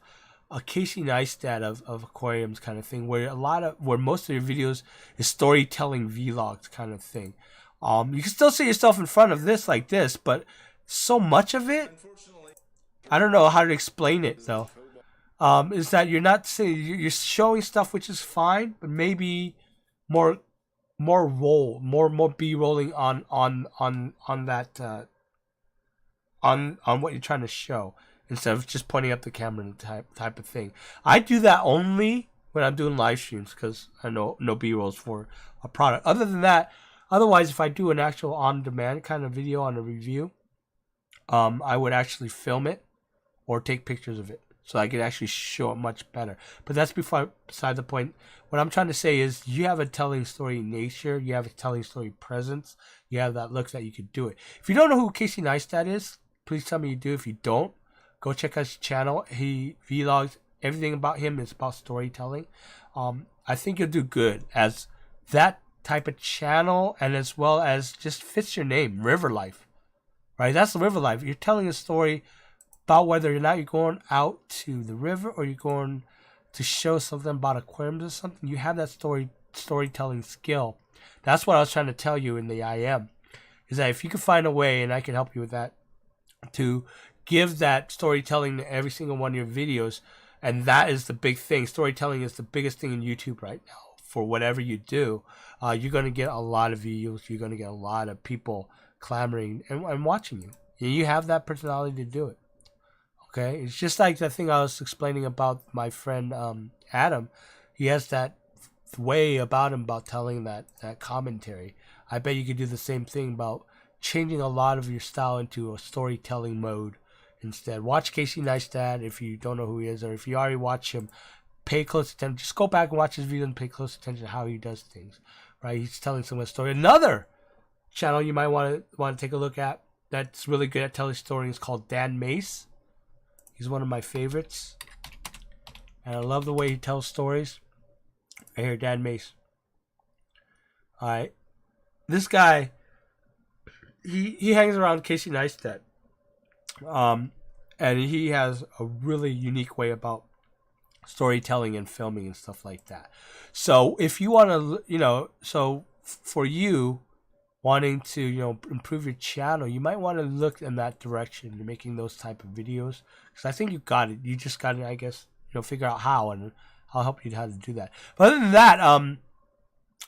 a Casey Neistat of aquariums kind of thing, where most of your videos is storytelling vlogs kind of thing. You can still see yourself in front of this like this, but so much of it, I don't know how to explain it though. Is that you're not saying you're showing stuff, which is fine, but maybe more more b-rolling on that on what you're trying to show, instead of just pointing up the camera and type of thing. I do that only when I'm doing live streams, because I know no b-rolls for a product. Other than that, otherwise, if I do an actual on-demand kind of video on a review, I would actually film it or take pictures of it, so I could actually show it much better. But that's beside the point. What I'm trying to say is, you have a telling story nature, you have a telling story presence, you have that look that you could do it. If you don't know who Casey Neistat is, please tell me you do. If you don't, go check out his channel. He vlogs. Everything about him is about storytelling. I think you'll do good as that type of channel, and as well as just fits your name, River Life. Right? That's the River Life. You're telling a story about whether or not you're going out to the river or you're going to show something about aquariums or something. You have that storytelling skill. That's what I was trying to tell you in the IM, is that if you can find a way, and I can help you with that, to give that storytelling to every single one of your videos. And that is the big thing. Storytelling is the biggest thing in YouTube right now. For whatever you do, you're going to get a lot of views. You're going to get a lot of people clamoring and watching you. You have that personality to do it. Okay? It's just like the thing I was explaining about my friend Adam. He has that way about him about telling that commentary. I bet you could do the same thing about changing a lot of your style into a storytelling mode instead. Watch Casey Neistat if you don't know who he is, or if you already watch him, pay close attention. Just go back and watch his video and pay close attention to how he does things. Right? He's telling someone's story. Another channel you might want to take a look at that's really good at telling stories is called Dan Mace. He's one of my favorites, and I love the way he tells stories. Right here, Dan Mace. All right, this guy, he hangs around Casey Neistat, and he has a really unique way about storytelling and filming and stuff like that. So if you want to, so for you wanting to, improve your channel, you might want to look in that direction. You're making those type of videos, because I think you got it. You just got to, I guess, figure out how, and I'll help you how to do that. But other than that,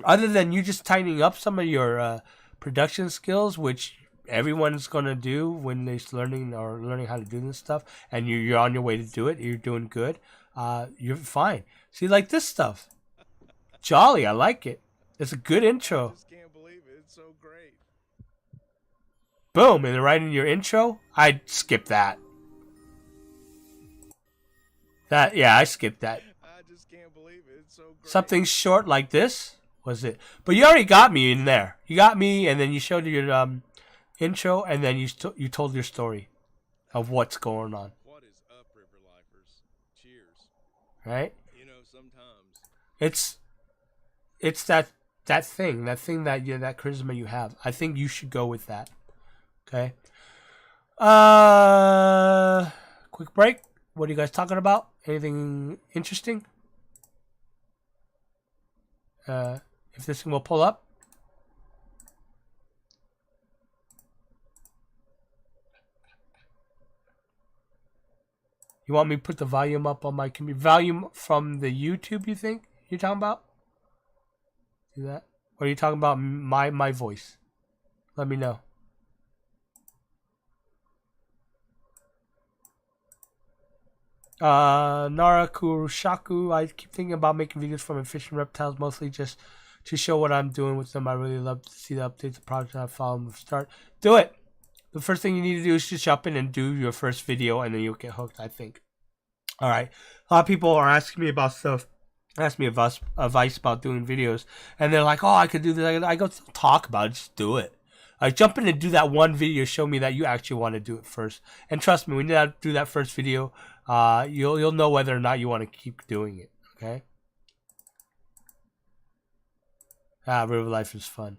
other than you just tightening up some of your production skills, which everyone's gonna do when they're learning how to do this stuff, and you're on your way to do it, you're doing good. You're fine. See, like this stuff, jolly. I like it. It's a good intro. I just can't believe it. It's so great. Boom, and right in your intro, I'd skip that. I skipped that. I just can't believe it. It's so great. Something short like this was it. But you already got me in there. You got me, and then you showed your intro, and then you told your story of what's going on. What is up, River Lifers? Cheers. Right? Sometimes It's that thing that that charisma you have. I think you should go with that. Okay. Quick break. What are you guys talking about? Anything interesting? If this thing will pull up. You want me to put the volume up on my computer? Volume from the YouTube, you think? You're talking about? Do that? Or are you talking about my voice? Let me know. Nara Kuroshaku. I keep thinking about making videos from fishing reptiles, mostly just to show what I'm doing with them. I really love to see the updates, the projects I follow from the start. Do it! The first thing you need to do is just jump in and do your first video, and then you'll get hooked, I think. Alright. A lot of people are asking me about stuff. Ask me advice about doing videos, and they're like, "Oh, I could do this." I go, "Talk about it, just do it." Jump in and do that one video. Show me that you actually want to do it first. And trust me, when you do that first video, you'll know whether or not you want to keep doing it. Okay. River life is fun.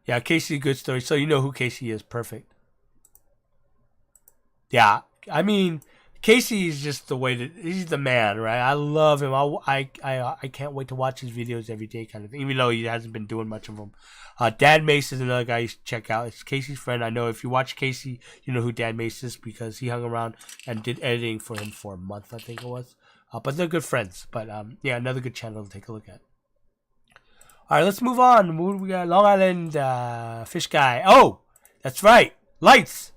Yeah, Casey's a good story. So you know who Casey is. Perfect. Yeah, I mean, Casey is just the way that he's the man, right? I love him. I can't wait to watch his videos every day, kind of thing. Even though he hasn't been doing much of them. Dan Mace is another guy you should check out. It's Casey's friend. I know if you watch Casey, you know who Dan Mace is because he hung around and did editing for him for a month, I think it was. But they're good friends. But yeah, another good channel to take a look at. All right, let's move on. We got Long Island Fish Guy. Oh, that's right, lights.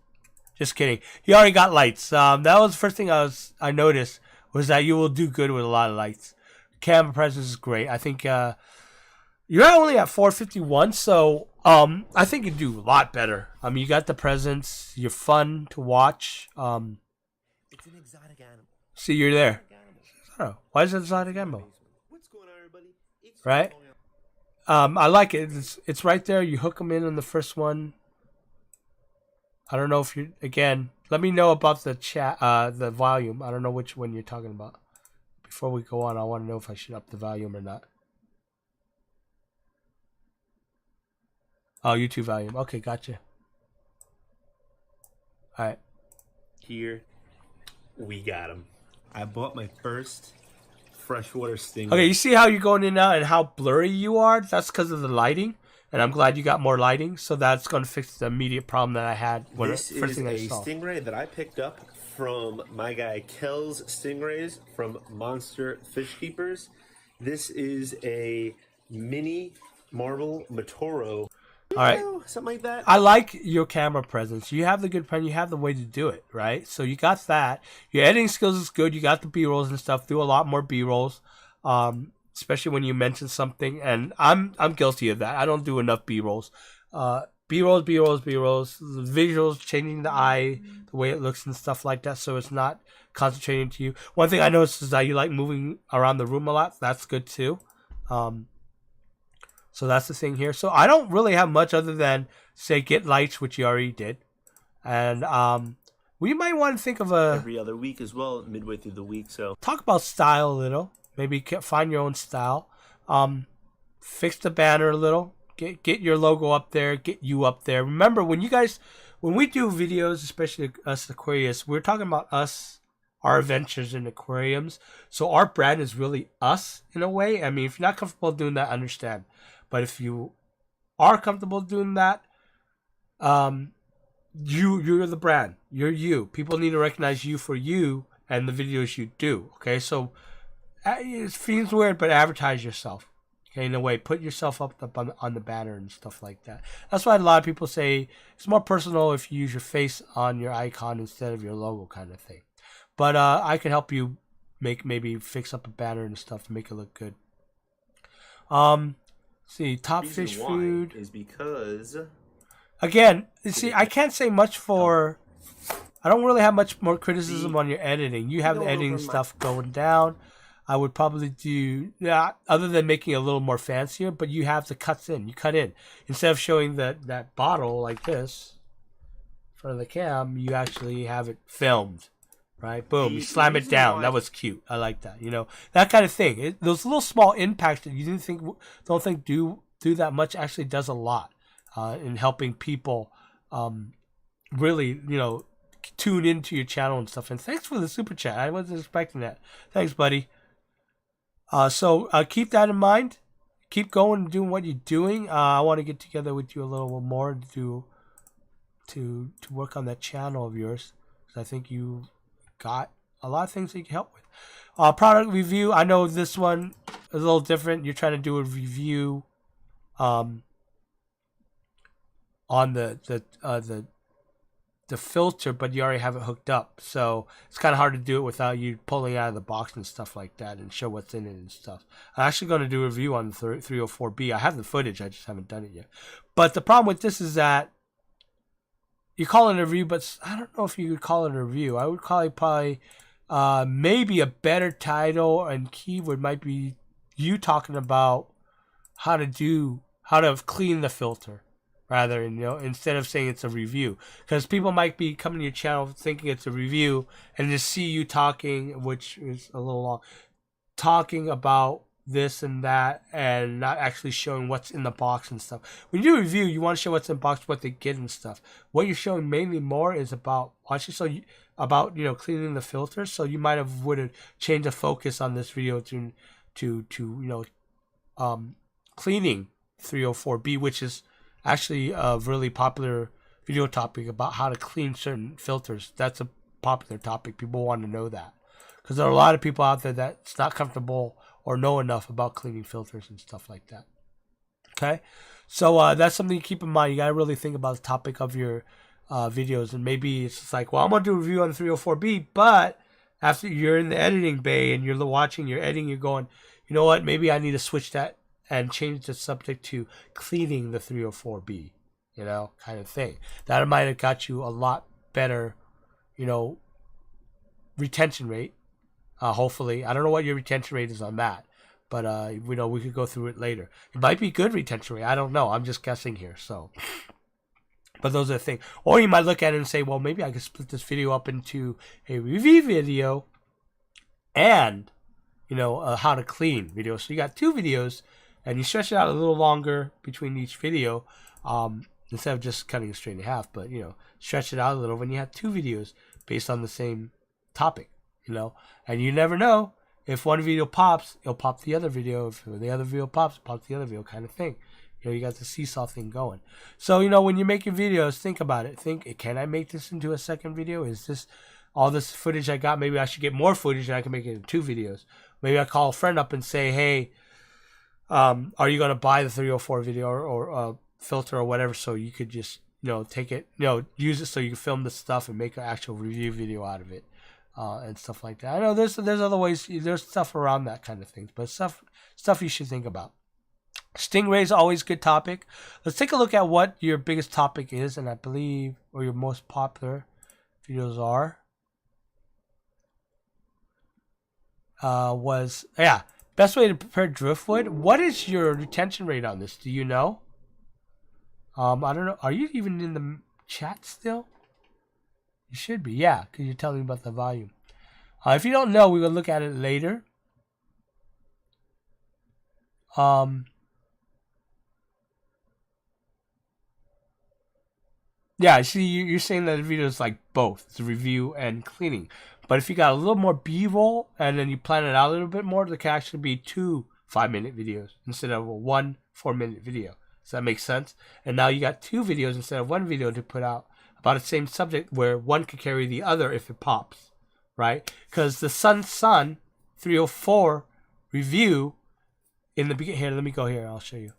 Just kidding. He already got lights. That was the first thing I noticed was that you will do good with a lot of lights. Camera presence is great. I think you're only at 451, so I think you do a lot better. I mean, you got the presence. You're fun to watch. It's an exotic animal. See, you're there. I don't know. Why is it exotic animal? What's going on, everybody? It's right? I like it. It's right there. You hook them in on the first one. I don't know if you again. Let me know about the chat, the volume. I don't know which one you're talking about. Before we go on, I want to know if I should up the volume or not. Oh, YouTube volume. Okay, gotcha. All right. Here, we got him. I bought my first freshwater stingray. Okay, you see how you're going in and out and how blurry you are? That's because of the lighting. And I'm glad you got more lighting, so that's going to fix the immediate problem that I had when this first is thing I a saw. stingray that I picked up from my guy Kel's Stingrays from Monster Fish Keepers. This is a mini marble Matoro. All right, something like that. I like your camera presence. You have the good pen. You have the way to do it, right? So you got that. Your editing skills is good. You got the B-rolls and stuff. Do a lot more B-rolls. Especially when you mention something, and I'm guilty of that. I don't do enough B-rolls. B-rolls, visuals, changing the eye, the way it looks and stuff like that, so it's not concentrating to you. One thing I noticed is that you like moving around the room a lot. That's good too. So that's the thing here. So I don't really have much other than say get lights, which you already did, and we might want to think of every other week as well, midway through the week. So talk about style a little. Maybe find your own style. Fix the banner a little. Get your logo up there. Get you up there. Remember, when we do videos, especially us Aquarius, we're talking about us, our adventures in aquariums. So our brand is really us in a way. I mean, if you're not comfortable doing that, understand. But if you are comfortable doing that, you're the brand. You're you. People need to recognize you for you and the videos you do. Okay, so. It seems weird, but advertise yourself. Okay, in a way, put yourself up on the banner and stuff like that. That's why a lot of people say it's more personal if you use your face on your icon instead of your logo, kind of thing. But I can help you maybe fix up a banner and stuff to make it look good. See, top fish food is because again. See, I can't say much for. I don't really have much more criticism on your editing. You have the editing stuff going down. I would probably do, other than making it a little more fancier, but you have the cuts in. You cut in. Instead of showing that bottle like this in front of the cam, you actually have it filmed, right? Boom, you slam it down. That was cute. I like that. You know, that kind of thing. Those little small impacts that you don't think do that much actually does a lot in helping people really, you know, tune into your channel and stuff. And thanks for the super chat. I wasn't expecting that. Thanks, buddy. So keep that in mind. Keep going and doing what you're doing. I want to get together with you a little more to do to work on that channel of yours, because I think you got a lot of things that you can help with. Product review. I know this one is a little different. You're trying to do a review on the filter, but you already have it hooked up, so it's kind of hard to do it without you pulling it out of the box and stuff like that and show what's in it and stuff. I'm actually going to do a review on the 304B. I have the footage, I just haven't done it yet. But the problem with this is that you call it a review, but I don't know if you could call it a review. I would call it probably maybe a better title and keyword might be you talking about how to clean the filter, rather, instead of saying it's a review, because people might be coming to your channel thinking it's a review and just see you talking, which is a little long, talking about this and that and not actually showing what's in the box and stuff. When you do a review, you want to show what's in the box, what they get and stuff. What you're showing mainly more is about cleaning the filter. So you might have would have changed the focus on this video to cleaning 304B, which is actually a really popular video topic about how to clean certain filters. That's a popular topic. People want to know that, because there are a lot of people out there that's not comfortable or know enough about cleaning filters and stuff like that. Okay, so that's something to keep in mind. You gotta really think about the topic of your videos, and maybe it's just like, well, I'm gonna do a review on the 304B, but after you're in the editing bay and you're watching, you're editing, you're going, you know what, maybe I need to switch that and change the subject to cleaning the 304B, kind of thing. That might have got you a lot better, retention rate. Hopefully, I don't know what your retention rate is on that, but we could go through it later. It might be good retention rate. I don't know. I'm just guessing here. So, but those are the things. Or you might look at it and say, well, maybe I could split this video up into a review video and how to clean video. So you got 2 videos, and you stretch it out a little longer between each video, instead of just cutting it straight in half. But stretch it out a little when you have 2 videos based on the same topic. And you never know, if one video pops, it'll pop the other video. If the other video pops, it pops the other video, kind of thing. You got the seesaw thing going. So when you're making videos, think about it. Think, can I make this into a second video? Is this all this footage I got? Maybe I should get more footage and I can make it into 2 videos. Maybe I call a friend up and say, hey, are you going to buy the 304 video or filter or whatever, so you could just take it, use it so you can film the stuff and make an actual review video out of it, and stuff like that. I know there's other ways, there's stuff around that kind of things, but stuff you should think about. Stingray is always a good topic. Let's take a look at what your biggest topic is, and I believe, or your most popular videos are. Best way to prepare driftwood. What is your retention rate on this? Do you know? I don't know. Are you even in the chat still? You should be, yeah, because you're telling me about the volume. If you don't know, we will look at it later. Yeah, see, you're saying that the video is like both. It's a review and cleaning. But if you got a little more B-roll and then you plan it out a little bit more, there can actually be 2 5-minute videos instead of a 1 4-minute video. Does that make sense? And now you got 2 videos instead of 1 video to put out about the same subject, where one could carry the other if it pops, right? Because the Sun 304 review in the beginning. Here, let me go here. I'll show you.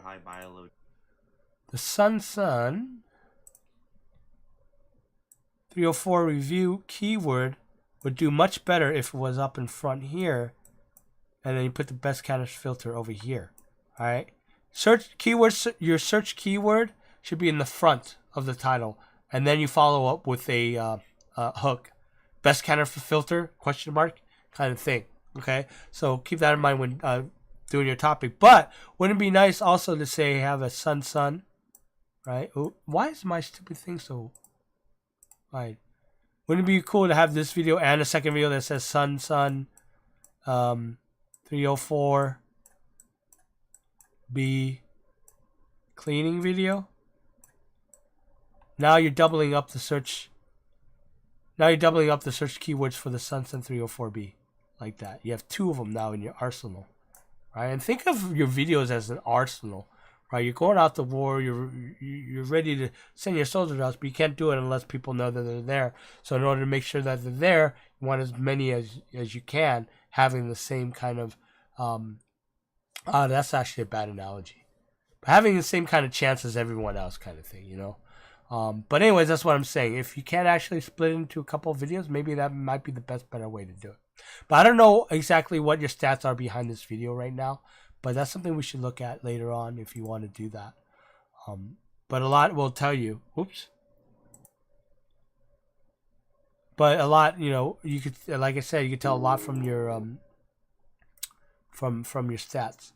High bioload. The Sun 304 review keyword would do much better if it was up in front here, and then you put the best counter filter over here. All right. Search keywords. Your search keyword should be in the front of the title, and then you follow up with a hook. Best counter filter ? Kind of thing. Okay. So keep that in mind when doing your topic. But wouldn't it be nice also to say have a sun, right? Oh, why is my stupid thing so wide? Wouldn't it be cool to have this video and a second video that says sun 304 B cleaning video? Now you're doubling up the search. Now you're doubling up the search keywords for the Sun 304B, like that. You have 2 of them now in your arsenal. right? And think of your videos as an arsenal, right? You're going out to war. You're ready to send your soldiers out, but you can't do it unless people know that they're there. So in order to make sure that they're there, you want as many as you can having the same kind of. That's actually a bad analogy. But having the same kind of chance as everyone else, kind of thing, you know. But anyways, that's what I'm saying. If you can't actually split it into a couple of videos, maybe that might be the better way to do it. But I don't know exactly what your stats are behind this video right now. But that's something we should look at later on if you want to do that. But a lot will tell you. Oops. But a lot, you know, you could, like I said, you could tell a lot from your from your stats.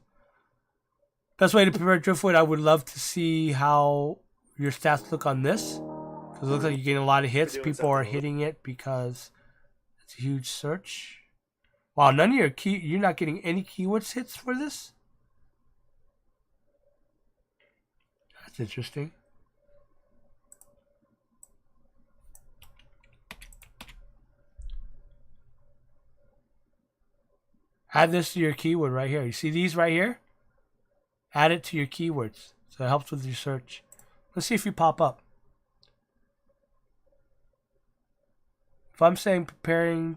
Best way to prepare driftwood. I would love to see how your stats look on this, because it looks like you're getting a lot of hits. People are hitting it because it's a huge search. Wow, none of your you're not getting any keywords hits for this? That's interesting. Add this to your keyword right here. You see these right here? Add it to your keywords. So it helps with your search. Let's see if you pop up. If I'm saying prepared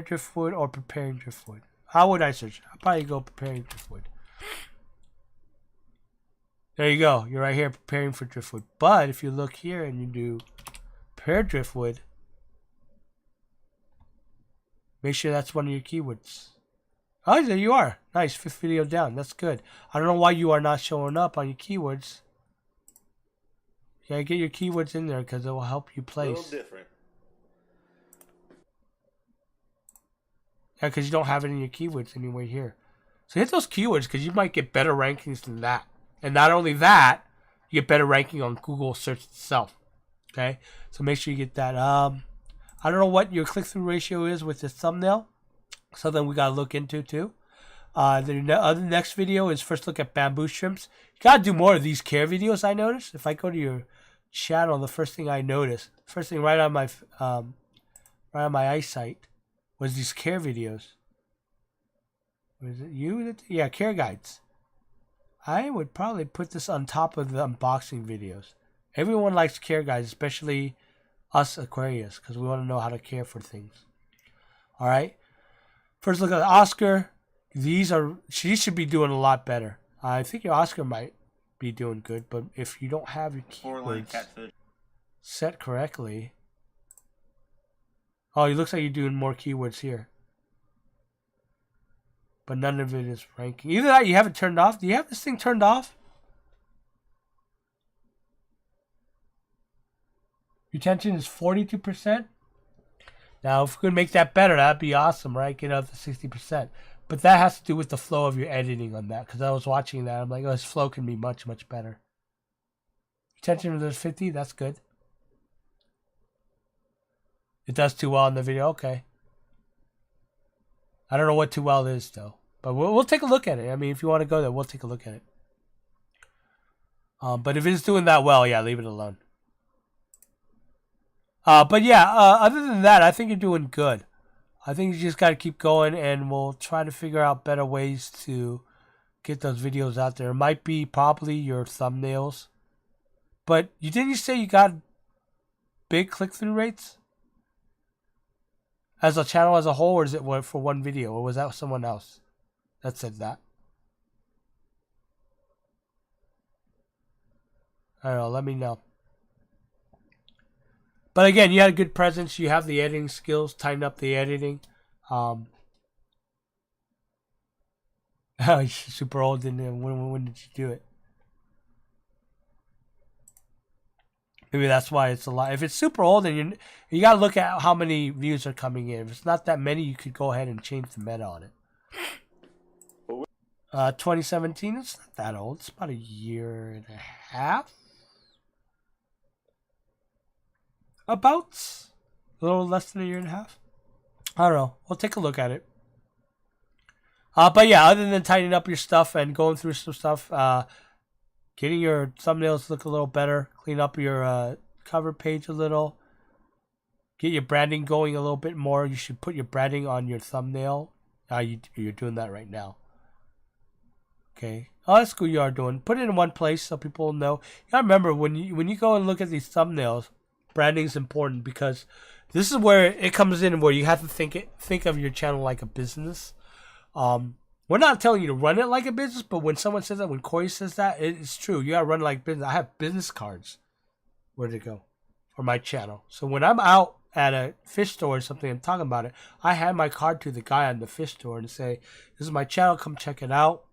driftwood or preparing driftwood, how would I search? I'll probably go preparing driftwood. There you go. You're right here preparing for driftwood. But if you look here and you do prepared driftwood, make sure that's one of your keywords. Oh, there you are. Nice. 5th video down. That's good. I don't know why you are not showing up on your keywords. Yeah, get your keywords in there because it will help you place. A little different. Yeah, because you don't have it in your keywords anyway here. So hit those keywords because you might get better rankings than that. And not only that, you get better ranking on Google search itself. Okay? So make sure you get that. I don't know what your click-through ratio is with this thumbnail. Something we got to look into too. The other next video is first look at bamboo shrimps. You got to do more of these care videos, I noticed. If I go to your channel, the first thing I noticed, first thing right on my eyesight was these care videos. Was it you? Yeah, care guides. I would probably put this on top of the unboxing videos. Everyone likes care guides, especially us Aquarius, because we want to know how to care for things. All right. First look at Oscar. She should be doing a lot better. I think your Oscar might be doing good, but if you don't have your keywords set correctly. Oh, it looks like you're doing more keywords here. But none of it is ranking. Either that, you have it turned off. Do you have this thing turned off? Retention is 42%. Now, if we could make that better, that'd be awesome, right? Get up to 60%. But that has to do with the flow of your editing on that. Because I was watching that. I'm like, oh, this flow can be much, much better. Retention is 50. That's good. It does too well in the video. Okay. I don't know what too well is, though. But we'll take a look at it. I mean, if you want to go there, we'll take a look at it. But if it's doing that well, yeah, leave it alone. But yeah, other than that, I think you're doing good. I think you just got to keep going, and we'll try to figure out better ways to get those videos out there. It might be probably your thumbnails. But didn't you say you got big click-through rates? As a channel as a whole, or is it for one video? Or was that someone else that said that? I don't know. Let me know. But again, you had a good presence. You have the editing skills. Tighten up the editing. You're super old. And when did you do it? Maybe that's why it's a lot. If it's super old, and you got to look at how many views are coming in. If it's not that many, you could go ahead and change the meta on it. 2017. It's not that old. It's about a year and a half. About a little less than a year and a half. I don't know. We'll take a look at it. But yeah, other than tightening up your stuff and going through some stuff, getting your thumbnails to look a little better, clean up your cover page a little, get your branding going a little bit more. You should put your branding on your thumbnail. You're doing that right now. Okay. Oh, that's cool you are doing. Put it in one place so people know. You gotta remember when you go and look at these thumbnails, branding is important because this is where it comes in where you have to think of your channel like a business. We're not telling you to run it like a business, but when someone says that, when Corey says that, it's true. You gotta run it like business. I have business cards. Where'd it go? For my channel. So when I'm out at a fish store or something and talking about it, I hand my card to the guy on the fish store and say, "This is my channel. Come check it out."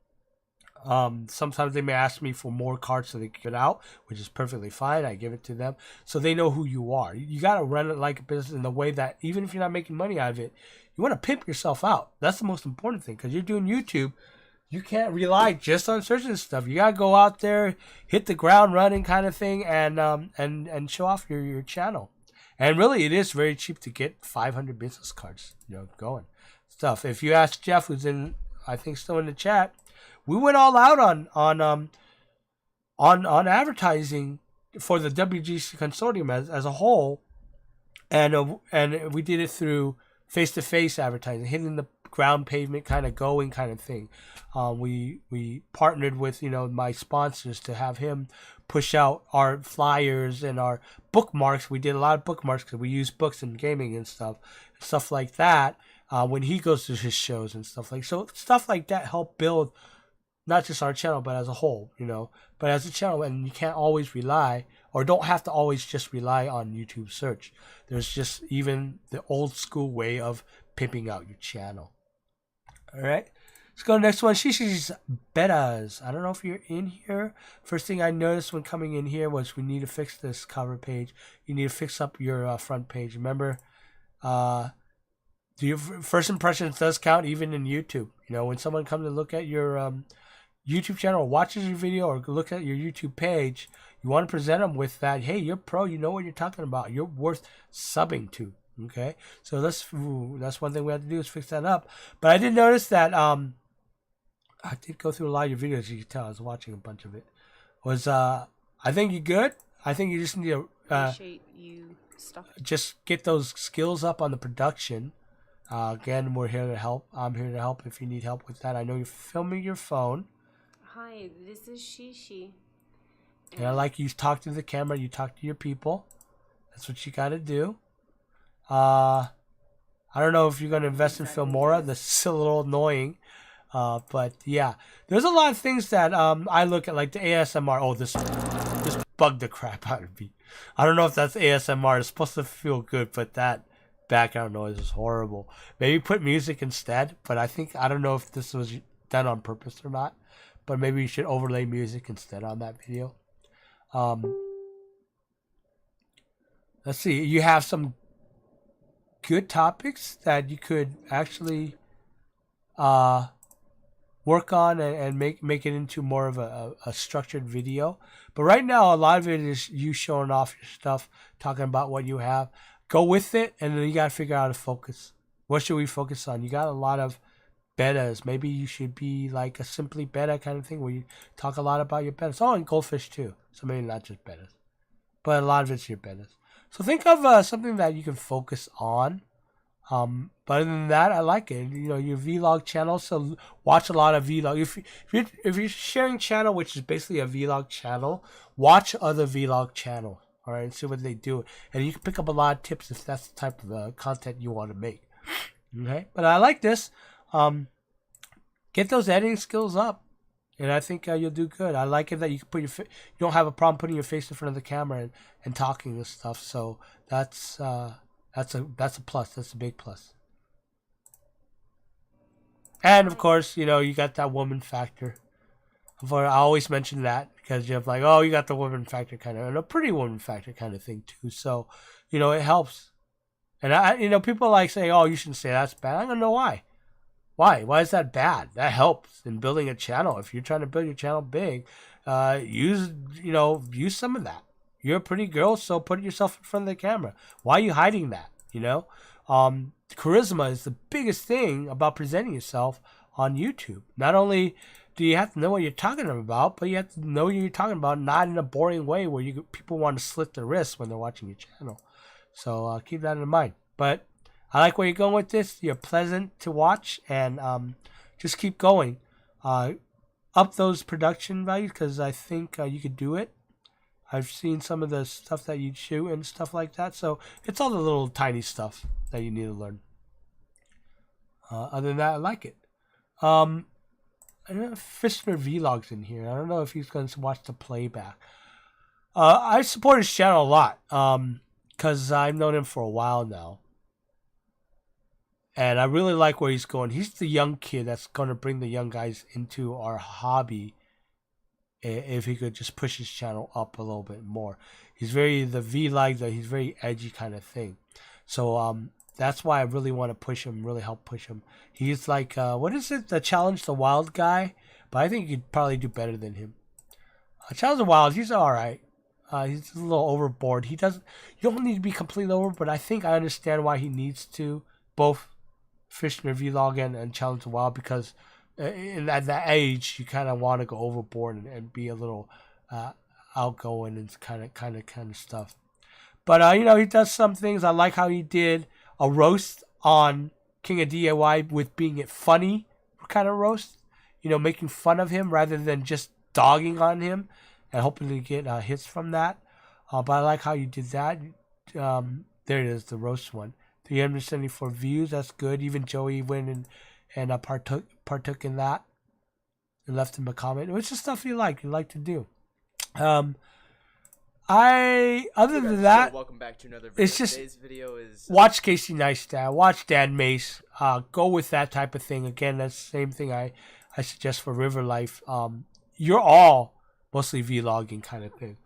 Sometimes they may ask me for more cards so they can get out, which is perfectly fine. I give it to them so they know who you are. You got to run it like a business in the way that even if you're not making money out of it, you want to pimp yourself out. That's the most important thing because you're doing YouTube. You can't rely just on searching stuff. You got to go out there, hit the ground running kind of thing, and show off your channel. And really, it is very cheap to get 500 business cards, going stuff. If you ask Jeff, who's in, I think, still in the chat. We went all out on advertising for the WGC consortium as a whole, and we did it through face-to-face advertising, hitting the ground pavement, kind of going kind of thing. We partnered with my sponsors to have him push out our flyers and our bookmarks. We did a lot of bookmarks because we use books in gaming and stuff like that. When he goes to his shows and stuff like that help build not just our channel, but as a whole, but as a channel, and you can't always rely or don't have to always just rely on YouTube search. There's just even the old school way of pimping out your channel. All right, let's go to the next one. Shishi's betas. I don't know if you're in here. First thing I noticed when coming in here was we need to fix this cover page. You need to fix up your front page. Remember, your first impressions does count even in YouTube. When someone comes to look at your YouTube channel, watches your video, or look at your YouTube page, you want to present them with that, hey, you're pro, you know what you're talking about, you're worth subbing to. Okay, so that's one thing we have to do is fix that up. But I did notice that I did go through a lot of your videos. You can tell I was watching a bunch of it. I think you're good. I think you just need to appreciate you stuff. Just get those skills up on the production. Again, we're here to help. I'm here to help if you need help with that. I know you're filming your phone. Hi, this is Shishi. And I like you talk to the camera. You talk to your people. That's what you got to do. I don't know if you're going to invest in Filmora. That's a little annoying. But yeah, there's a lot of things that I look at, like the ASMR. Oh, this bugged the crap out of me. I don't know if that's ASMR. It's supposed to feel good, but that background noise is horrible. Maybe put music instead, but I don't know if this was done on purpose or not. But maybe you should overlay music instead on that video. Let's see. You have some good topics that you could actually work on and make it into more of a structured video. But right now, a lot of it is you showing off your stuff, talking about what you have. Go with it, and then you got to figure out how to focus. What should we focus on? You got a lot of betas. Maybe you should be like a simply beta kind of thing where you talk a lot about your betas. Oh, and goldfish too. So maybe not just betas, but a lot of it's your betas. So think of something that you can focus on. But other than that, I like it. Your vlog channel. So watch a lot of vlog. If you're sharing channel, which is basically a vlog channel, watch other vlog channels. All right, and see what they do, and you can pick up a lot of tips if that's the type of content you want to make. Okay, but I like this. Get those editing skills up, and I think you'll do good. I like it that you can put you don't have a problem putting your face in front of the camera and talking and stuff. So that's a plus. That's a big plus. And of course, you got that woman factor. I always mention that because you have like, oh, you got the woman factor kind of, and a pretty woman factor kind of thing too. So, it helps. And people like say, oh, you shouldn't say that's bad. I don't know why. Why is that bad? That helps in building a channel. If you're trying to build your channel big, use some of that. You're a pretty girl, so put yourself in front of the camera. Why are you hiding that? Charisma is the biggest thing about presenting yourself on YouTube. Not only do you have to know what you're talking about, but you have to know what you're talking about, not in a boring way where people want to slit their wrists when they're watching your channel. So keep that in mind. But I like where you're going with this. You're pleasant to watch, and just keep going. up those production values because I think you could do it. I've seen some of the stuff that you shoot and stuff like that. So it's all the little tiny stuff that you need to learn. Other than that, I like it. I don't know if Fishner Vlog's in here. I don't know if he's going to watch the playback. I support his channel a lot because I've known him for a while now. And I really like where he's going. He's the young kid that's going to bring the young guys into our hobby. If he could just push his channel up a little bit more. He's very, the V-like, he's very edgy kind of thing. So that's why I really want to push him, really help push him. He's like, what is it? The Challenge the Wild guy? But I think you'd probably do better than him. Challenge the Wild, he's alright. He's a little overboard. He doesn't, you don't need to be completely over, but I think I understand why he needs to, both Fishner Vlog and Challenge the Wild, because at that age, you kind of want to go overboard and be a little outgoing and kind of stuff. But you know, he does some things. I like how he did a roast on King of DIY with being it funny kind of roast. You know, making fun of him rather than just dogging on him and hoping to get hits from that. But I like how you did that. There it is, the roast one. 374 views. That's good. Even Joey went and partook in that and left him a comment. It's just stuff you like to do. Other than that, welcome back to another video. It's just Today's video is watch Casey Neistat, watch Dan Mace, go with that type of thing. Again, that's the same thing I suggest for River Life. You're all mostly vlogging kind of thing.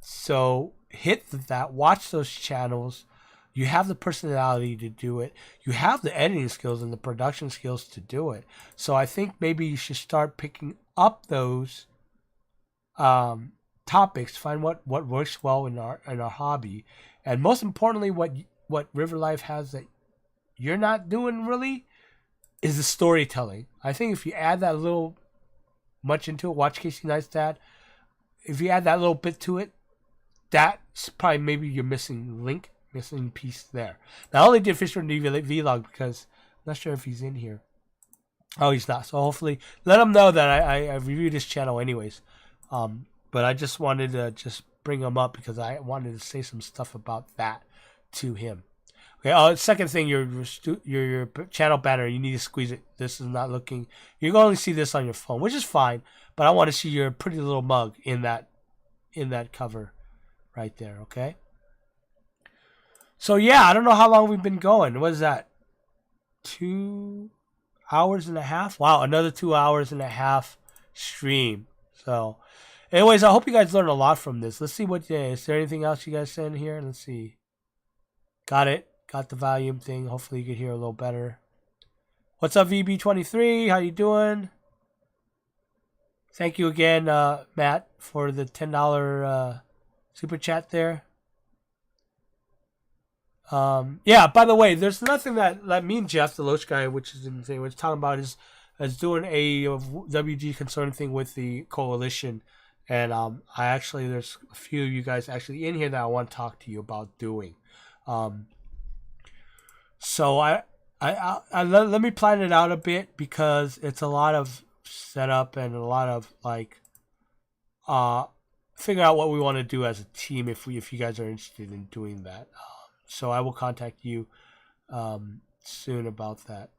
So hit that, watch those channels. You have the personality to do it. You have the editing skills and the production skills to do it. So I think maybe you should start picking up those topics. Find what works well in our hobby, and most importantly, what River Life has that you're not doing really is the storytelling. I think if you add that little much into it, watch Casey Neistat. If you add that little bit to it, that's probably maybe your missing piece there. Now, I only did Fisher and Vlog because I'm not sure if he's in here. Oh, he's not. So hopefully, let him know that I reviewed his channel anyways. But I just wanted to just bring him up because I wanted to say some stuff about that to him. Okay. Second thing, your channel banner, you need to squeeze it. This is not looking. You can only see this on your phone, which is fine. But I want to see your pretty little mug in that cover, right there. Okay. So yeah, I don't know how long we've been going. What is that? 2 hours and a half? Wow, another 2 hours and a half stream. So, anyways, I hope you guys learned a lot from this. Let's see what is there anything else you guys said in here? Let's see. Got it. Got the volume thing. Hopefully you can hear a little better. What's up, VB23? How you doing? Thank you again, Matt, for the $10 super chat there. Yeah, by the way, there's nothing that me and Jeff, the Loach guy, which is insane, was talking about is doing a WG concerning thing with the coalition. And there's a few of you guys actually in here that I want to talk to you about doing. So let me plan it out a bit because it's a lot of setup and a lot of figure out what we want to do as a team if you guys are interested in doing that. So I will contact you soon about that.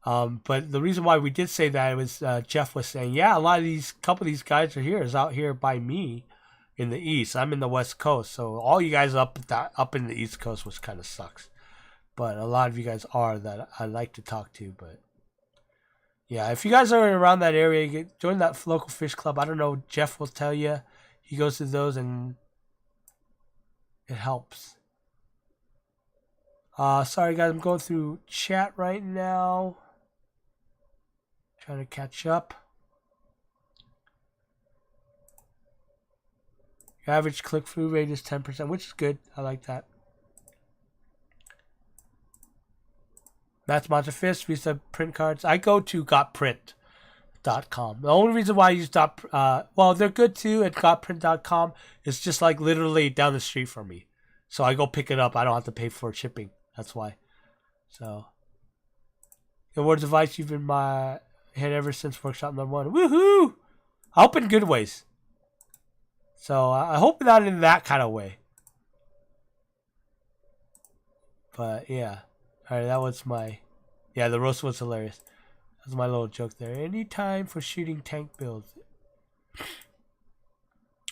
But the reason why we did say that was Jeff was saying, yeah, couple of these guys is out here by me in the East. I'm in the West Coast, so all you guys up in the East Coast, which kind of sucks. But a lot of you guys are that I like to talk to. But yeah, if you guys are around that area, join that local fish club. I don't know. Jeff will tell you. He goes to those and it helps. Sorry guys, I'm going through chat right now. Trying to catch up. Your average click-through rate is 10%, which is good. I like that. Matt's Monster Fist, Visa print cards. I go to gotprint.com. The only reason why I use well, they're good too at gotprint.com. It's just like literally down the street from me. So I go pick it up. I don't have to pay for shipping. That's why. So, the words of advice you've been hit ever since workshop number 1. Woohoo! I hope in good ways. So I hope not in that kind of way. But yeah. Alright, that was my... Yeah, the roast was hilarious. That was my little joke there. Any time for shooting tank builds.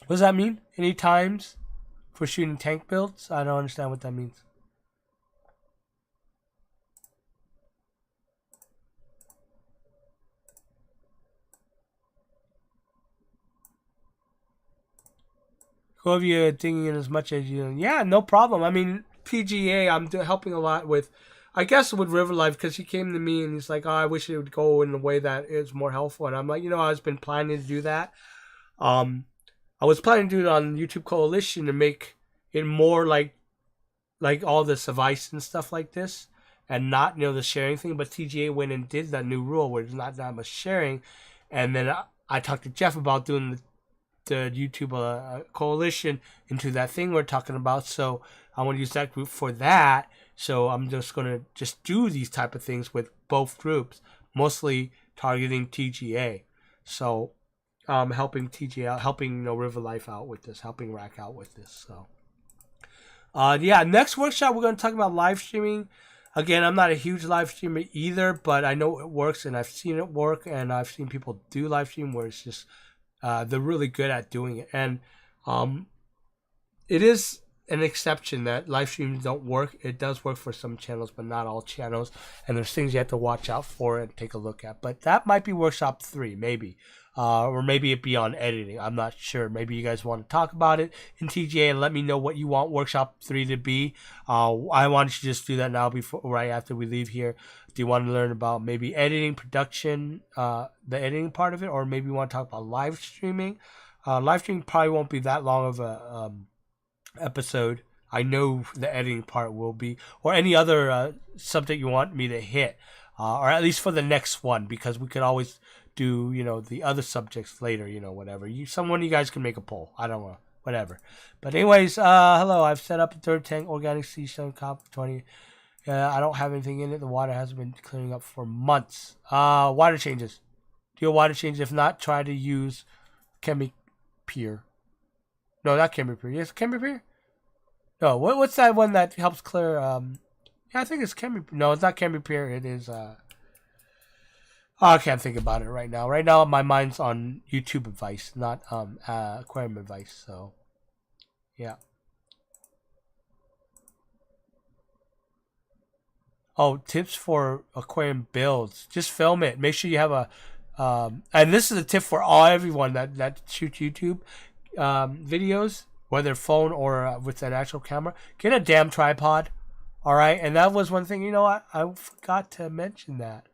What does that mean? Any times for shooting tank builds? I don't understand what that means. Who of you are thinking as much as you? Yeah, no problem. I mean, PGA, I'm helping a lot with, I guess with River Life, because he came to me and he's like, oh, I wish it would go in a way that is more helpful. And I'm like, I've been planning to do that. I was planning to do it on YouTube Coalition to make it more like all this advice and stuff like this, and not the sharing thing. But TGA went and did that new rule where there's not that much sharing, and then I talked to Jeff about doing the YouTube Coalition into that thing we're talking about. So I want to use that group for that. So I'm just gonna do these type of things with both groups, mostly targeting TGA. So helping TGA out, helping River Life out with this, helping Rack out with this. So yeah, next workshop we're going to talk about live streaming. Again, I'm not a huge live streamer either, but I know it works and I've seen it work, and I've seen people do live stream where it's just they're really good at doing it. And it is an exception that live streams don't work. It does work for some channels, but not all channels, and there's things you have to watch out for and take a look at. But that might be workshop 3, maybe. Or maybe it be on editing. I'm not sure. Maybe you guys want to talk about it in TGA and let me know what you want workshop 3 to be. I want to just do that now right after we leave here. Do you want to learn about maybe editing, production, the editing part of it, or maybe you want to talk about live streaming? Live streaming probably won't be that long of a episode. I know the editing part will be, or any other subject you want me to hit, or at least for the next one, because we could always do the other subjects later, whatever. Someone of you guys can make a poll. I don't know, whatever. But anyways, hello. I've set up a third tank, organic seashell comp 20. I don't have anything in it. The water hasn't been clearing up for months. Water changes. Do your water changes? If not, try to use ChemiPure. No, not ChemiPure. Yes, ChemiPure. No, what's that one that helps clear? Yeah, I think it's ChemiPure. No, it's not ChemiPure. It is. I can't think about it right now. Right now, my mind's on YouTube advice, not aquarium advice. So, yeah. Oh, tips for aquarium builds. Just film it. Make sure you have a. And this is a tip for everyone that shoots YouTube videos, whether phone or with an actual camera. Get a damn tripod. All right, and that was one thing. I forgot to mention that.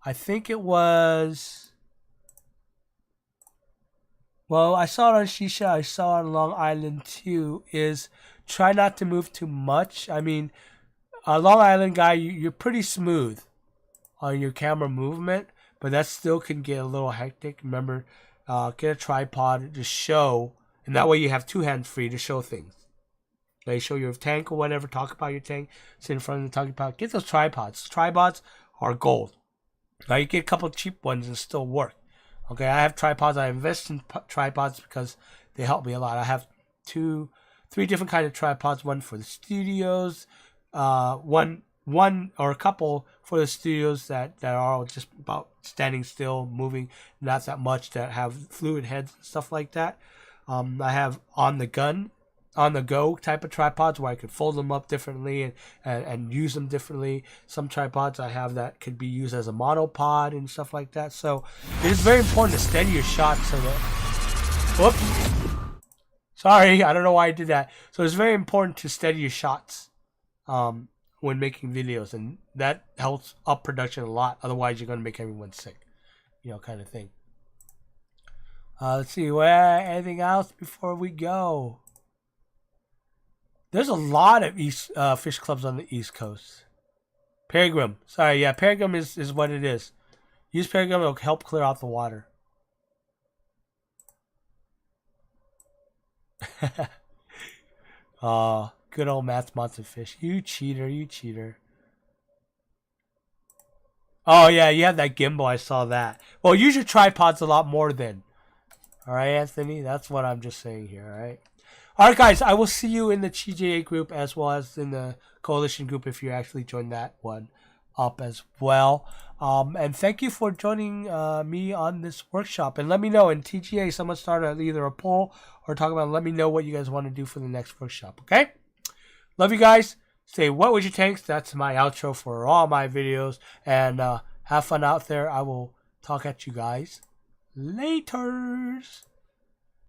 I think it was. Well, I saw it on Shisha. I saw it on Long Island too. Is try not to move too much. I mean, a Long Island guy, you're pretty smooth on your camera movement, but that still can get a little hectic. Remember, get a tripod to show, and that way you have 2 hands free to show things. Like show your tank or whatever. Talk about your tank. Sit in front of the talking about. Get those tripods. Tripods are gold. Now you get a couple of cheap ones and still work. Okay, I have tripods. I invest in tripods because they help me a lot. I have 3 different kind of tripods. One for the studios, one or a couple for the studios that are all just about standing still, moving, not that much, that have fluid heads and stuff like that. I have on the go type of tripods where I could fold them up differently and use them differently. Some tripods I have that could be used as a monopod and stuff like that. So it is very important to steady your shots so that... Whoops. Sorry, I don't know why I did that. So it's very important to steady your shots when making videos, and that helps up production a lot. Otherwise, you're going to make everyone sick, kind of thing. Let's see, anything else before we go? There's a lot of fish clubs on the East Coast. Peregrine. Sorry, yeah, Peregrine is what it is. Use Peregrine, it'll help clear out the water. Oh, good old Matt's Monster Fish. You cheater, you cheater. Oh, yeah, you have that gimbal. I saw that. Well, use your tripods a lot more then. All right, Anthony? That's what I'm just saying here, all right? All right, guys, I will see you in the TJA group as well as in the Coalition group if you actually join that one up as well. And thank you for joining me on this workshop. And let me know in TGA, someone started either a poll or talk about, let me know what you guys want to do for the next workshop, okay? Love you guys. Stay wet with your tanks. That's my outro for all my videos. And have fun out there. I will talk at you guys laters.